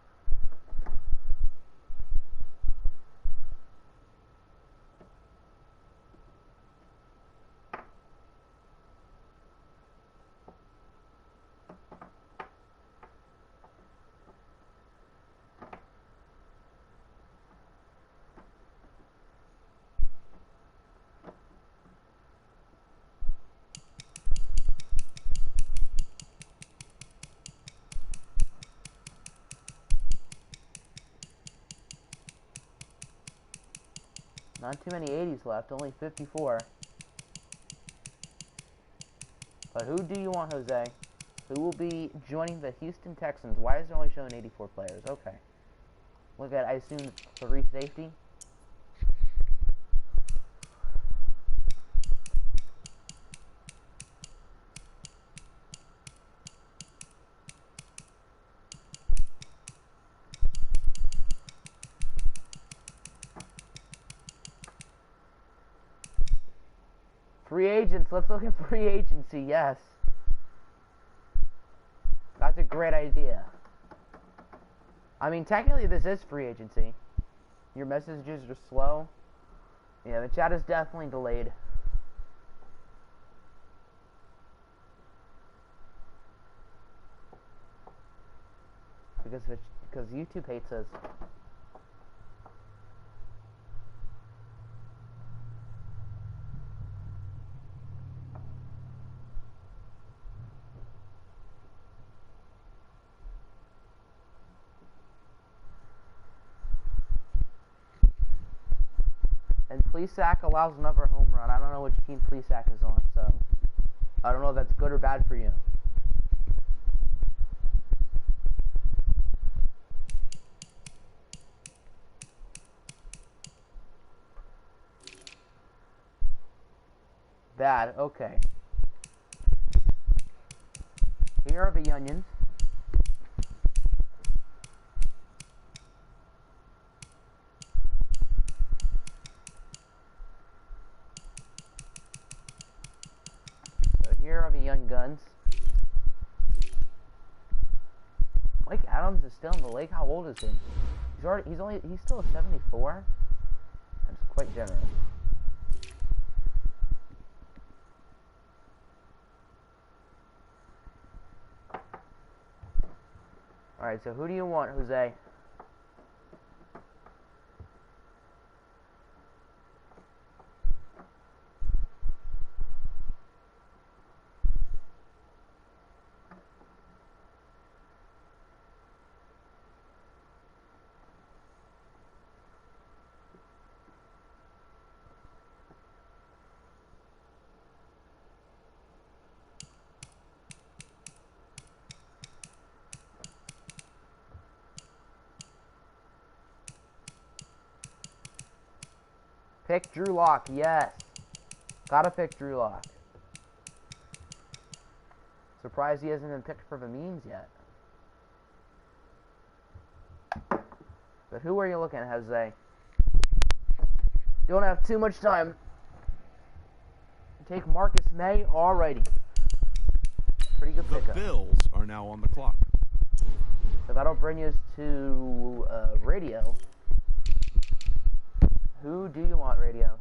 Not too many 80s left, only 54. But who do you want, Jose? Who will be joining the Houston Texans? Why is it only showing 84 players? Okay. Look at, I assume, 3 safety. Free agents. Let's look at free agency. Yes. That's a great idea. I mean, technically this is free agency. Your messages are slow. Yeah, the chat is definitely delayed. Because YouTube hates us. And Plesac allows another home run. I don't know which team Plesac is on, so I don't know if that's good or bad for you. bad. Okay. Here are the onions. So here are the young guns. Mike Adams is still in the league. How old is he? He's still a 74. That's quite generous. Alright, so who do you want, Jose? Pick Drew Lock, yes. Gotta pick Drew Lock. Surprised he hasn't been picked for the memes yet. But who are you looking at, Jose? Don't have too much time. Take Marcus May, alrighty. Pretty good pickup. The Bills are now on the clock. So that'll bring us to radio. Who do you want, radio?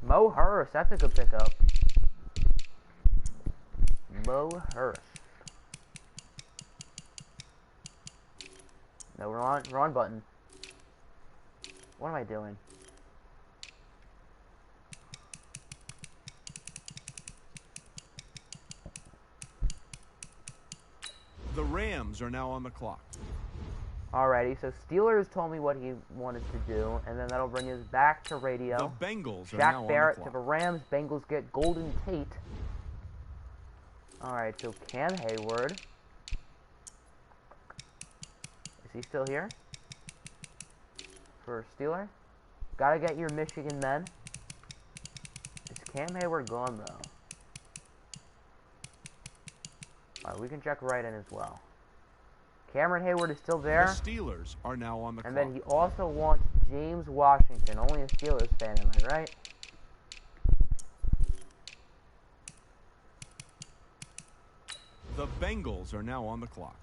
Mo Hurst, that's a good pickup. Mo Hurst. No, wrong button. What am I doing? The Rams are now on the clock. Alrighty, so Steelers told me what he wanted to do, and then that'll bring us back to radio. The Bengals are Jack now Barrett on the to the clock. Rams. Bengals get Golden Tate. Alright, so Cam Hayward. Is he still here? For Steeler? Gotta get your Michigan men. Is Cam Hayward gone, though? Alright, we can check right in as well. Cameron Hayward is still there. The Steelers are now on the And clock. then he also wants James Washington. Only a Steelers fan, am I right? The Bengals are now on the clock.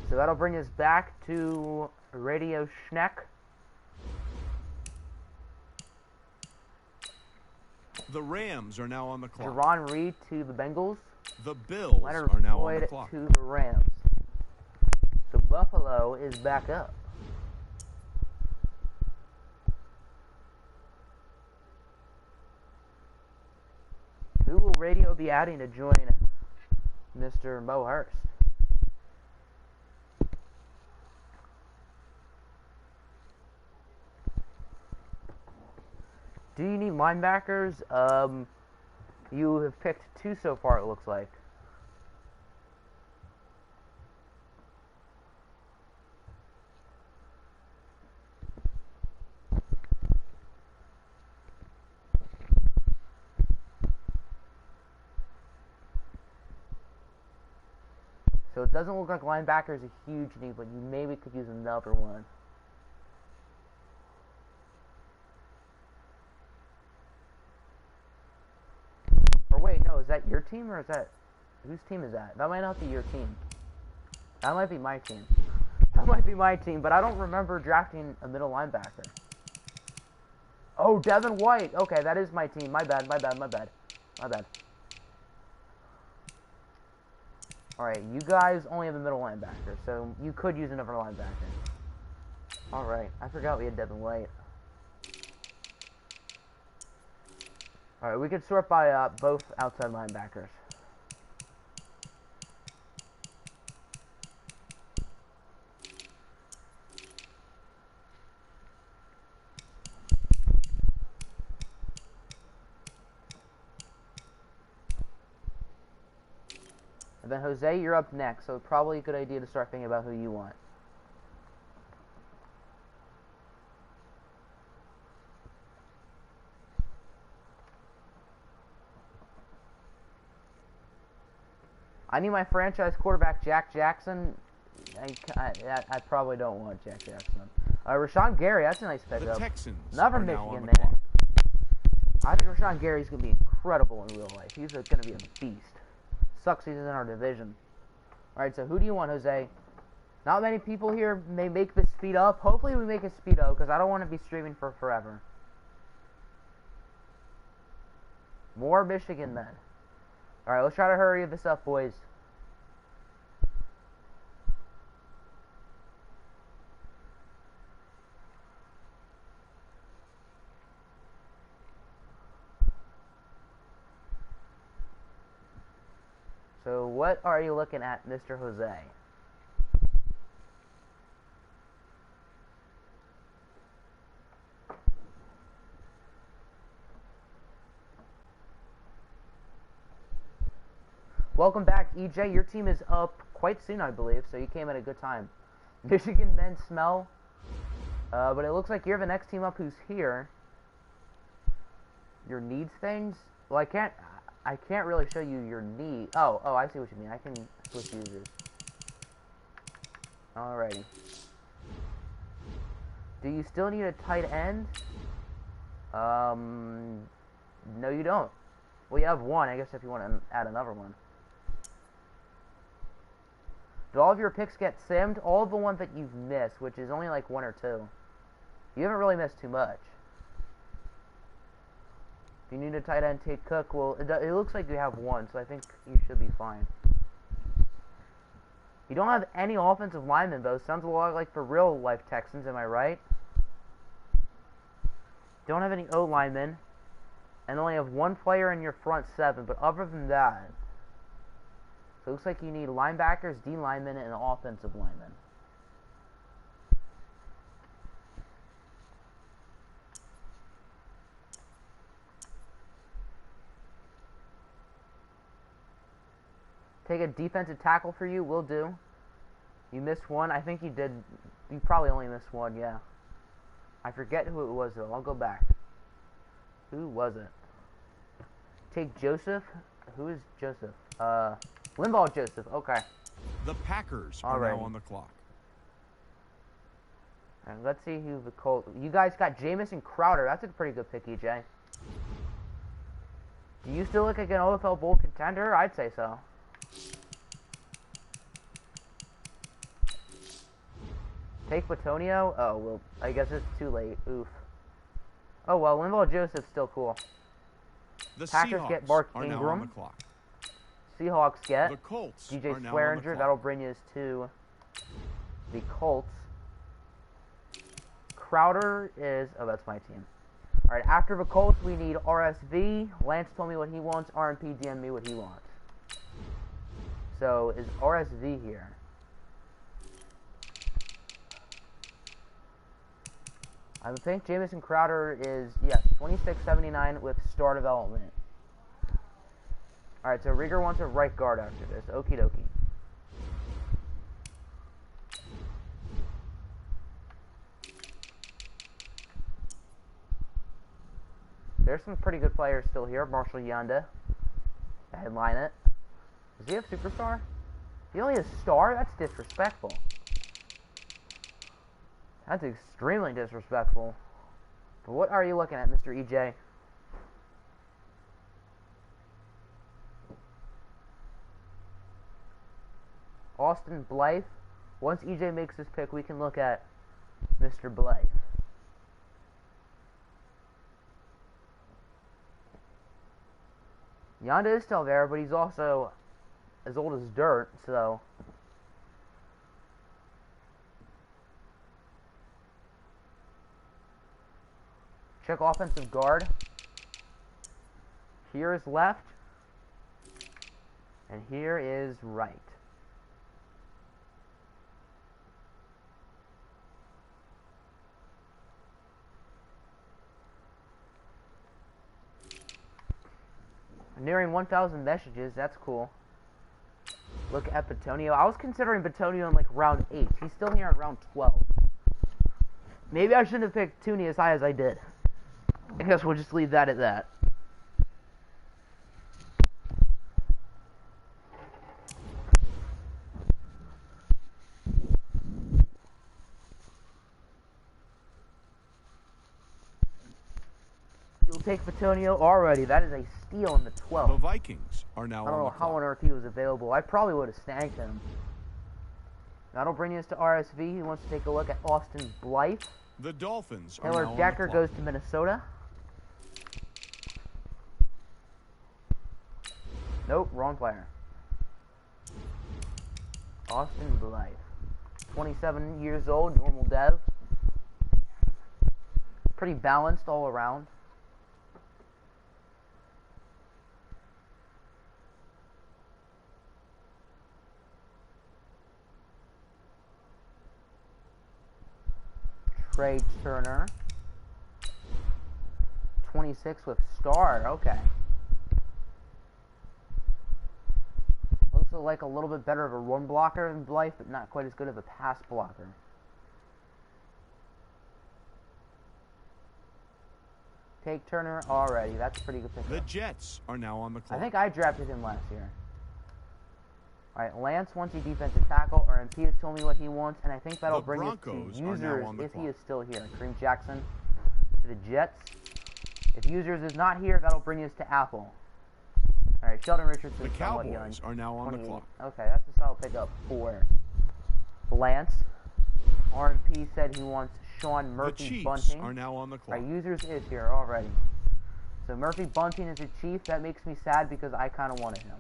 So that'll bring us back to Radio Schneck. The Rams are now on the clock. Jerron Reed to the Bengals. The Bills Leonard are now on Floyd the clock. to the Rams. So Buffalo is back up. Who will radio be adding to join Mr. Mo Hurst? Do you need linebackers? You have picked 2 so far, it looks like. So it doesn't look like linebacker is a huge need, but you maybe could use another one. Or wait, no, is that your team or is that... Whose team is that? That might not be your team. That might be my team. That might be my team, but I don't remember drafting a middle linebacker. Oh, Devin White. Okay, that is my team. My bad. Alright, you guys only have a middle linebacker, so you could use another linebacker. Alright, I forgot we had Devin White. Alright, we could sort by both outside linebackers. And then Jose, you're up next, so probably a good idea to start thinking about who you want. I need my franchise quarterback, Jack Jackson. I probably don't want Jack Jackson. Rashawn Gary, that's a nice pickup. The Texans Another are now Michigan on the man. clock. I think Rashawn Gary's going to be incredible in real life. He's going to be a beast. Sucks he's in our division. Alright, so who do you want, Jose? Not many people here may make this speed up. Hopefully we make it speed up, because I don't want to be streaming for forever. More Michigan men. Alright, let's try to hurry this up, boys. So what are you looking at, Mr. Jose? Welcome back, EJ. Your team is up quite soon, I believe, so you came at a good time. Michigan men smell. But it looks like you're the next team up who's here. Your needs things? Well, I can't really show you your need. Oh, I see what you mean. I can switch users. Alrighty. Do you still need a tight end? No you don't. Well, you have one, I guess, if you want to add another one. Did all of your picks get simmed? All of the ones that you've missed, which is only like 1 or 2. You haven't really missed too much. If you need a tight end, take Cook. Well, it looks like you have one, so I think you should be fine. You don't have any offensive linemen, though. Sounds a lot like the real-life Texans, am I right? Don't have any O-linemen. And only have one player in your front 7, but other than that... So it looks like you need linebackers, D linemen, and offensive linemen. Take a defensive tackle for you, will do. You missed one. I think you did. You probably only missed one, yeah. I forget who it was, though. I'll go back. Who was it? Take Joseph. Who is Joseph? Limbaugh Joseph. Okay. The Packers are now on the clock. And let's see who the Colts... You guys got Jamison Crowder. That's a pretty good pick, EJ. Do you still look like an OFL Bowl contender? I'd say so. Take Batonio? Oh, well, I guess it's too late. Oof. Oh, well, Limbaugh Joseph's still cool. The Packers Seahawks get Mark are Ingram. now on the clock. Seahawks get The Colts DJ are now Swearinger. on the clock. That'll bring us to the Colts. Crowder is... Oh, that's my team. Alright, after the Colts, we need RSV. Lance told me what he wants. RMP DM me what he wants. So, is RSV here? I would think Jamison Crowder is, yes, 26.79 with star development. Alright, so Rieger wants a right guard after this. Okie dokie. There's some pretty good players still here. Marshall Yanda. Headline it. Does he have superstar? He only has star? That's disrespectful. That's extremely disrespectful. But what are you looking at, Mr. EJ? Austin Blythe. Once EJ makes his pick, we can look at Mr. Blythe. Yanda is still there, but he's also as old as dirt, so... Check offensive guard. Here is left. And here is right. Nearing 1,000 messages. That's cool. Look at Batonio. I was considering Batonio in like round 8. He's still here at round 12. Maybe I shouldn't have picked Tooney as high as I did. I guess we'll just leave that at that. will take Fatonio already. That is a steal in the 12th. The Vikings are now on the clock. I don't know how on earth he was available. I probably would have snagged him. That'll bring us to RSV. He wants to take a look at Austin Blythe. The Dolphins are Taylor now Decker on the clock. goes to Minnesota. Nope, wrong player. Austin Blythe. 27 years old, normal dev. Pretty balanced all around. Trey Turner. 26 with star, okay. Looks like a little bit better of a run blocker than Blythe, but not quite as good of a pass blocker. Take Turner already. That's a pretty good pickup. The Jets are now on the clock. I think I drafted him last year. Alright, Lance wants a defensive tackle. RMP has told me what he wants, and I think that'll bring us to Users if he is still here. Kareem Jackson to the Jets. If Users is not here, that'll bring us to Apple. Alright, Sheldon Richardson. The Cowboys are now on the clock. Okay, that's a solid pickup for Lance. RMP said he wants Sean Murphy Bunting. The Chiefs are now on the clock. Alright, Users is here already. So Murphy Bunting is a Chief. That makes me sad because I kind of wanted him.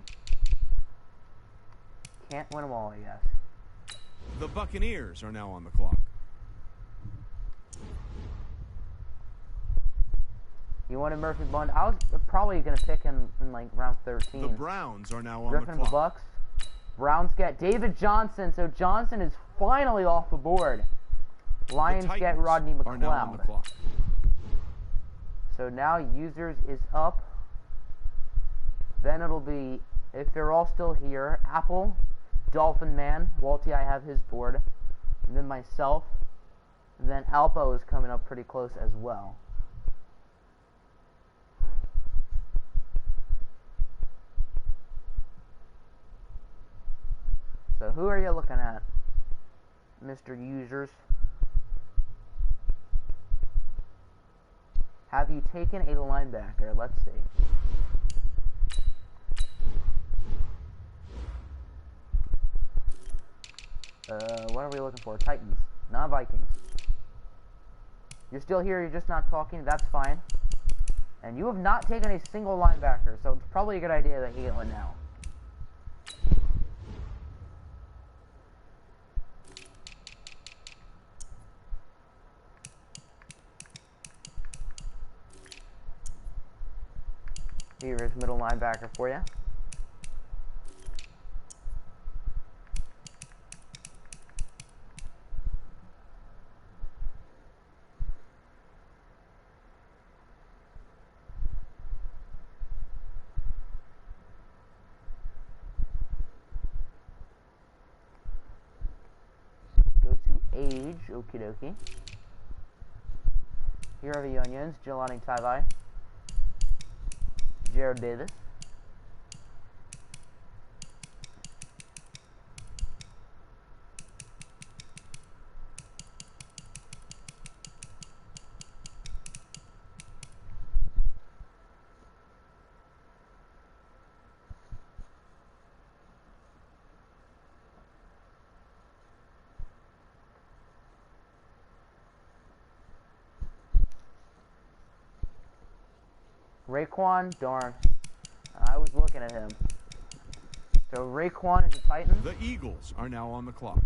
Can't win them all, I guess. The Buccaneers are now on the clock. You wanted Murphy Bunting? I was probably going to pick him in like round 13. The Browns are now on Griffin the clock. The Bucks. Browns get David Johnson. So Johnson is finally off the board. Lions get Rodney McLeod. Are now on the clock. So now Users is up. Then it'll be, if they're all still here, Apple, Dolphin Man, Walty, I have his board, and then myself, and then Alpo is coming up pretty close as well. So who are you looking at, Mr. Users? Have you taken a linebacker? Let's see. What are we looking for? Titans, not Vikings. You're still here, you're just not talking, that's fine. And you have not taken a single linebacker, so it's probably a good idea that you get one now. Here's middle linebacker for you. Go to age, okie dokie. Here are the onions, Jelani Tavai. Jared Davis. Raekwon, darn. I was looking at him. So Raekwon is a Titan. The Eagles are now on the clock.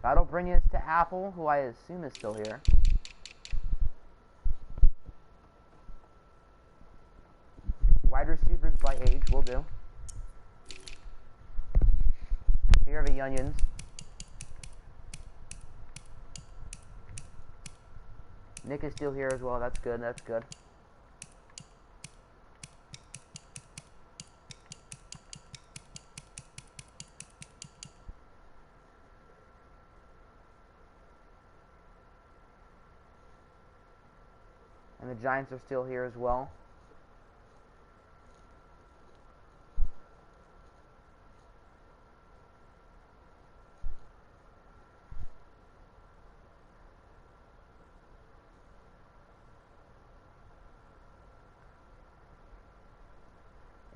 That'll bring us to Apple, who I assume is still here. Wide receivers by age will do. Here are the onions. Nick is still here as well. That's good. That's good. And the Giants are still here as well.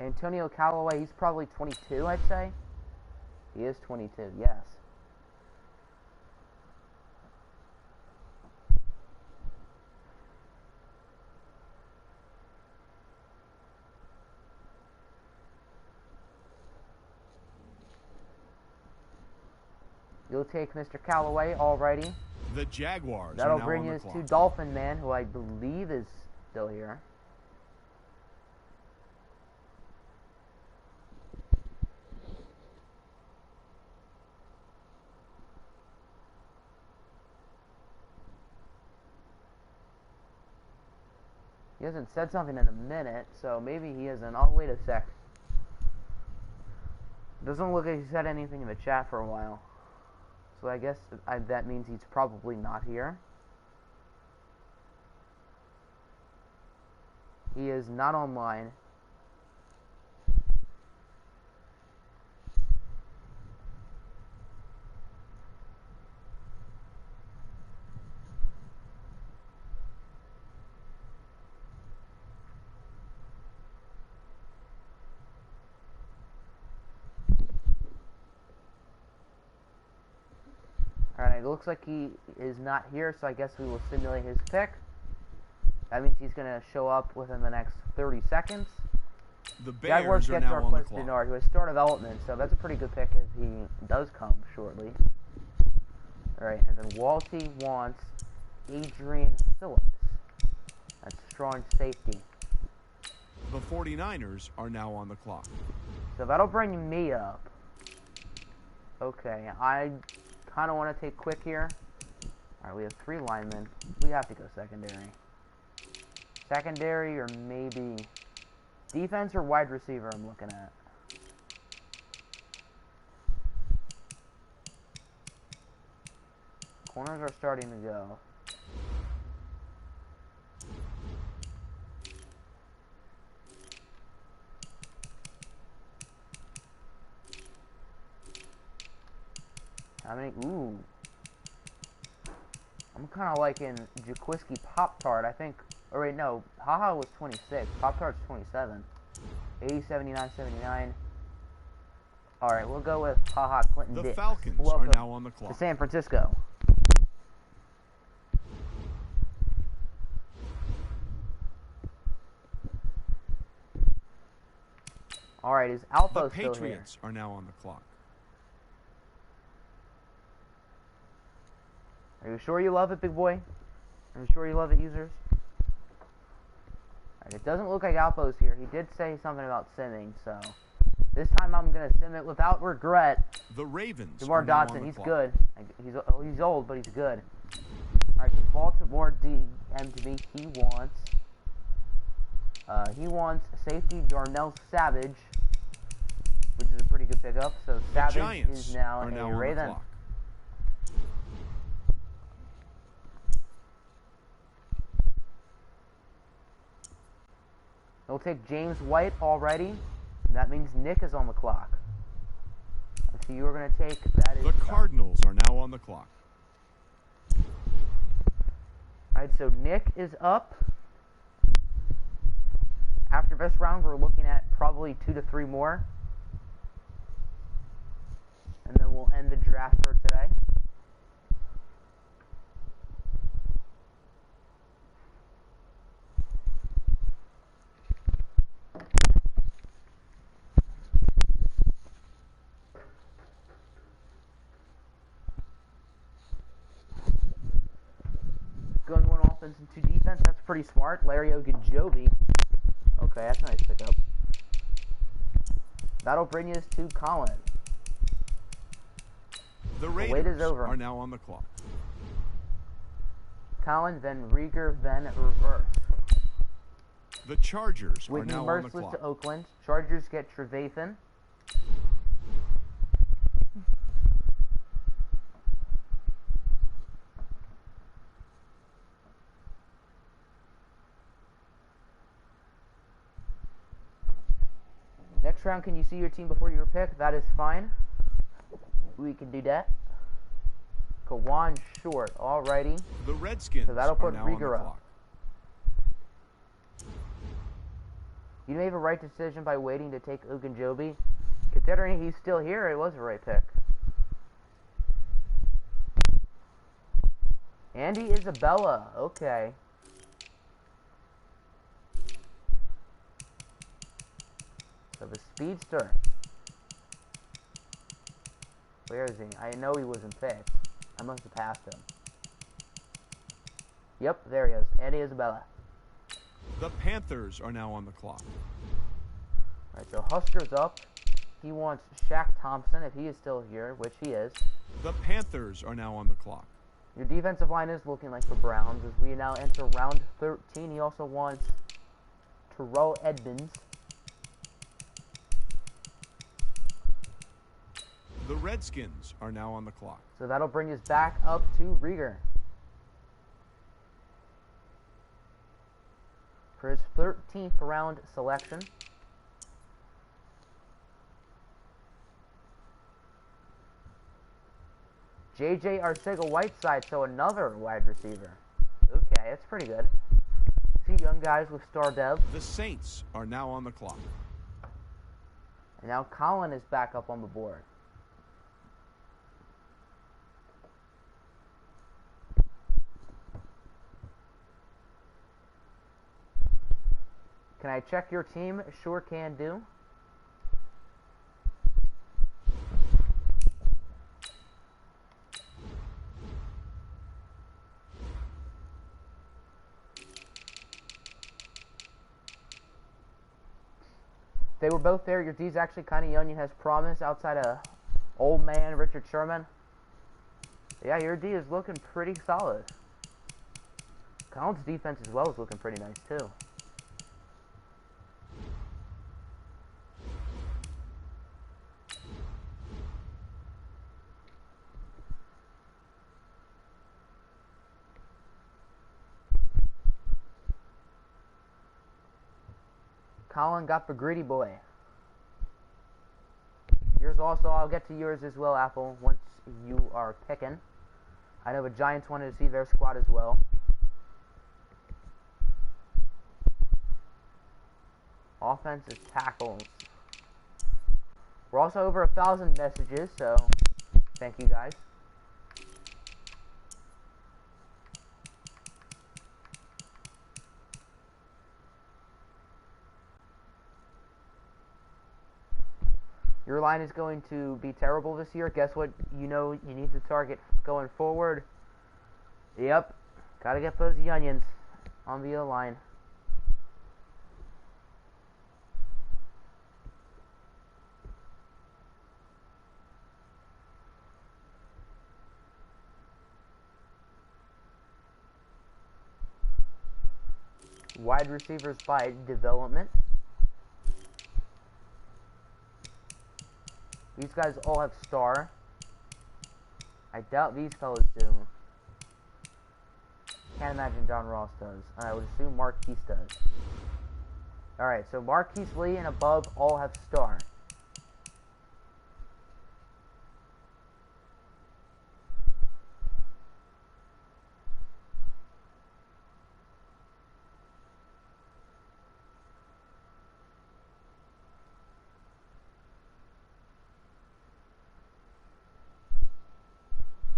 Antonio Callaway, he's probably 22, I'd say. He is 22, yes. You'll take Mr. Callaway, alrighty. The Jaguars That'll are now bring on us the to clock. Dolphin Man, who I believe is still here. He hasn't said something in a minute, so maybe he isn't. Oh, wait a sec. Doesn't look like he said anything in the chat for a while. So I guess that means he's probably not here. He is not online. Alright, it looks like he is not here, so I guess we will simulate his pick. That means he's going to show up within the next 30 seconds. The Bears are gets now on the Arquez clock. Denard, who has star development, so that's a pretty good pick if he does come shortly. Alright, and then Walty wants Adrian Phillips. That's strong safety. The 49ers are now on the clock. So that'll bring me up. Okay, I kind of want to take quick here. Alright, we have 3 linemen. We have to go secondary. Secondary or maybe defense or wide receiver I'm looking at. Corners are starting to go. How many? Ooh. I'm kind of liking Jaquiski Pop-Tart. I think. Or wait, no. Haha was 26. Pop-Tart's 27. 80, 79, 79. Alright, we'll go with Haha Clinton The Dix. Falcons Welcome are now on the clock. to San Francisco. Alright, is Alpha The still here? Patriots are now on the clock. Are you sure you love it, big boy? Are you sure you love it, users? Alright, it doesn't look like Alpo's here. He did say something about simming, so this time I'm gonna sim it without regret. The Ravens DeMar are now on Dotson, the he's clock. good. He's old, but he's good. Alright, so Baltimore DM to me. He wants safety Darnell Savage, which is a pretty good pickup. So The Savage Giants is now are now a on the Raven. clock. We'll take James White already. That means Nick is on the clock. So you are going to take that. The Cardinals are now on the clock. Alright, so Nick is up. After this round, we're looking at probably 2 to 3 more. And then we'll end the draft for today. Going 1 offense and 2 defense, that's pretty smart. Larry Ogunjobi. Okay, that's a nice pickup. That'll bring us to Colin. The wait is Raiders over. are now on the clock. Colin, then Rieger, then reverse. The Chargers are Whitney now on the Merciless clock. to Oakland. Chargers get Trevathan. Next round, can you see your team before your pick? That is fine. We can do that. Kawan Short, alrighty. The Redskins So that'll are put now on the Rieger up. clock. You made the right decision by waiting to take Ogunjobi. Considering he's still here, it was the right pick. Andy Isabella. Okay. So the speedster. Where is he? I know he wasn't picked. I must have passed him. Yep, there he is. Andy Isabella. The Panthers are now on the clock. Alright, so Husker's up. He wants Shaq Thompson if he is still here, which he is. The Panthers are now on the clock. Your defensive line is looking like the Browns as we now enter round 13. He also wants Terrell Edmonds. The Redskins are now on the clock. So that'll bring us back up to Rieger for his 13th round selection. J.J. Arcega-Whiteside, so another wide receiver. Okay, that's pretty good. See young guys with star dev. The Saints are now on the clock. And now Colin is back up on the board. Can I check your team? Sure can do. They were both there. Your D's actually kind of young and has promise outside of old man Richard Sherman. Yeah, your D is looking pretty solid. Colin's defense as well is looking pretty nice too. Colin got the greedy boy. Yours also, I'll get to yours as well, Apple, once you are picking. I know the Giants wanted to see their squad as well. Offensive tackles. We're also over 1,000 messages, so thank you guys. Your line is going to be terrible this year. Guess what? You know you need to target going forward. Yep. Gotta get those onions on the line. Wide receivers by development. These guys all have star. I doubt these fellas do. Can't imagine John Ross does. I would assume Marquise does. Alright, so Marquise Lee and above all have star.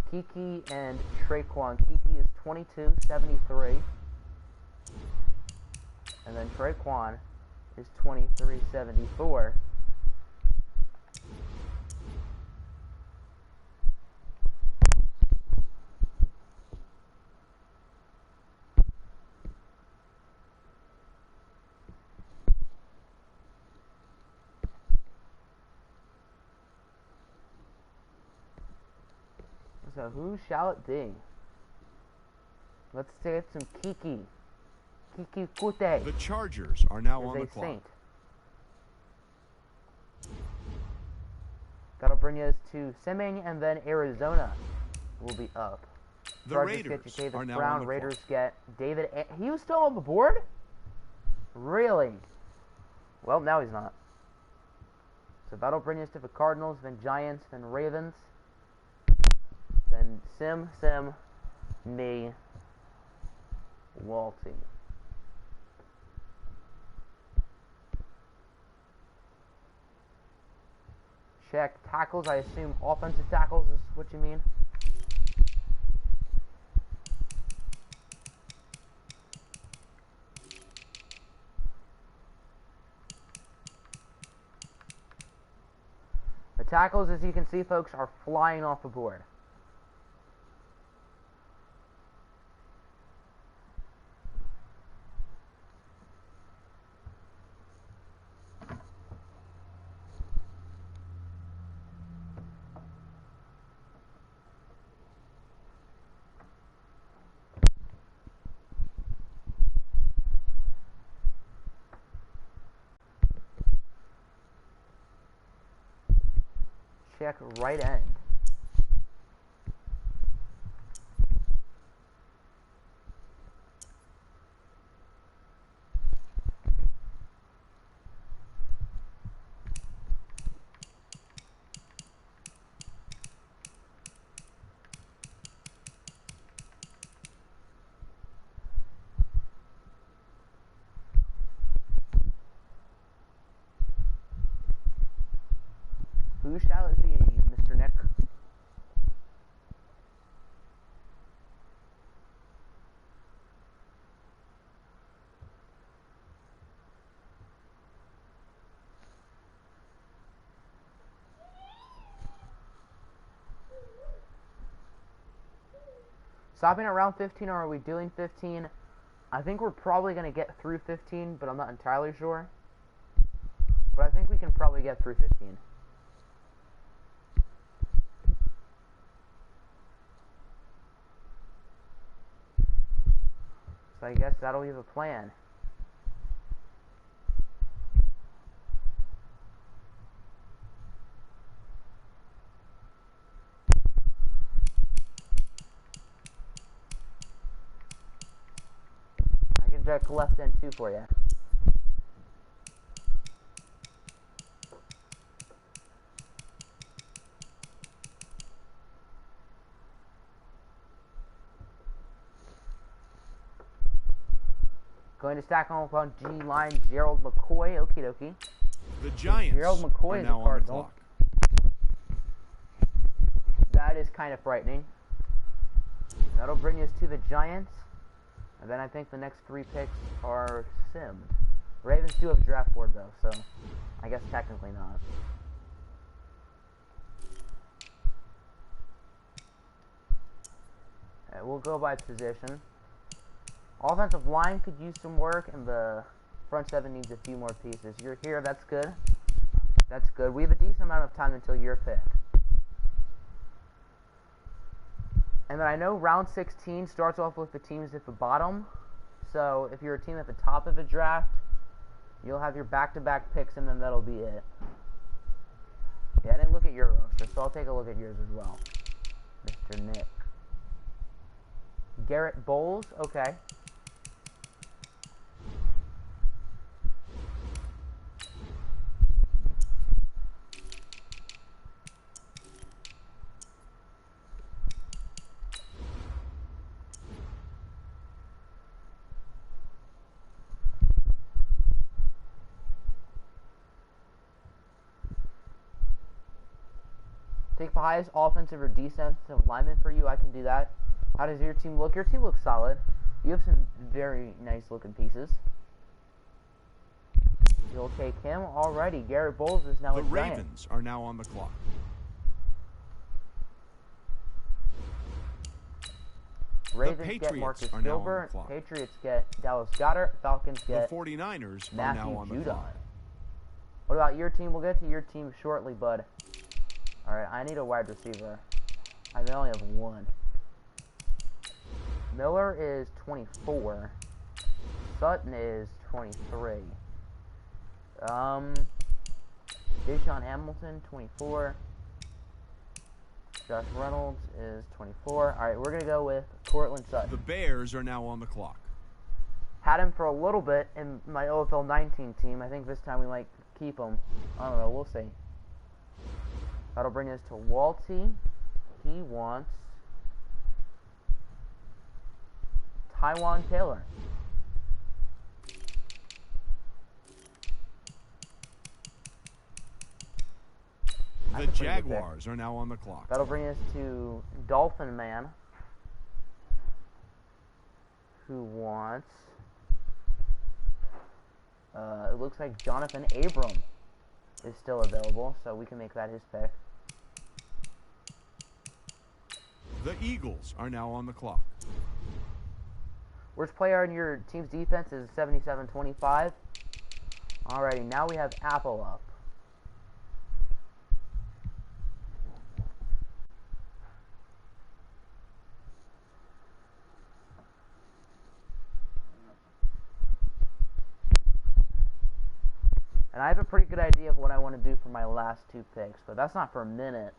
Kiki and Traquan. Kiki is 22.73. And then Traquan is 23.74. So who shall it be? Let's get some Kiki. Kiki Kute. The Chargers are now on the clock. Saint. That'll bring us to Simming, and then Arizona will be up. The Chargers Raiders get Davis are now Brown. on the Raiders clock. get David. He was still on the board? Really? Well, now he's not. So that'll bring us to the Cardinals, then Giants, then Ravens. Then Sim, me, Walty. Check. Tackles, I assume offensive tackles is what you mean. The tackles, as you can see, folks, are flying off the board. Check right end. Who shall it be, Mr. Nick? Stopping at round 15, or are we doing 15? I think we're probably going to get through 15, but I'm not entirely sure. But I think we can probably get through 15. So I guess that'll be the plan. I can check left end too for you. Going to stack on G line, Gerald McCoy. Okie dokie. The Giants Gerald McCoy are is now a on the Cardinal. clock. That is kind of frightening. That'll bring us to the Giants. And then I think the next 3 picks are simmed. Ravens do have a draft board though, so I guess technically not. We'll go by position. Offensive line could use some work, and the front 7 needs a few more pieces. You're here, that's good. That's good. We have a decent amount of time until your pick. And then I know round 16 starts off with the teams at the bottom. So if you're a team at the top of the draft, you'll have your back-to-back picks, and then that'll be it. Yeah, I didn't look at your roster, so I'll take a look at yours as well. Mr. Nick. Garrett Bowles, okay. Take the highest offensive or defensive lineman for you. I can do that. How does your team look? Your team looks solid. You have some very nice looking pieces. You'll take him. Alrighty, Garrett Bowles is now a Giant. The Ravens are now on the clock. Ravens get Marcus Gilbert. Patriots get Dallas Goedert. Falcons get the 49ers Matthew are now on the Judon. clock. What about your team? We'll get to your team shortly, bud. Alright, I need a wide receiver. I only have one. Miller is 24. Sutton is 23. Deshaun Hamilton, 24. Josh Reynolds is 24. Alright, we're going to go with Cortland Sutton. The Bears are now on the clock. Had him for a little bit in my OFL 19 team. I think this time we might keep him. I don't know, we'll see. That'll bring us to Walty. He wants Taiwan Taylor. The Jaguars are now on the clock. That'll bring us to Dolphin Man, who wants, it looks like Jonathan Abram is still available, so we can make that his pick. The Eagles are now on the clock. Worst player in your team's defense is 77-25. Alrighty, now we have Apple up. And I have a pretty good idea of what I want to do for my last two picks, but that's not for a minute.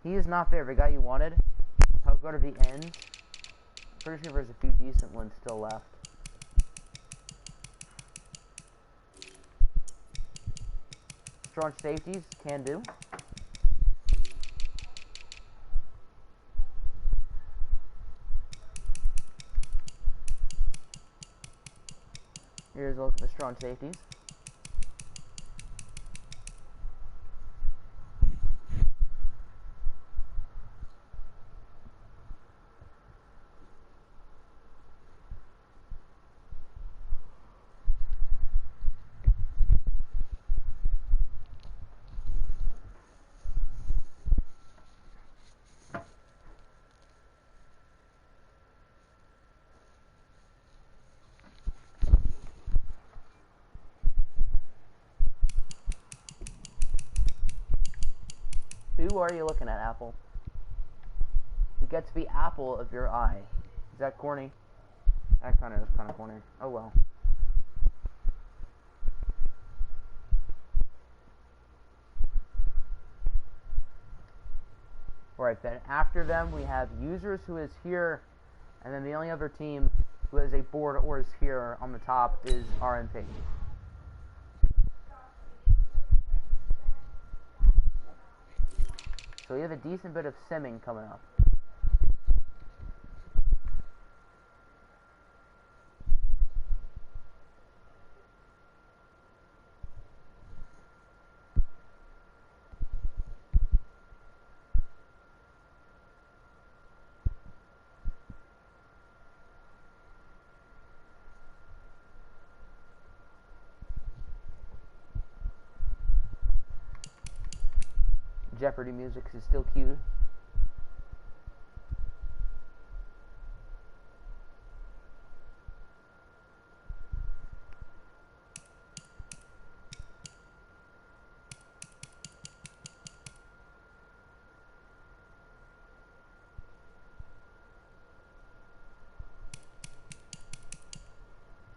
He is not there. The guy you wanted. I'll go to the ends. Pretty sure there's a few decent ones still left. Strong safeties, can do. Here's a look at the strong safeties. Who are you looking at, Apple? Who gets the apple of your eye? Is that corny? That kind of is kind of corny. Oh well. Alright, then after them we have users, who is here, and then the only other team who has a board or is here on the top is RNP. So we have a decent bit of simming coming up. Jeopardy music is still cute.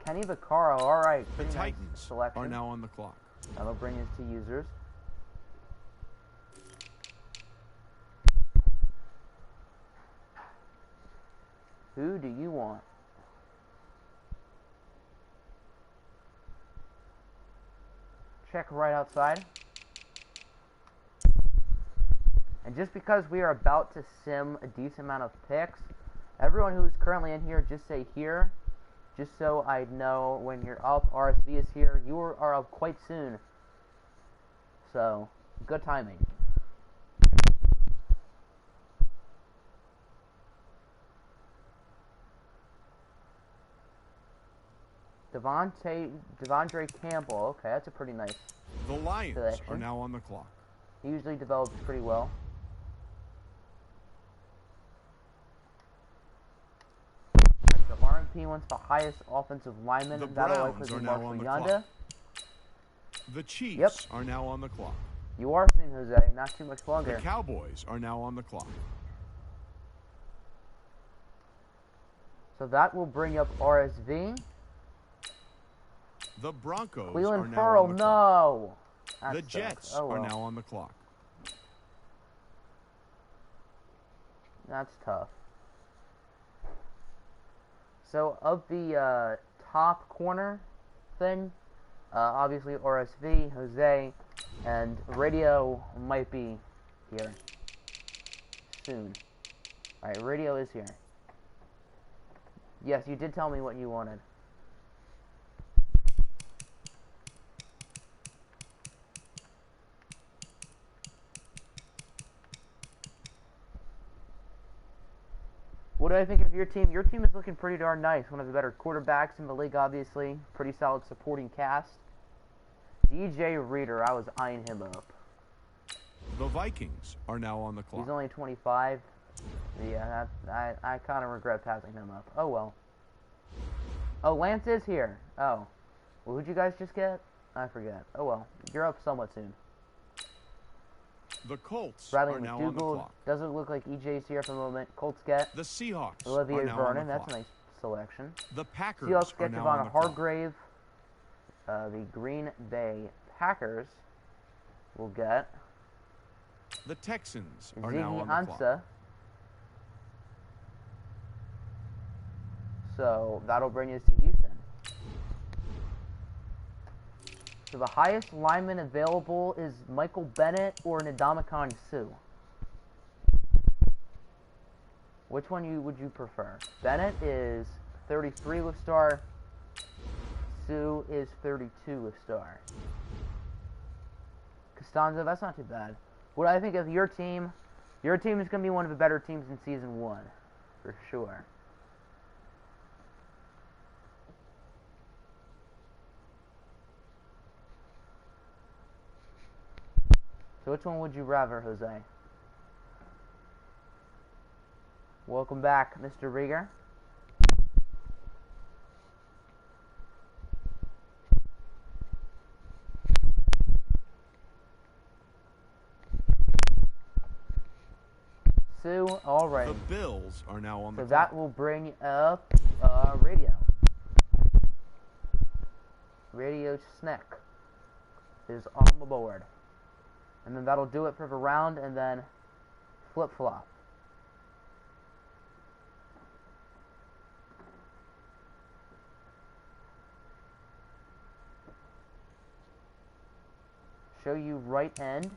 Kenny Vaccaro, alright. The Titans nice selection. are now on the clock. That'll bring us to users. Who do you want? Check right outside. And just because we are about to sim a decent amount of picks, everyone who's currently in here, just say here, just so I know when you're up. RSV is here. You are up quite soon. So, good timing. Devondre Campbell. Okay, that's a pretty nice The Lions selection. are now on the clock. He usually develops pretty well. So RMP wants the highest offensive lineman. The That'll Browns likely are be now Mark on the Yonda. clock. The Chiefs are now on the clock. You are soon, Jose. Not too much longer. The Cowboys are now on the clock. So that will bring up RSV. The Broncos Cleveland are now Furl, on the clock. no. That The sucks. Jets Oh, well. are now on the clock. That's tough. So of the top corner thing, obviously RSV, Jose, And radio might be here soon. Alright, radio is here. Yes, you did tell me what you wanted. What do I think of your team? Your team is looking pretty darn nice. One of the better quarterbacks in the league, obviously. Pretty solid supporting cast. DJ Reader, I was eyeing him up. The Vikings are now on the clock. He's only 25. Yeah, I kind of regret passing him up. Oh, well. Oh, Lance is here. Oh. Well, who'd you guys just get? I forget. Oh, well. You're up somewhat soon. The Colts Bradley are now on the McDougal clock. doesn't look like EJ's here for the moment. Colts get The Seahawks Olivier are now Vernon. on the That's clock. a nice selection. The Packers Seahawks are get now on Javon the clock. Hargrave. The Green Bay Packers will get The Texans are now on Ziggy the clock. Ansah. So that'll bring us to Houston. So the highest lineman available is Michael Bennett or Ndamukong Suh. Which one would you prefer? Bennett is 33 with star. Suh is 32 with star. Costanzo, that's not too bad. What I think of your team is going to be one of the better teams in Season 1. For sure. So which one would you rather, Jose? Welcome back, Mr. Rieger. Sue, alright. The Bills are now on the So clock. that will bring up radio. Radio Snack is on the board. And then that'll do it for the round, and then flip-flop. Show you right end.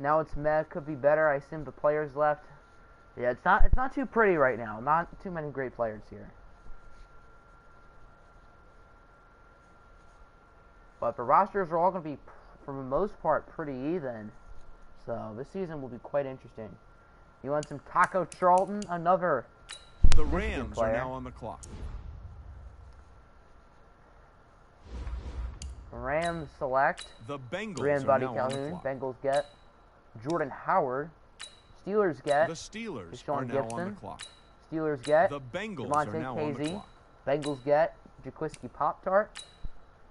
Now it's meh, could be better. I assume the players left. Yeah, it's not too pretty right now. Not too many great players here. But the rosters are all going to be, for the most part, pretty even. So this season will be quite interesting. You want some Taco Charlton? Another The Rams are now on the clock. Rams select. The Bengals Rand are Buddy now on the Calhoun. clock. Bengals get Jordan Howard. Steelers get The Steelers Deshaun are now Gibson. on the clock. Steelers get The Bengals Devontae are now on the Casey. clock. Bengals get Jaquiski Pop-Tart.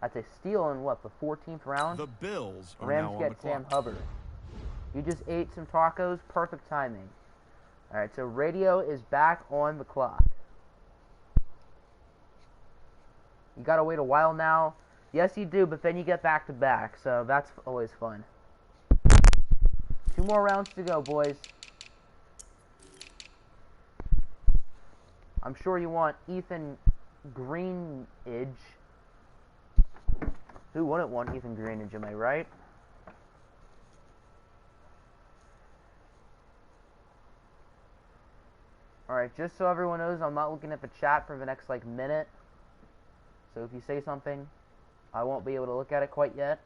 That's a steal in what, the 14th round? The Bills are Rams now on get the clock. Sam Hubbard. You just ate some tacos. Perfect timing. Alright, so radio is back on the clock. You gotta wait a while now. Yes, you do, but then you get back to back, so that's always fun. 2 more rounds to go, boys. I'm sure you want Ethan Greenidge. Who wouldn't want Ethan Greenidge, am I right? Alright, just so everyone knows, I'm not looking at the chat for the next, minute. So if you say something, I won't be able to look at it quite yet.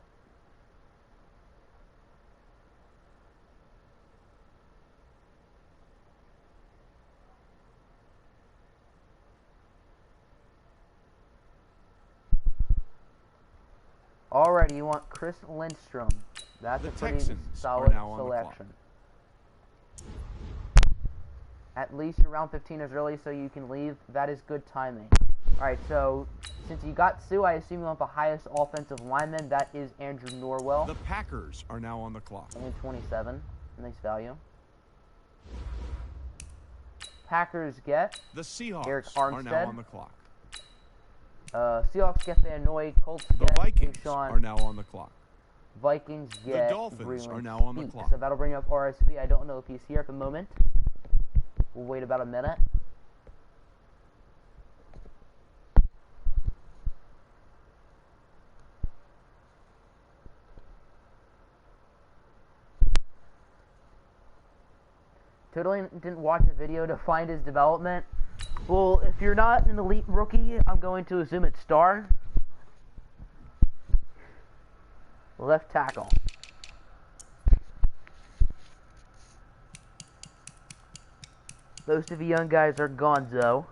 Alrighty, you want Chris Lindstrom. That's The a pretty Texans solid are now on the selection. clock. At least your round 15 is early, so you can leave. That is good timing. Alright, so since you got Sue, I assume you want the highest offensive lineman. That is Andrew Norwell. The Packers are now on the clock. Only 27. Nice value. Packers get The Seahawks Eric are now Armstead. on the clock. Seahawks get Van Noy. Colts The get Vikings Deshaun. are now on the clock. Vikings get The Dolphins Greenland are now on the Speak. clock. So that'll bring up RSV. I don't know if he's here at the moment. We'll wait about a minute. Totally didn't watch a video to find his development. Well, if you're not an elite rookie, I'm going to assume it's star. Left tackle. Most of the young guys are gonzo.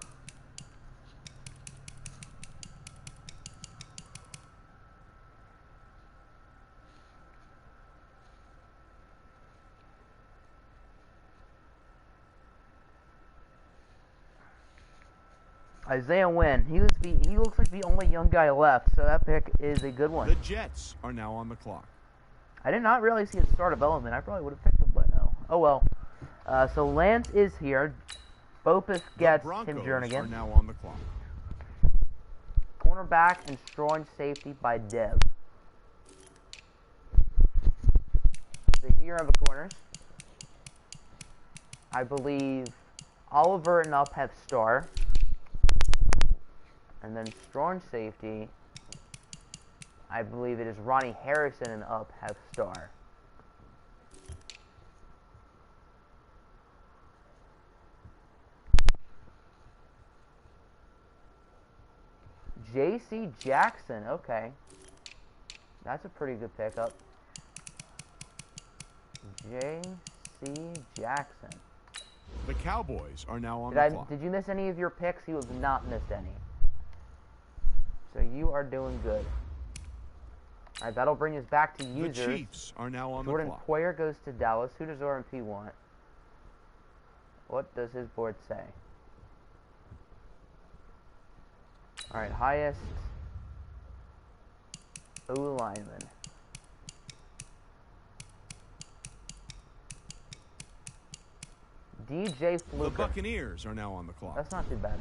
Isaiah Wynn. He looks like the only young guy left, so that pick is a good one. The Jets are now on the clock. I did not really see his star development. I probably would have picked him by now. Oh well. So Lance is here. Bopus gets Tim Jernigan. Are now on the clock. Cornerback and strong safety by Dev. So here are the corners. I believe Oliver and Up have star. And then strong safety, I believe it is Ronnie Harrison and Up have star. J.C. Jackson, okay. That's a pretty good pickup. J.C. Jackson. The Cowboys are now on the clock. Did you miss any of your picks? You have not missed any. So you are doing good. Alright, that'll bring us back to users. The Chiefs are now on Jordan the clock. Poyer goes to Dallas. Who does RMP want? What does his board say? Alright, highest O-lineman. DJ Fluker. The Buccaneers are now on the clock. That's not too bad.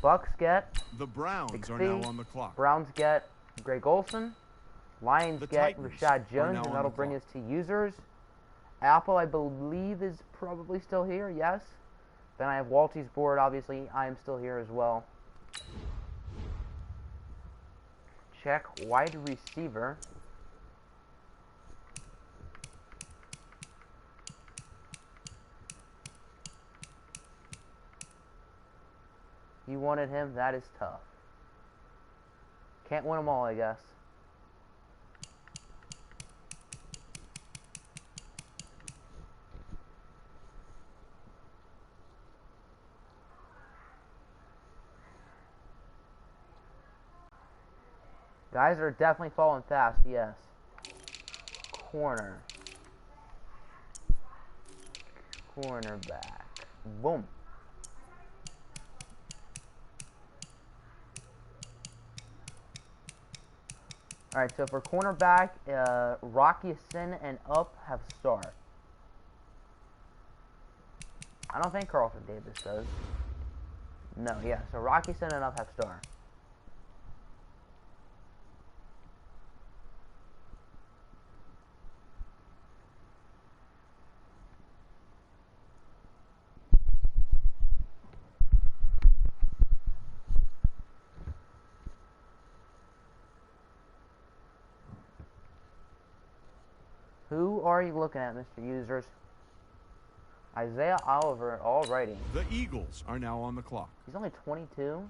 Bucks get The Browns McPhee. are now on the clock. Browns get Greg Olson. Lions The get Titans Rashad are Jones, now and on that'll the bring clock. us to users. Apple, I believe, is probably still here, yes. Then I have Walty's board, obviously, I am still here as well. Check wide receiver. You wanted him? That is tough. Can't win them all, I guess. Guys are definitely falling fast, yes. Corner. Cornerback. Boom. Alright, so for cornerback, Rocky Sin and Up have star. I don't think Carlton Davis does. No, yeah, so Rocky Sin and Up have star. Who are you looking at, Mr. Users? Isaiah Oliver, alrighty. The Eagles are now on the clock. He's only 22.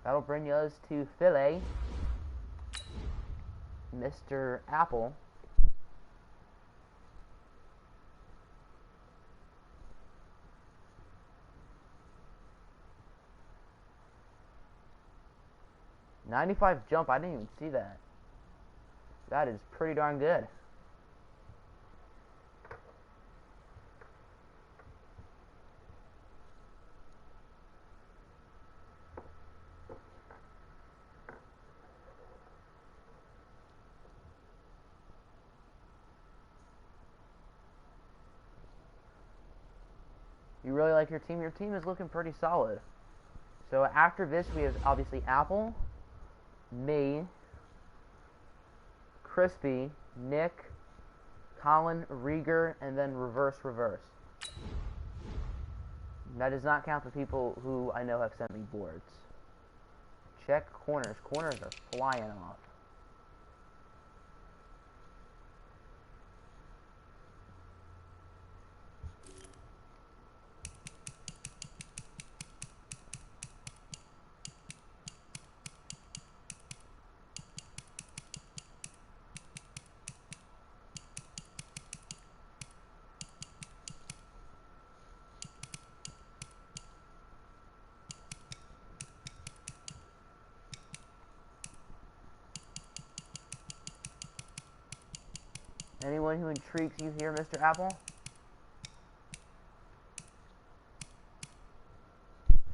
That'll bring us to Philly. Mr. Apple. .95 jump, I didn't even see that. That is pretty darn good. You really like your team? Your team is looking pretty solid. So after this, we have obviously Apple, me, Crispy, Nick, Colin, Rieger, and then reverse. That does not count the people who I know have sent me boards. Check corners. Corners are flying off. Anyone who intrigues you here, Mr. Apple?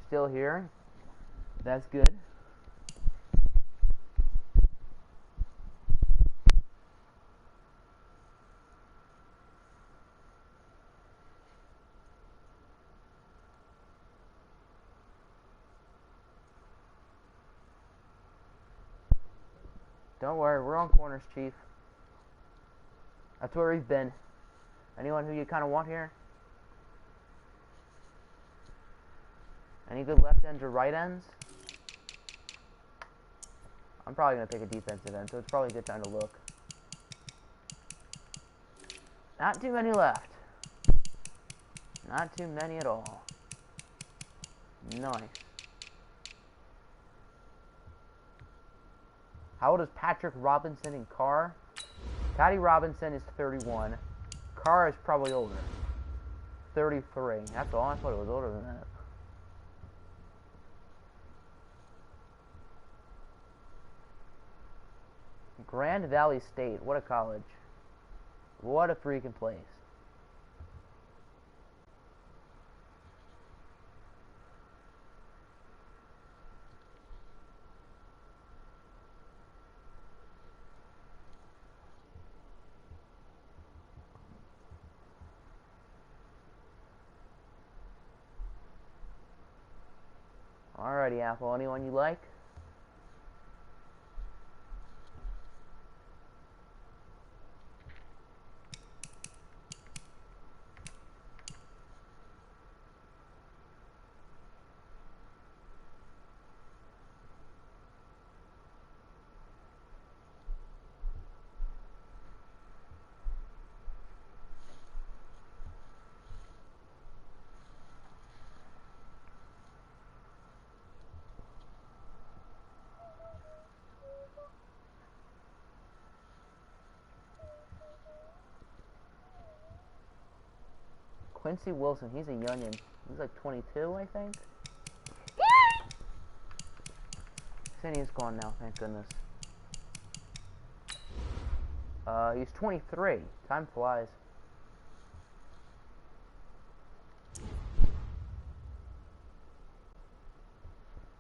Still here? That's good. Don't worry, we're on corners, Chief. That's where we've been. Anyone who you kind of want here? Any good left ends or right ends? I'm probably going to pick a defensive end, so it's probably a good time to look. Not too many left. Not too many at all. Nice. How old is Patrick Robinson and Carr? Patty Robinson is 31. Carr is probably older. 33. That's all. I thought it was older than that. Grand Valley State. What a college. What a freaking place. Alrighty, Apple. Anyone you like? Quincy Wilson, he's a youngin'. He's like 22, I think. Cindy's gone now, thank goodness. He's 23. Time flies.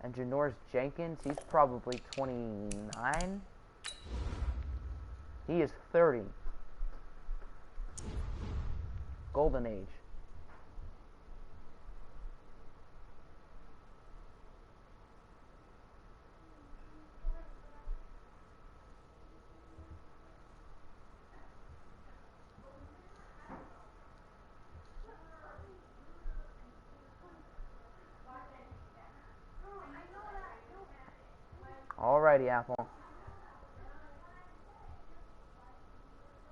And Janoris Jenkins, he's probably 29. He is 30. Golden age. Alrighty, Apple.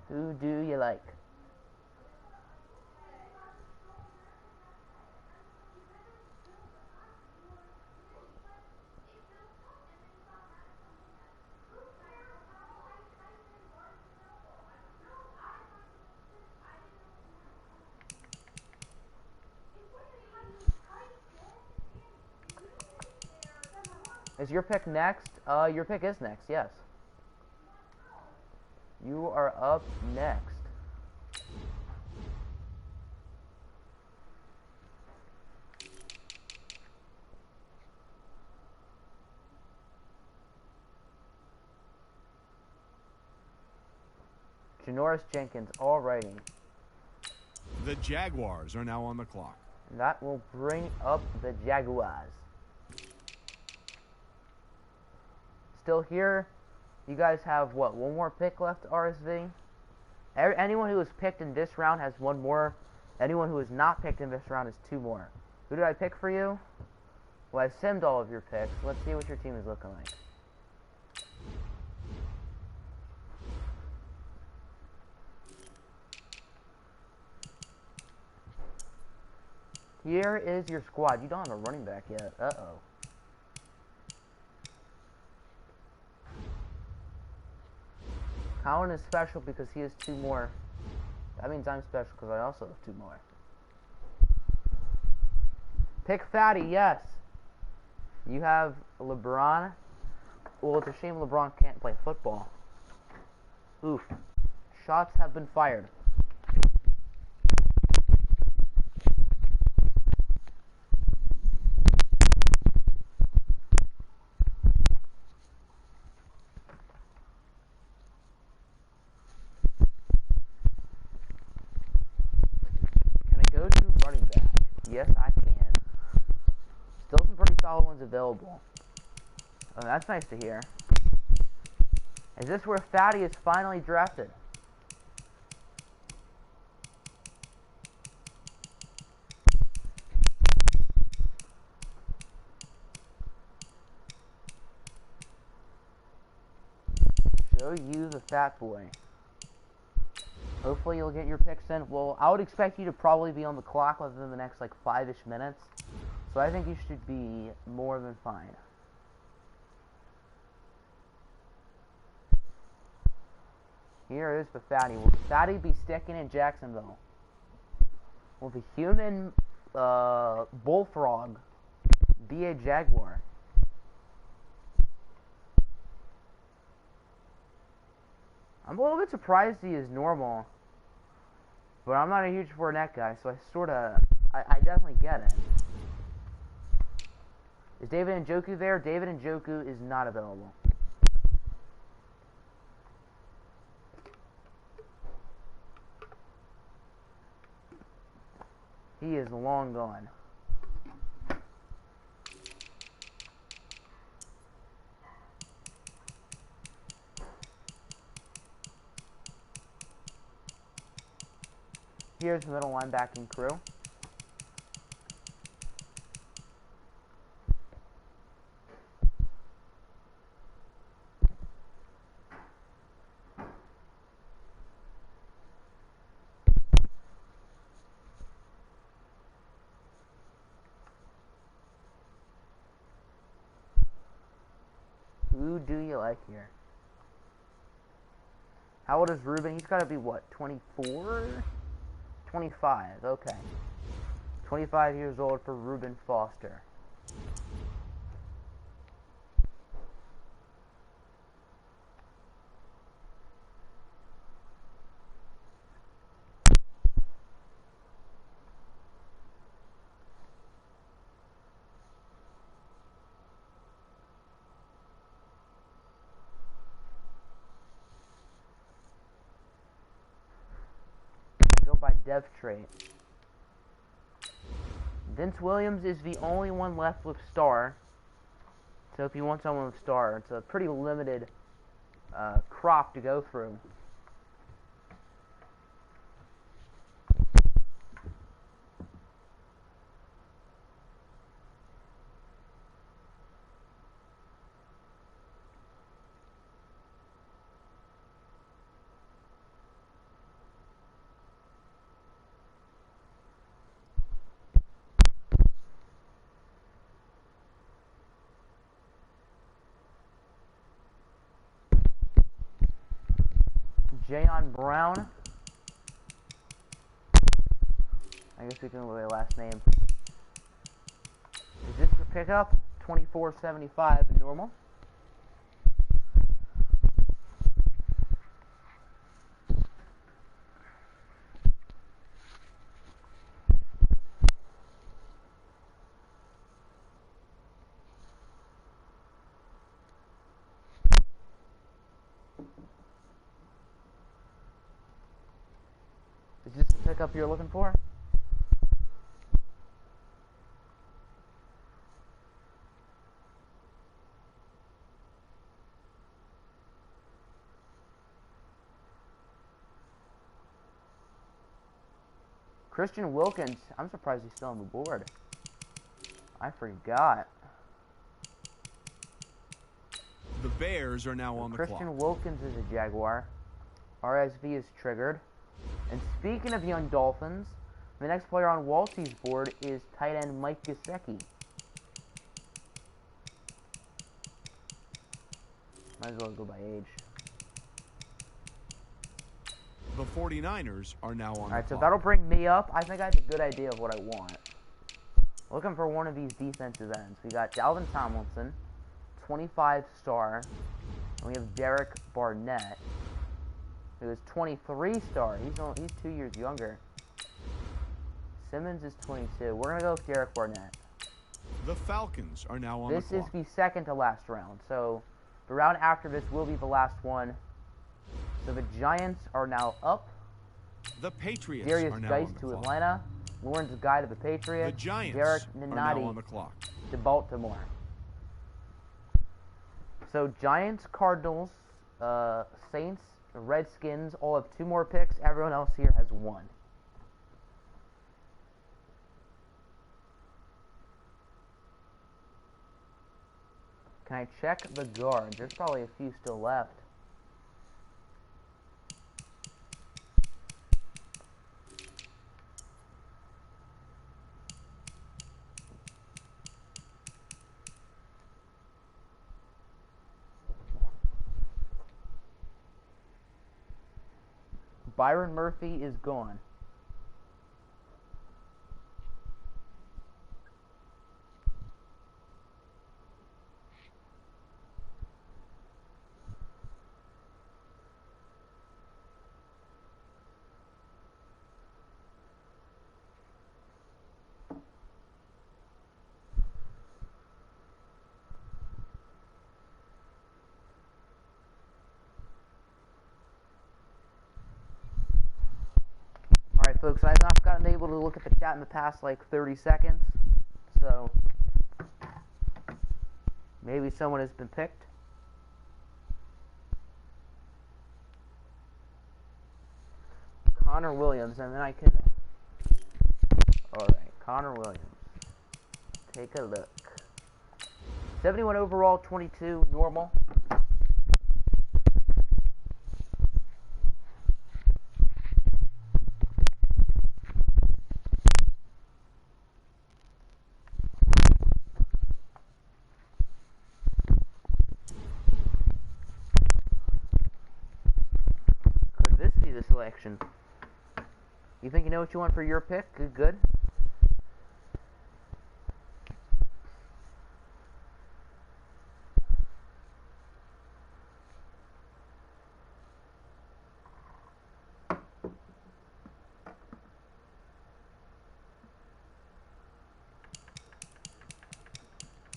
Who do you like? Is your pick next? Your pick is next, yes. You are up next. Janoris Jenkins, alrighty. The Jaguars are now on the clock. And that will bring up the Jaguars. Still here. You guys have, what, one more pick left, RSV? Anyone who was picked in this round has one more. Anyone who was not picked in this round has two more. Who did I pick for you? Well, I simmed all of your picks. Let's see what your team is looking like. Here is your squad. You don't have a running back yet. Uh-oh. Colin is special because he has two more. That means I'm special because I also have two more. Pick Fatty, yes. You have LeBron. Well, it's a shame LeBron can't play football. Oof. Shots have been fired. Yes, I can. Still some pretty solid ones available. Oh, that's nice to hear. Is this where Fatty is finally drafted? Show you the fat boy. Hopefully you'll get your picks in. Well, I would expect you to probably be on the clock within the next, like, 5-ish minutes. So I think you should be more than fine. Here is the Fatty. Will the Fatty be sticking in Jacksonville? Will the human bullfrog be a Jaguar? I'm a little bit surprised he is normal. But I'm not a huge Fournette guy, so I definitely get it. Is David Njoku there? David Njoku is not available. He is long gone. Here's the middle linebacking crew. Who do you like here? How old is Ruben? He's got to be, what, 24? 25, okay. 25 years old for Reuben Foster. Go by depth trait. Vince Williams is the only one left with star. So if you want someone with star, it's a pretty limited crop to go through. Jayon Brown. I guess we can look at the last name. Is this your pickup? 24.75 normal. Is this the pickup you're looking for? Christian Wilkins, I'm surprised he's still on the board. I forgot. The Bears are now on the clock. Christian Wilkins is a Jaguar. RSV is triggered. And speaking of young Dolphins, the next player on Waltzy's board is tight end Mike Gesicki. Might as well go by age. The 49ers are now on the clock. Alright, so that'll bring me up. I think I have a good idea of what I want. Looking for one of these defensive ends. We got Dalvin Tomlinson, 25-star. And we have Derek Barnett, who is 23-star. He's 2 years younger. Simmons is 22. We're going to go with Derek Barnett. The Falcons are now on the clock. This is the second to last round. So the round after this will be the last one. So the Giants are now up. The Patriots Darius are now Geist on the to clock. Atlanta. Lawrence Guy to the Patriots. The Giants Derek are now on Ninati the clock. to Baltimore. So Giants, Cardinals, Saints, Redskins all have 2 more picks. Everyone else here has 1. Can I check the guards? There's probably a few still left. Byron Murphy is gone. Alright folks, I've not gotten able to look at the chat in the past like 30 seconds, so maybe someone has been picked. Connor Williams, and then I can... Alright, Connor Williams. Take a look. 71 overall, 22 normal. Selection. You think you know what you want for your pick? Good.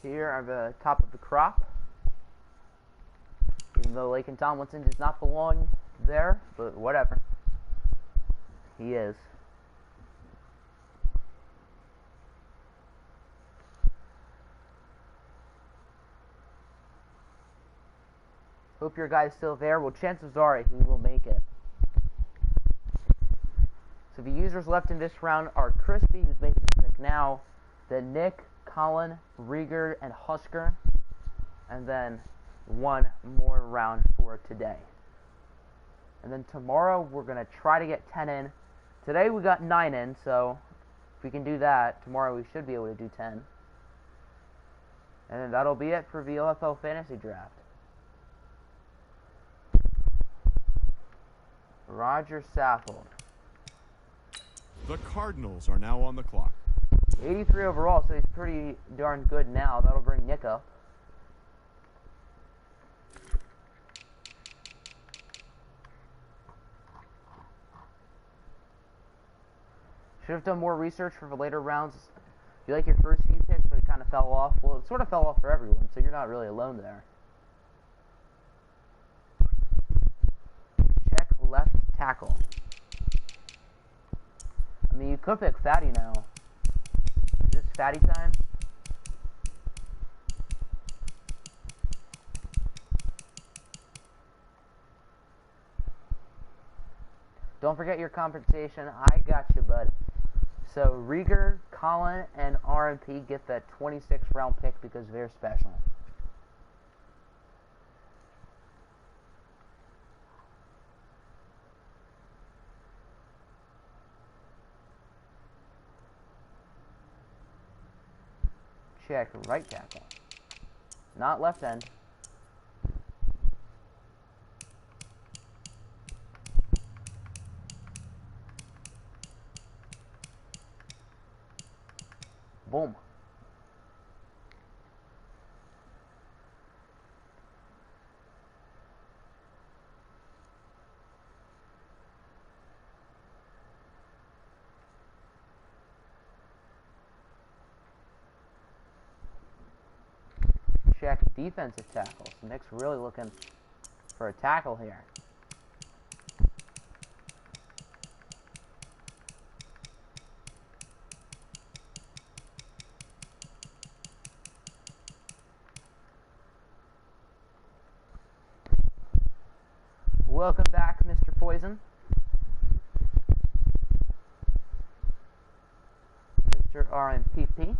Here are the top of the crop. Even though Laken Tomlinson does not belong there, but whatever. He is. Hope your guy's still there. Well, chances are he will make it. So the users left in this round are Crispy, who's making this pick now, then Nick, Colin, Rieger, and Husker, and then one more round for today. And then tomorrow we're going to try to get 10 in. Today we got 9 in, so if we can do that, tomorrow we should be able to do 10. And then that'll be it for the OFL Fantasy Draft. Roger Saffold. The Cardinals are now on the clock. 83 overall, so he's pretty darn good now. That'll bring Nick up. Should have done more research for the later rounds. You like your first few picks, but it kind of fell off. Well, it sort of fell off for everyone, so you're not really alone there. Check left tackle. I mean, you could pick Fatty now. Is this Fatty time? Don't forget your compensation. I got you, bud. so Rieger, Colin, and RMP get that 26th round pick because they're special. Check right tackle. Not left end. Boom. Check defensive tackles. Nick's really looking for a tackle here. Welcome back, Mr. Poison. Mr. RMPP.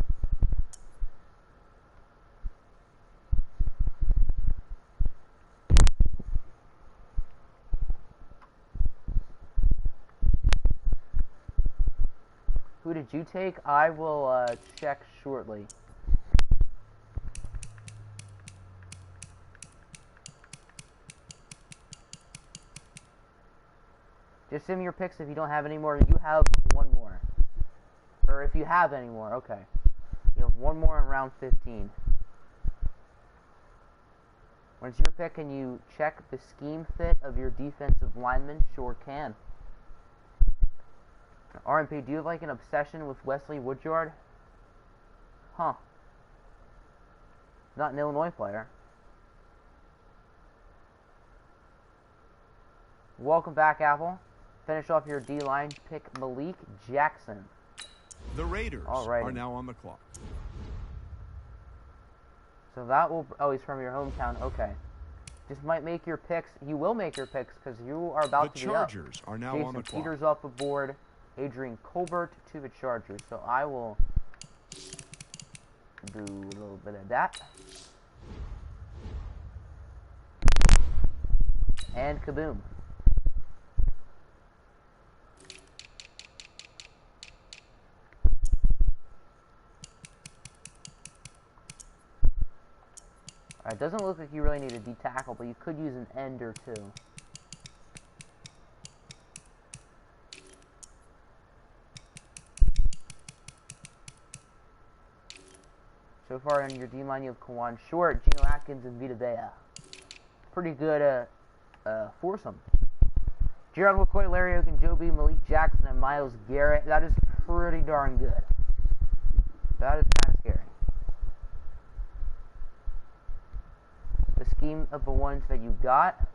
Who did you take? I will check shortly. Just send me your picks if you don't have any more. You have one more. Or if you have any more, okay. You have one more in round 15. When it's your pick, can you check the scheme fit of your defensive lineman? Sure can. RMP, do you have like an obsession with Wesley Woodyard? Huh. Not an Illinois player. Welcome back, Apple. Finish off your D-line. Pick Malik Jackson. The Raiders are now on the clock. So that will... Oh, he's from your hometown. Okay. Just might make your picks. You will make your picks because you are about to be up. The Chargers are now on the clock. Jason Peters off the board. Adrian Colbert to the Chargers. So I will do a little bit of that. And kaboom. Alright, doesn't look like you really need a D-tackle, but you could use an end or two. So far in your D-line, you have Kawan Short, Geno Atkins, and Vita Vea. Pretty good foursome. Gerald McCoy, Larry Ogunjobi, Malik Jackson, and Myles Garrett. That is pretty darn good. That is kind of scary. The scheme of the ones that you got.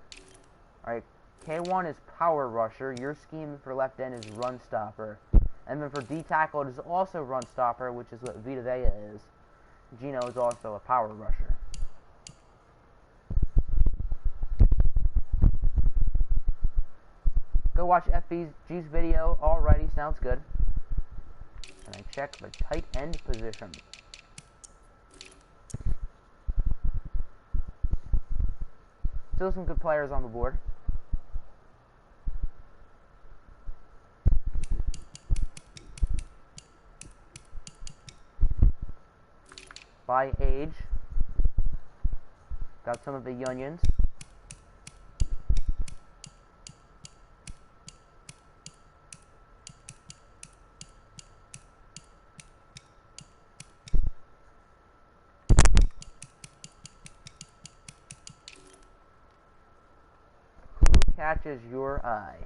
Alright, K1 is power rusher. Your scheme for left end is run stopper. And then for D-tackle, it is also run stopper, which is what Vita Vea is. Geno is also a power rusher. Go watch FBG's video. Alrighty, sounds good. And I check the tight end position. Still some good players on the board. By age. Got some of the Unions. Who catches your eye?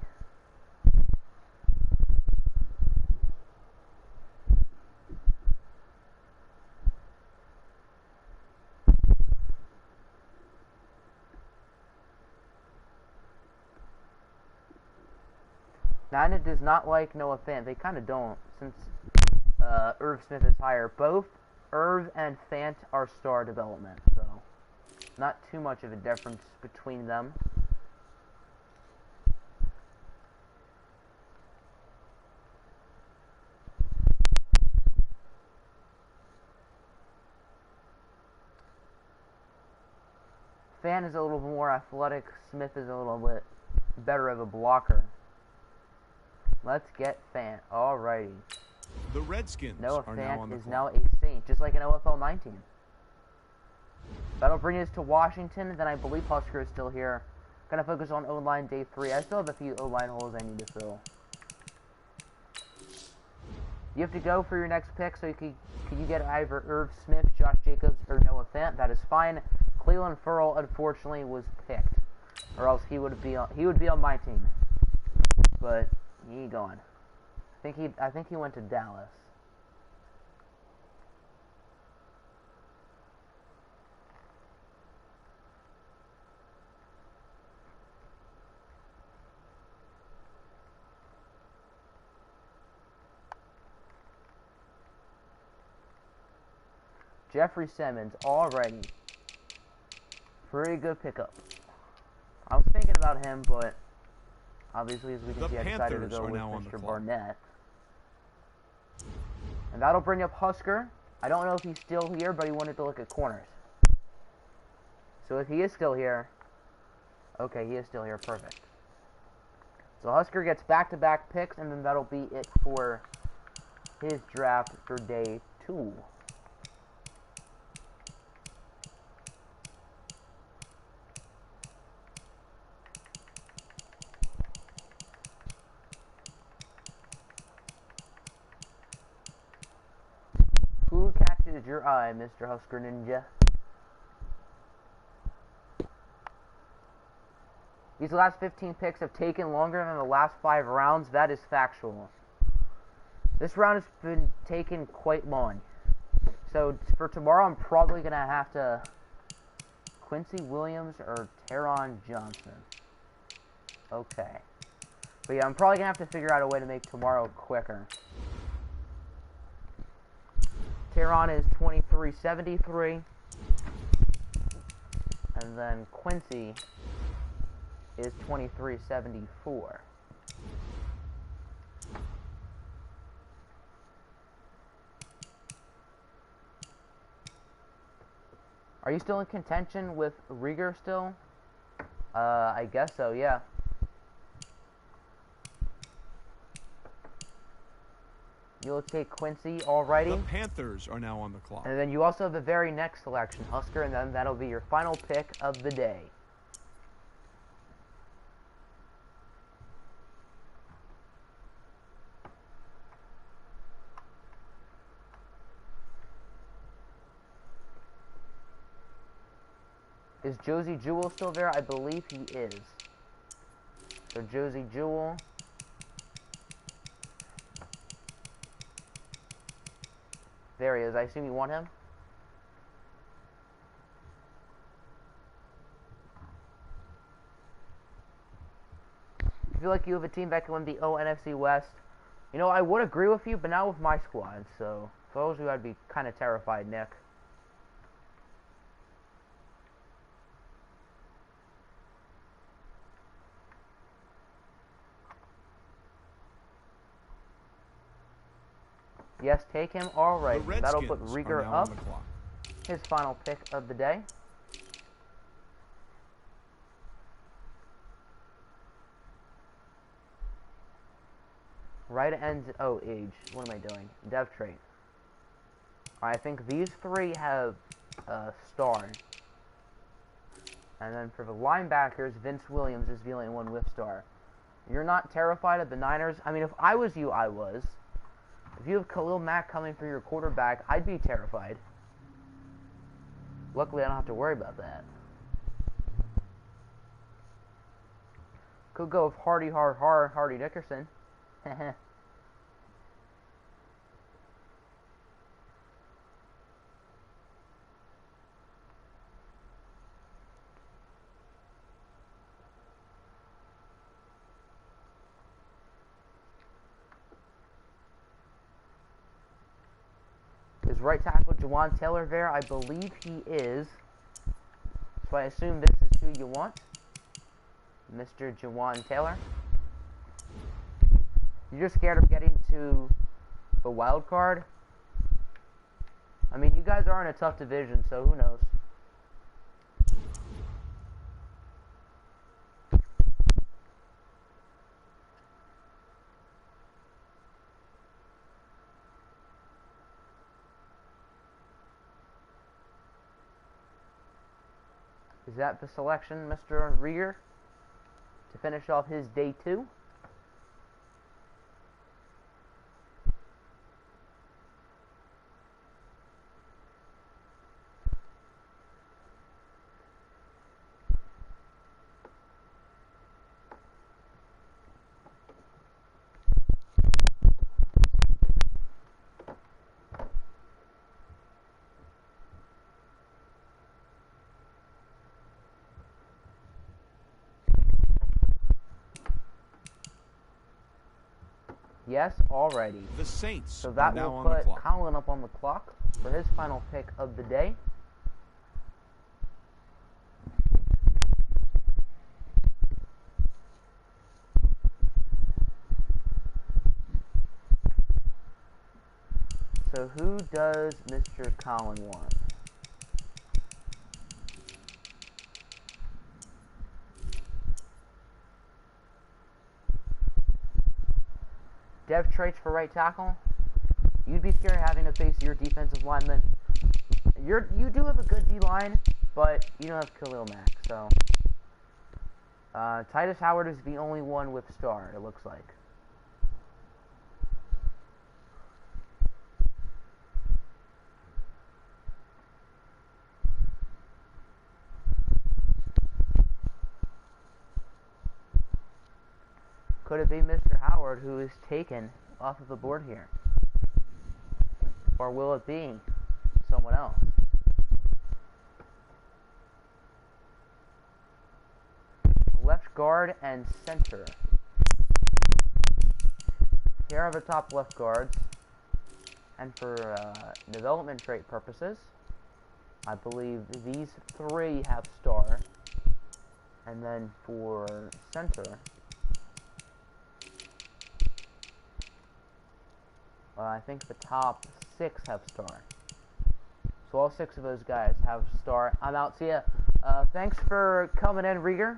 Madden does not like Noah Fant. They kind of don't, since Irv Smith is higher. Both Irv and Fant are star development, so not too much of a difference between them. Fan is a little more athletic. Smith is a little bit better of a blocker. Let's get Fan. Alrighty. The Redskins Noah are now on Fant the is clock. now a Saint, just like in OFL 19. That'll bring us to Washington. Then I believe Husker is still here. Gonna focus on O-line day 3. I still have a few O-line holes I need to fill. You have to go for your next pick, so can you get either Irv Smith, Josh Jacobs, or Noah Fant? That is fine. Cleveland Furl, unfortunately, was picked, or else he would be on my team. But he ain't going. I think he went to Dallas. Jeffrey Simmons, already. Pretty good pickup. I was thinking about him, but obviously, as we can see, I decided to go with Mr. Barnett. And that'll bring up Husker. I don't know if he's still here, but he wanted to look at corners. So if he is still here, okay, he is still here, perfect. So Husker gets back-to-back picks, and then that'll be it for his draft for day 2. Who catches your eye, Mr. Husker Ninja? These last 15 picks have taken longer than the last 5 rounds. That is factual. This round has been taken quite long. So for tomorrow, I'm probably going to have to Quincy Williams or Teron Johnson. Okay. But yeah, I'm probably going to have to figure out a way to make tomorrow quicker. Teron is 2373. And then Quincy is 2374. Are you still in contention with Rieger still? I guess so, yeah. You'll take Quincy, alrighty. The Panthers are now on the clock. And then you also have the very next selection, Husker, and then that'll be your final pick of the day. Is Josie Jewell still there? I believe he is. So Josie Jewell. There he is. I assume you want him? I feel like you have a team that can win the NFC West. You know, I would agree with you, but not with my squad. So, for those of you, I'd be kind of terrified, Nick. Yes, take him. All right. That'll put Rieger up. His final pick of the day. Right ends. Oh, age. What am I doing? Dev trait. I think these 3 have star. And then for the linebackers, Vince Williams is the only one with star. You're not terrified of the Niners? I mean, if I was you, I was. If you have Khalil Mack coming for your quarterback, I'd be terrified. Luckily, I don't have to worry about that. Could go with Hardy Dickerson. Is right tackle Jawan Taylor there? I believe he is. So I assume this is who you want. Mr. Jawan Taylor. You're just scared of getting to the wild card? I mean, you guys are in a tough division, so who knows? Is that the selection, Mr. Rieger, to finish off his day 2? Yes, already. The Saints so that are now will on the put clock. Colin up on the clock for his final pick of the day. So who does Mr. Colin want? Dev traits for right tackle. You'd be scared having to face your defensive lineman. You do have a good D-line, but you don't have Khalil Mack, so... Titus Howard is the only one with star, it looks like. Could it be Mr. Howard who is taken off of the board here? Or will it be someone else? Left guard and center. Here are the top left guards. And for development trait purposes, I believe these 3 have star. And then for center, I think the top 6 have star. So all 6 of those guys have star. I'm out. See ya. Thanks for coming in, Rieger.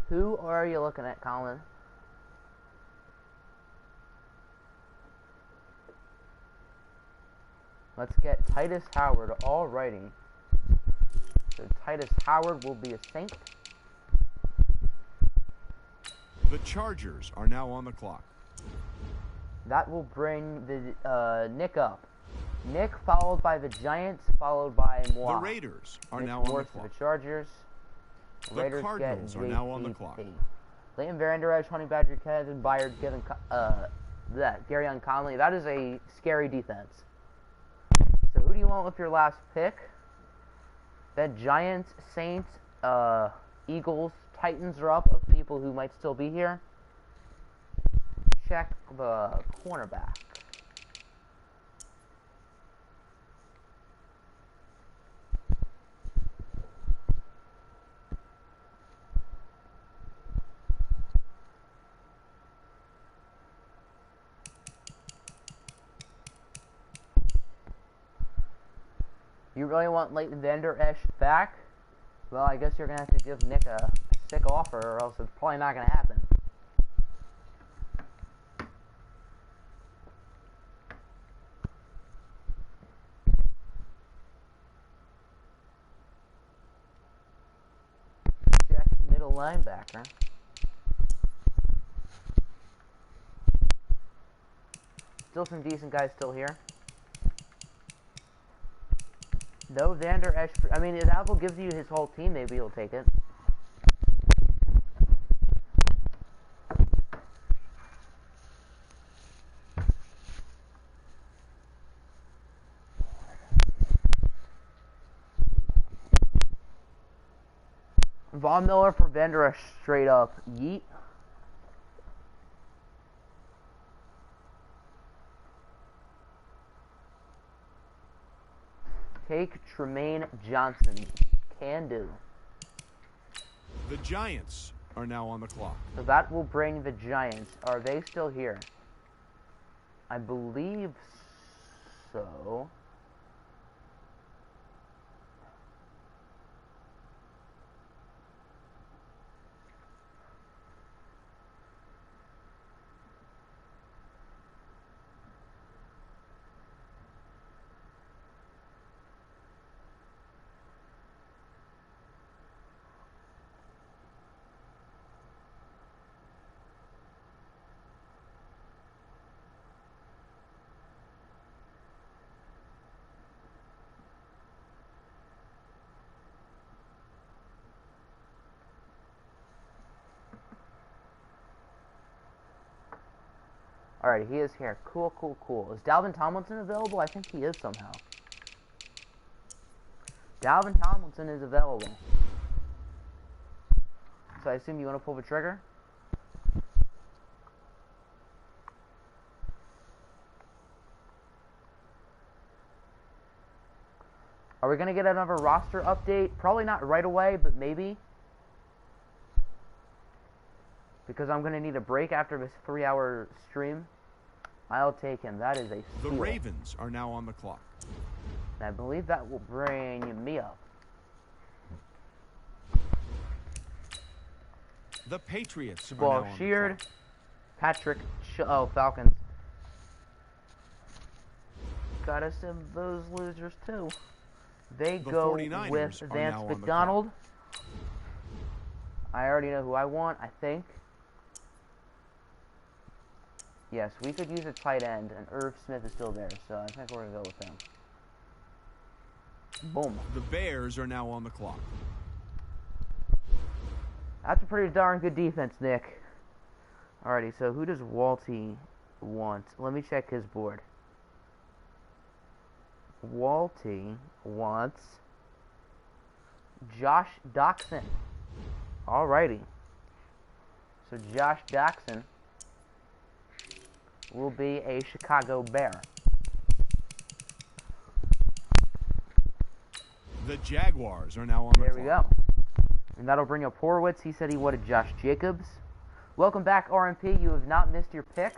Who are you looking at, Colin? Let's get Titus Howard. Alrighty. So Titus Howard will be a Saint. The Chargers are now on the clock. That will bring the Nick up. Nick followed by the Giants, followed by moi. The Raiders are Nick now on the Morse clock. The Chargers. The Raiders Cardinals get are now on the clock. Leighton Vander Esch, Honey Badger, Kevin Byard, Gary on Conley. That is a scary defense. So who do you want with your last pick? Then Giants, Saints, Eagles, Titans are up of people who might still be here. Check the cornerback. You really want Leighton Vander Esch back? Well, I guess you're going to have to give Nick a sick offer, or else it's probably not going to happen. Check middle linebacker. Still some decent guys still here. No, Vander Esch. I mean, if Apple gives you his whole team, maybe he'll take it. Von Miller for Vander Esch, straight up. Yeet. Take Tremaine Johnson. Can do. The Giants are now on the clock. So that will bring the Giants. Are they still here? I believe so. Alright, he is here. Cool, cool, cool. Is Dalvin Tomlinson available? I think he is somehow. Dalvin Tomlinson is available. So I assume you want to pull the trigger? Are we going to get another roster update? Probably not right away, but maybe. Because I'm going to need a break after this 3-hour stream. I'll take him. That is a steal. The Ravens are now on the clock. And I believe that will bring me up. The Patriots are Ball now on sheared. the clock. Patrick. Oh, Falcons. Gotta send those losers too. They go with Vance McDonald. I already know who I want, I think. Yes, we could use a tight end, and Irv Smith is still there, so I think we're going to go with him. Boom. The Bears are now on the clock. That's a pretty darn good defense, Nick. Alrighty, so who does Walty want? Let me check his board. Walty wants Josh Doxson. Alrighty. So Josh Doxson will be a Chicago Bear. The Jaguars are now on the clock. There we go. And that'll bring up Horowitz. He said he wanted Josh Jacobs. Welcome back, RMP. You have not missed your pick.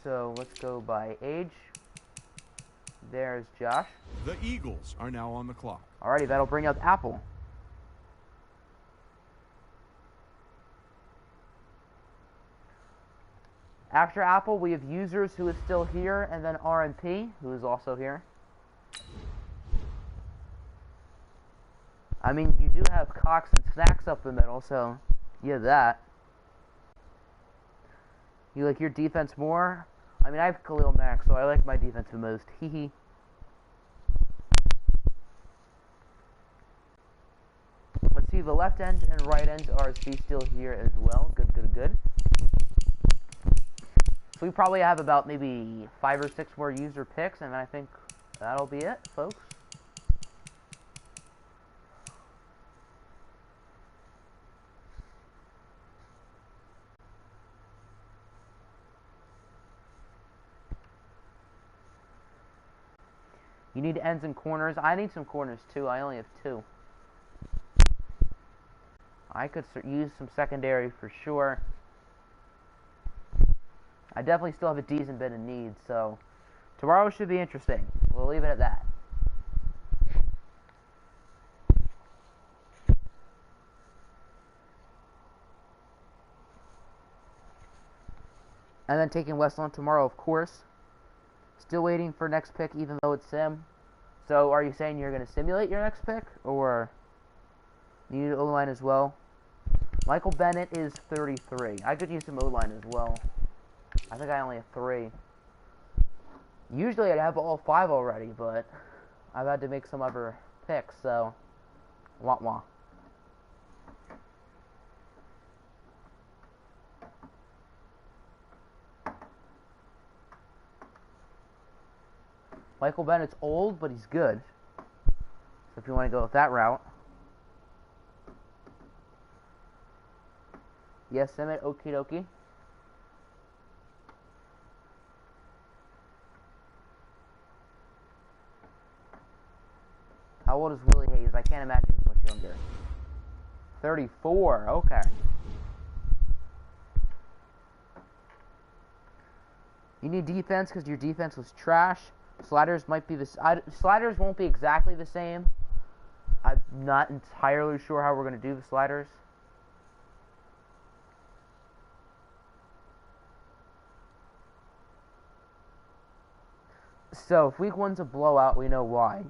So let's go by age. There's Josh. The Eagles are now on the clock. Alrighty, that'll bring up Apple. After Apple, we have Users, who is still here, and then RMP, who is also here. I mean, you do have Cox and Snacks up the middle, so you have that. You like your defense more? I mean, I have Khalil Mack, so I like my defense the most. Hee hee. Let's see, the left end and right end are still here as well. Good, good, good. So we probably have about maybe 5 or 6 more user picks, and I think that'll be it, folks. You need ends and corners. I need some corners too. I only have 2. I could use some secondary for sure. I definitely still have a decent bit of need, so tomorrow should be interesting. We'll leave it at that. And then taking Westlawn tomorrow, of course. Still waiting for next pick, even though it's sim. So, are you saying you're going to simulate your next pick, or you need O-line as well? Michael Bennett is 33. I could use some O-line as well. I think I only have 3. Usually I'd have all 5 already, but I've had to make some other picks, so wah wah. Michael Bennett's old, but he's good. So if you want to go with that route. Yes, Emmett, okie dokie. How old is Willie Hayes? I can't imagine he's much younger. 34, okay. You need defense because your defense was trash. Sliders might be sliders won't be exactly the same. I'm not entirely sure how we're going to do the sliders. So, if week 1's a blowout, we know why.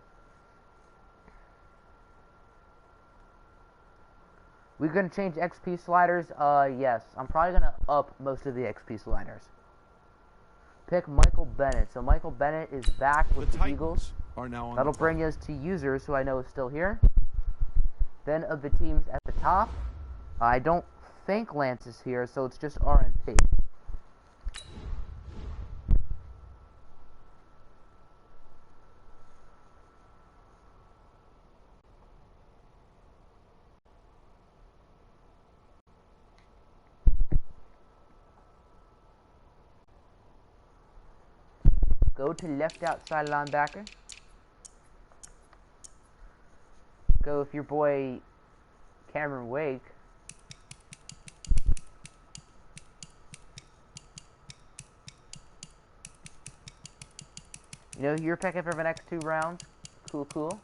We're going to change XP sliders? Yes. I'm probably going to up most of the XP sliders. Pick Michael Bennett. So Michael Bennett is back with the Eagles. Are now on That'll bring us to Users, who I know is still here. Then of the teams at the top, I don't think Lance is here, so it's just RNP. Go to left outside linebacker. Go with your boy Cameron Wake. You know who you're picking for the next 2 rounds? Cool.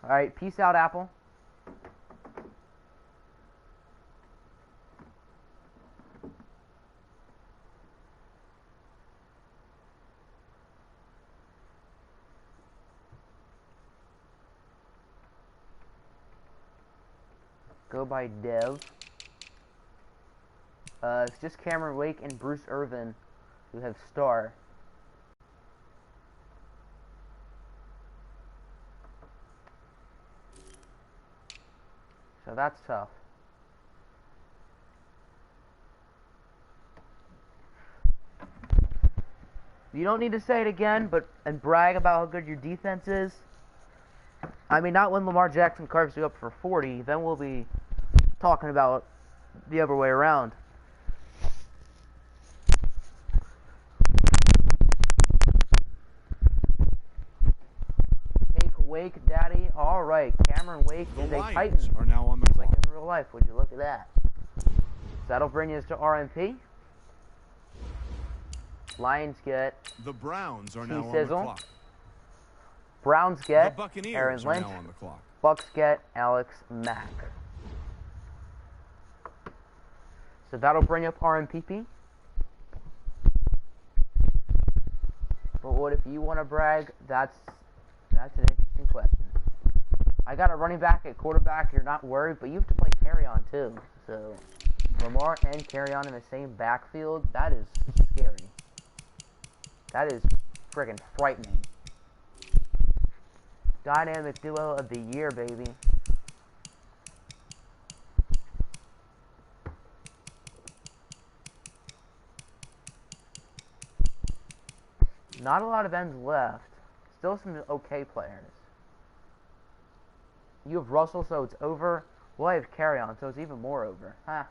Alright, peace out, Apple. Go by Dev. It's just Cameron Wake and Bruce Irvin who have star. So that's tough. You don't need to say it again, and brag about how good your defense is. I mean, not when Lamar Jackson carves you up for 40, then we'll be talking about the other way around. Take Wake, Daddy. All right, Cameron Wake is a Titan. Are now on the clock. Like in real life, would you look at that? So that'll bring us to RMP. Lions get the Browns are now on the clock. Browns get the Buccaneers Aaron are Lynch. now on the clock. Bucks get Alex Mack. So that'll bring up RMPP. But what if you want to brag? That's an interesting question. I got a running back at quarterback. You're not worried, but you have to play carry on too. So Lamar and carry on in the same backfield. That is scary. That is friggin' frightening. Dynamic duo of the year, baby. Not a lot of ends left. Still some okay players. You have Russell, so it's over. Well, I have carry on, so it's even more over. Huh.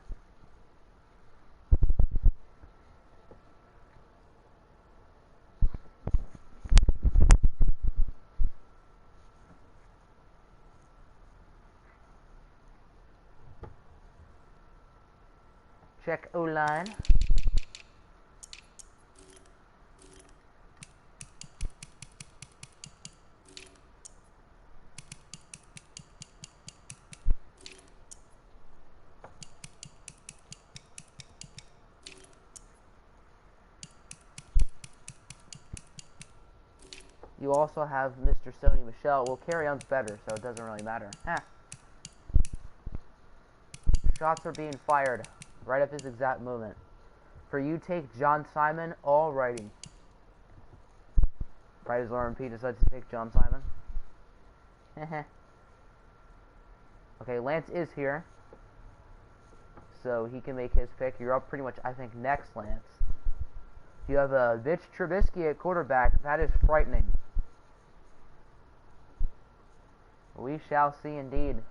Check O-line. You also have Mr. Sony Michel. Well, carry on's better, so it doesn't really matter. Huh. Shots are being fired right at this exact moment. For you, take John Simon. Alrighty. Right as Lauren P decides to take John Simon. Okay, Lance is here, so he can make his pick. You're up pretty much, I think, next, Lance. You have Mitch Trubisky at quarterback. That is frightening. We shall see indeed.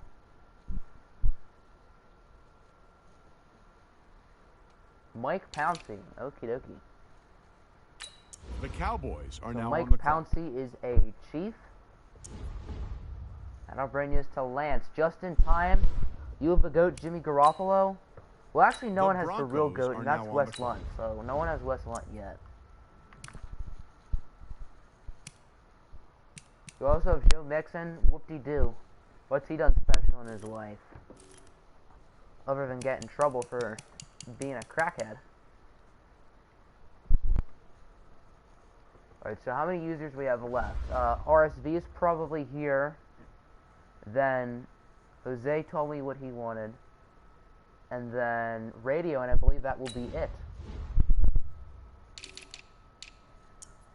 Mike Pouncey. Okie dokie. The Cowboys are now Mike on the clock. Pouncey is a Chief. That'll bring us to Lance. Just in time. You have the GOAT, Jimmy Garoppolo. Well, actually, no one has the real GOAT, and that's Wes Lunt. So, no one has Wes Lunt yet. You also have Joe Mixon. Whoop-de-doo. What's he done special in his life? Other than get in trouble for being a crackhead. Alright, so how many users we have left? RSV is probably here. Then Jose told me what he wanted. And then radio, and I believe that will be it.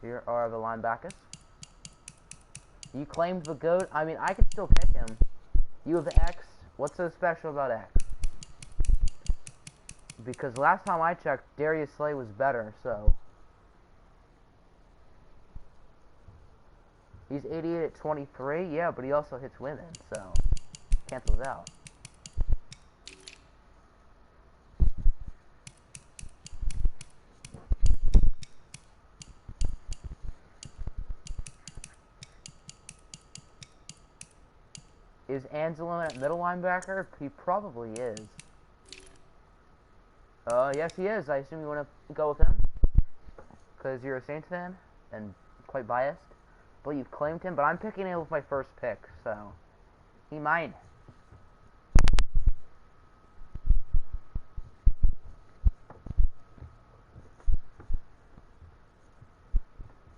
Here are the linebackers. You claimed the GOAT. I mean, I could still pick him. You have X. What's so special about X? Because last time I checked, Darius Slay was better, so. He's 88 at 23, yeah, but he also hits women, so. Cancels out. Is Anzalone at middle linebacker? He probably is. Yes he is. I assume you want to go with him? Because you're a Saints fan and quite biased. But you've claimed him, but I'm picking him with my first pick, so he mine.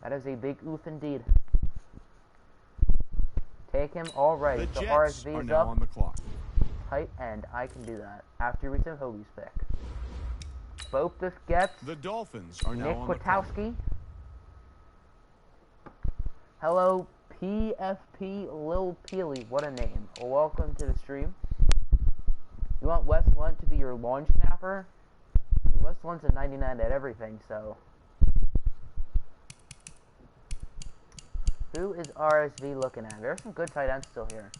That is a big oof indeed. Take him already. The so Jets RSV's are now up. on the clock. Tight end. I can do that. After you reach him, Hobie's pick. Both this gets The Dolphins are now Nick on the clock. Kwiatkowski. Hello, PFP Lil Peely. What a name. Well, welcome to the stream. You want Wes Lunt to be your lawn snapper? I mean, Wes Lunt's a 99 at everything, so. Who is RSV looking at? There's some good tight ends still here.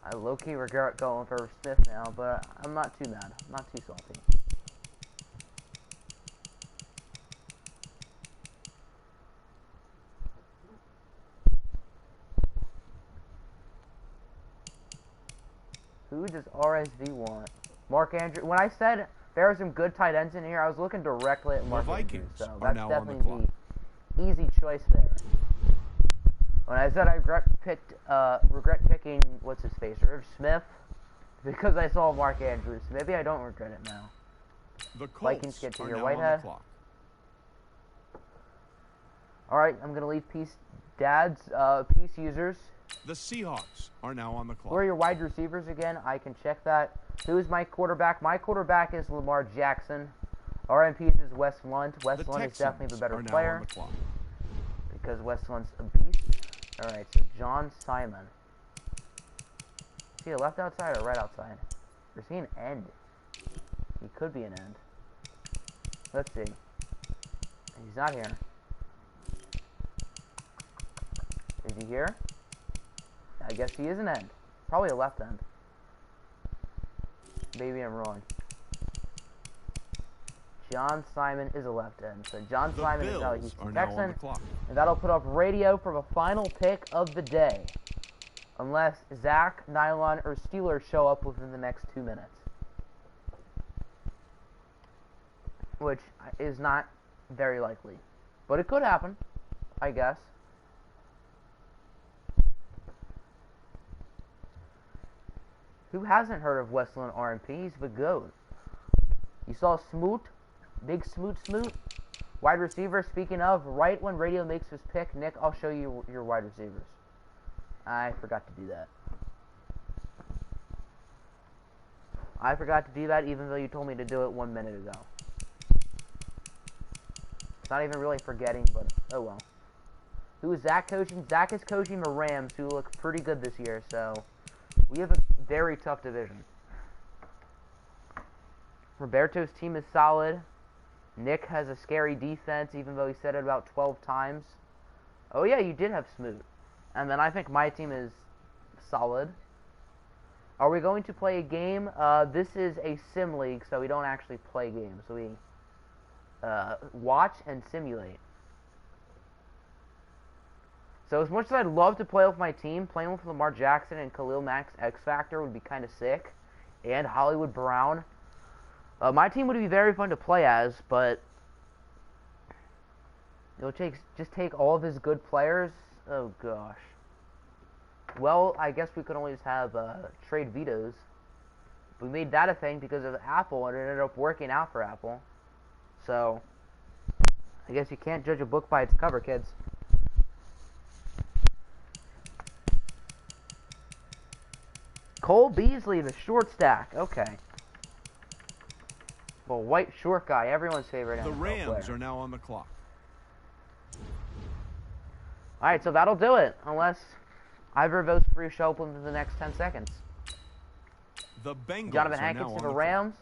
I low-key regret going for Smith now, but I'm not too mad. I'm not too salty. Who does RSV want? Mark Andrews. When I said there are some good tight ends in here, I was looking directly at Mark Andrews. So that's definitely the easy choice there. When I said I regret picking what's his face, Irv Smith, because I saw Mark Andrews. Maybe I don't regret it now. The Colts Vikings get to are your now Whitehead. on the clock. All right, I'm gonna leave peace users. The Seahawks are now on the clock. Who are your wide receivers again? I can check that. Who is my quarterback? My quarterback is Lamar Jackson. RMPs is Wes Lunt. Wes Lunt is definitely the better player. On the clock. Because Wes Lunt's a beast. Alright, so John Simon. Is he a left outside or right outside? Or is he an end? He could be an end. Let's see. He's not here. Is he here? I guess he is an end. Probably a left end. Maybe I'm wrong. John Simon is a left end. So John Simon is now a Houston Texan. And that'll put up radio for the final pick of the day. Unless Zach, Nylon, or Steelers show up within the next 2 minutes. Which is not very likely. But it could happen, I guess. Who hasn't heard of Wes Lunt RMP? He's the GOAT. You saw Smoot? Big Smoot? Wide receiver, speaking of, right when radio makes his pick, Nick, I'll show you your wide receivers. I forgot to do that. I forgot to do that even though you told me to do it 1 minute ago. It's not even really forgetting, but oh well. Who is Zach coaching? Zach is coaching the Rams, who look pretty good this year, so we have a very tough division. Roberto's team is solid. Nick has a scary defense, even though he said it about 12 times. Oh yeah, you did have Smoot. And then I think my team is solid. Are we going to play a game? This is a sim league, so we don't actually play games. So we watch and simulate. So as much as I'd love to play with my team, playing with Lamar Jackson and Khalil Mack's X Factor would be kind of sick. And Hollywood Brown. My team would be very fun to play as, but it'll just take all of his good players. Oh gosh. Well, I guess we could always have trade vetoes. We made that a thing because of Apple, and it ended up working out for Apple. So I guess you can't judge a book by its cover, kids. Cole Beasley, the short stack. Okay. Well, white short guy, everyone's favorite NFL player. The Rams are now on the clock. Alright, so that'll do it. Unless either of those three show up within the next 10 seconds. The Bengals Jonathan are Hankins now to on the the Rams.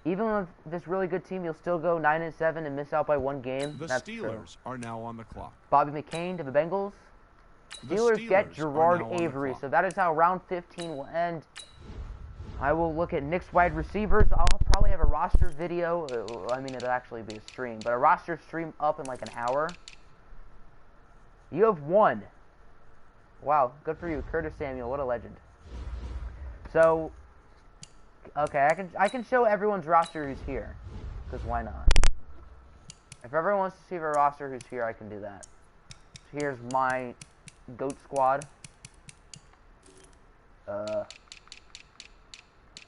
Even with this really good team, you'll still go 9-7 and miss out by one game. The That's Steelers true. are now on the clock. Bobby McCain to the Bengals. The Steelers get Steelers Gerard are now on the Avery. clock. So that is how round 15 will end. I will look at Knicks wide receivers. I'll probably have a roster video. I mean, it'll actually be a stream, but a roster stream up in like an hour. You have won. Wow, good for you, Curtis Samuel. What a legend. So, okay, I can show everyone's roster who's here, because why not? If everyone wants to see the roster who's here, I can do that. So here's my GOAT squad.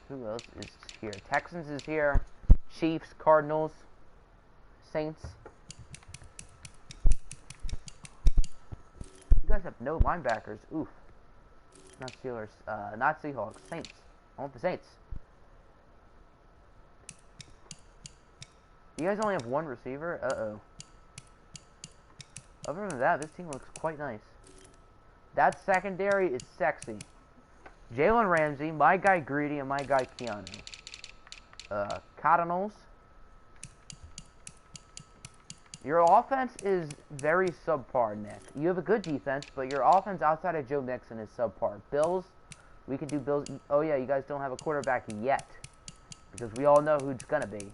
Who else is here? Texans is here. Chiefs, Cardinals, Saints. You guys have no linebackers. Oof. Not Steelers. Not Seahawks. Saints. I want the Saints. You guys only have one receiver? Uh-oh. Other than that, this team looks quite nice. That secondary is sexy. Jalen Ramsey, my guy Greedy, and my guy Keanu. Cardinals. Your offense is very subpar, Nick. You have a good defense, but your offense outside of Joe Mixon is subpar. Bills, we can do Bills. Oh, yeah, you guys don't have a quarterback yet. Because we all know who it's going to be.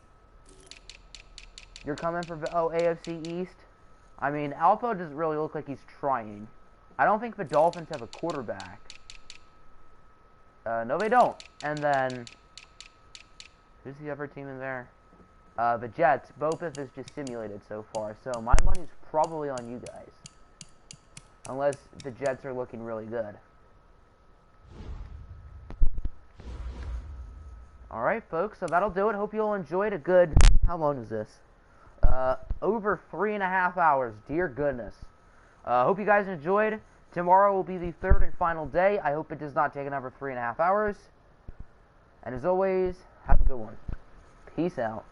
You're coming for, AFC East? I mean, Alpo doesn't really look like he's trying. I don't think the Dolphins have a quarterback. No, they don't. And then, who's the other team in there? The Jets. Bopeth is just simulated so far, so my money's probably on you guys. Unless the Jets are looking really good. Alright, folks, so that'll do it. Hope you all enjoyed a good... How long is this? Over 3.5 hours. Dear goodness. Hope you guys enjoyed. Tomorrow will be the third and final day. I hope it does not take another 3.5 hours. And as always, have a good one. Peace out.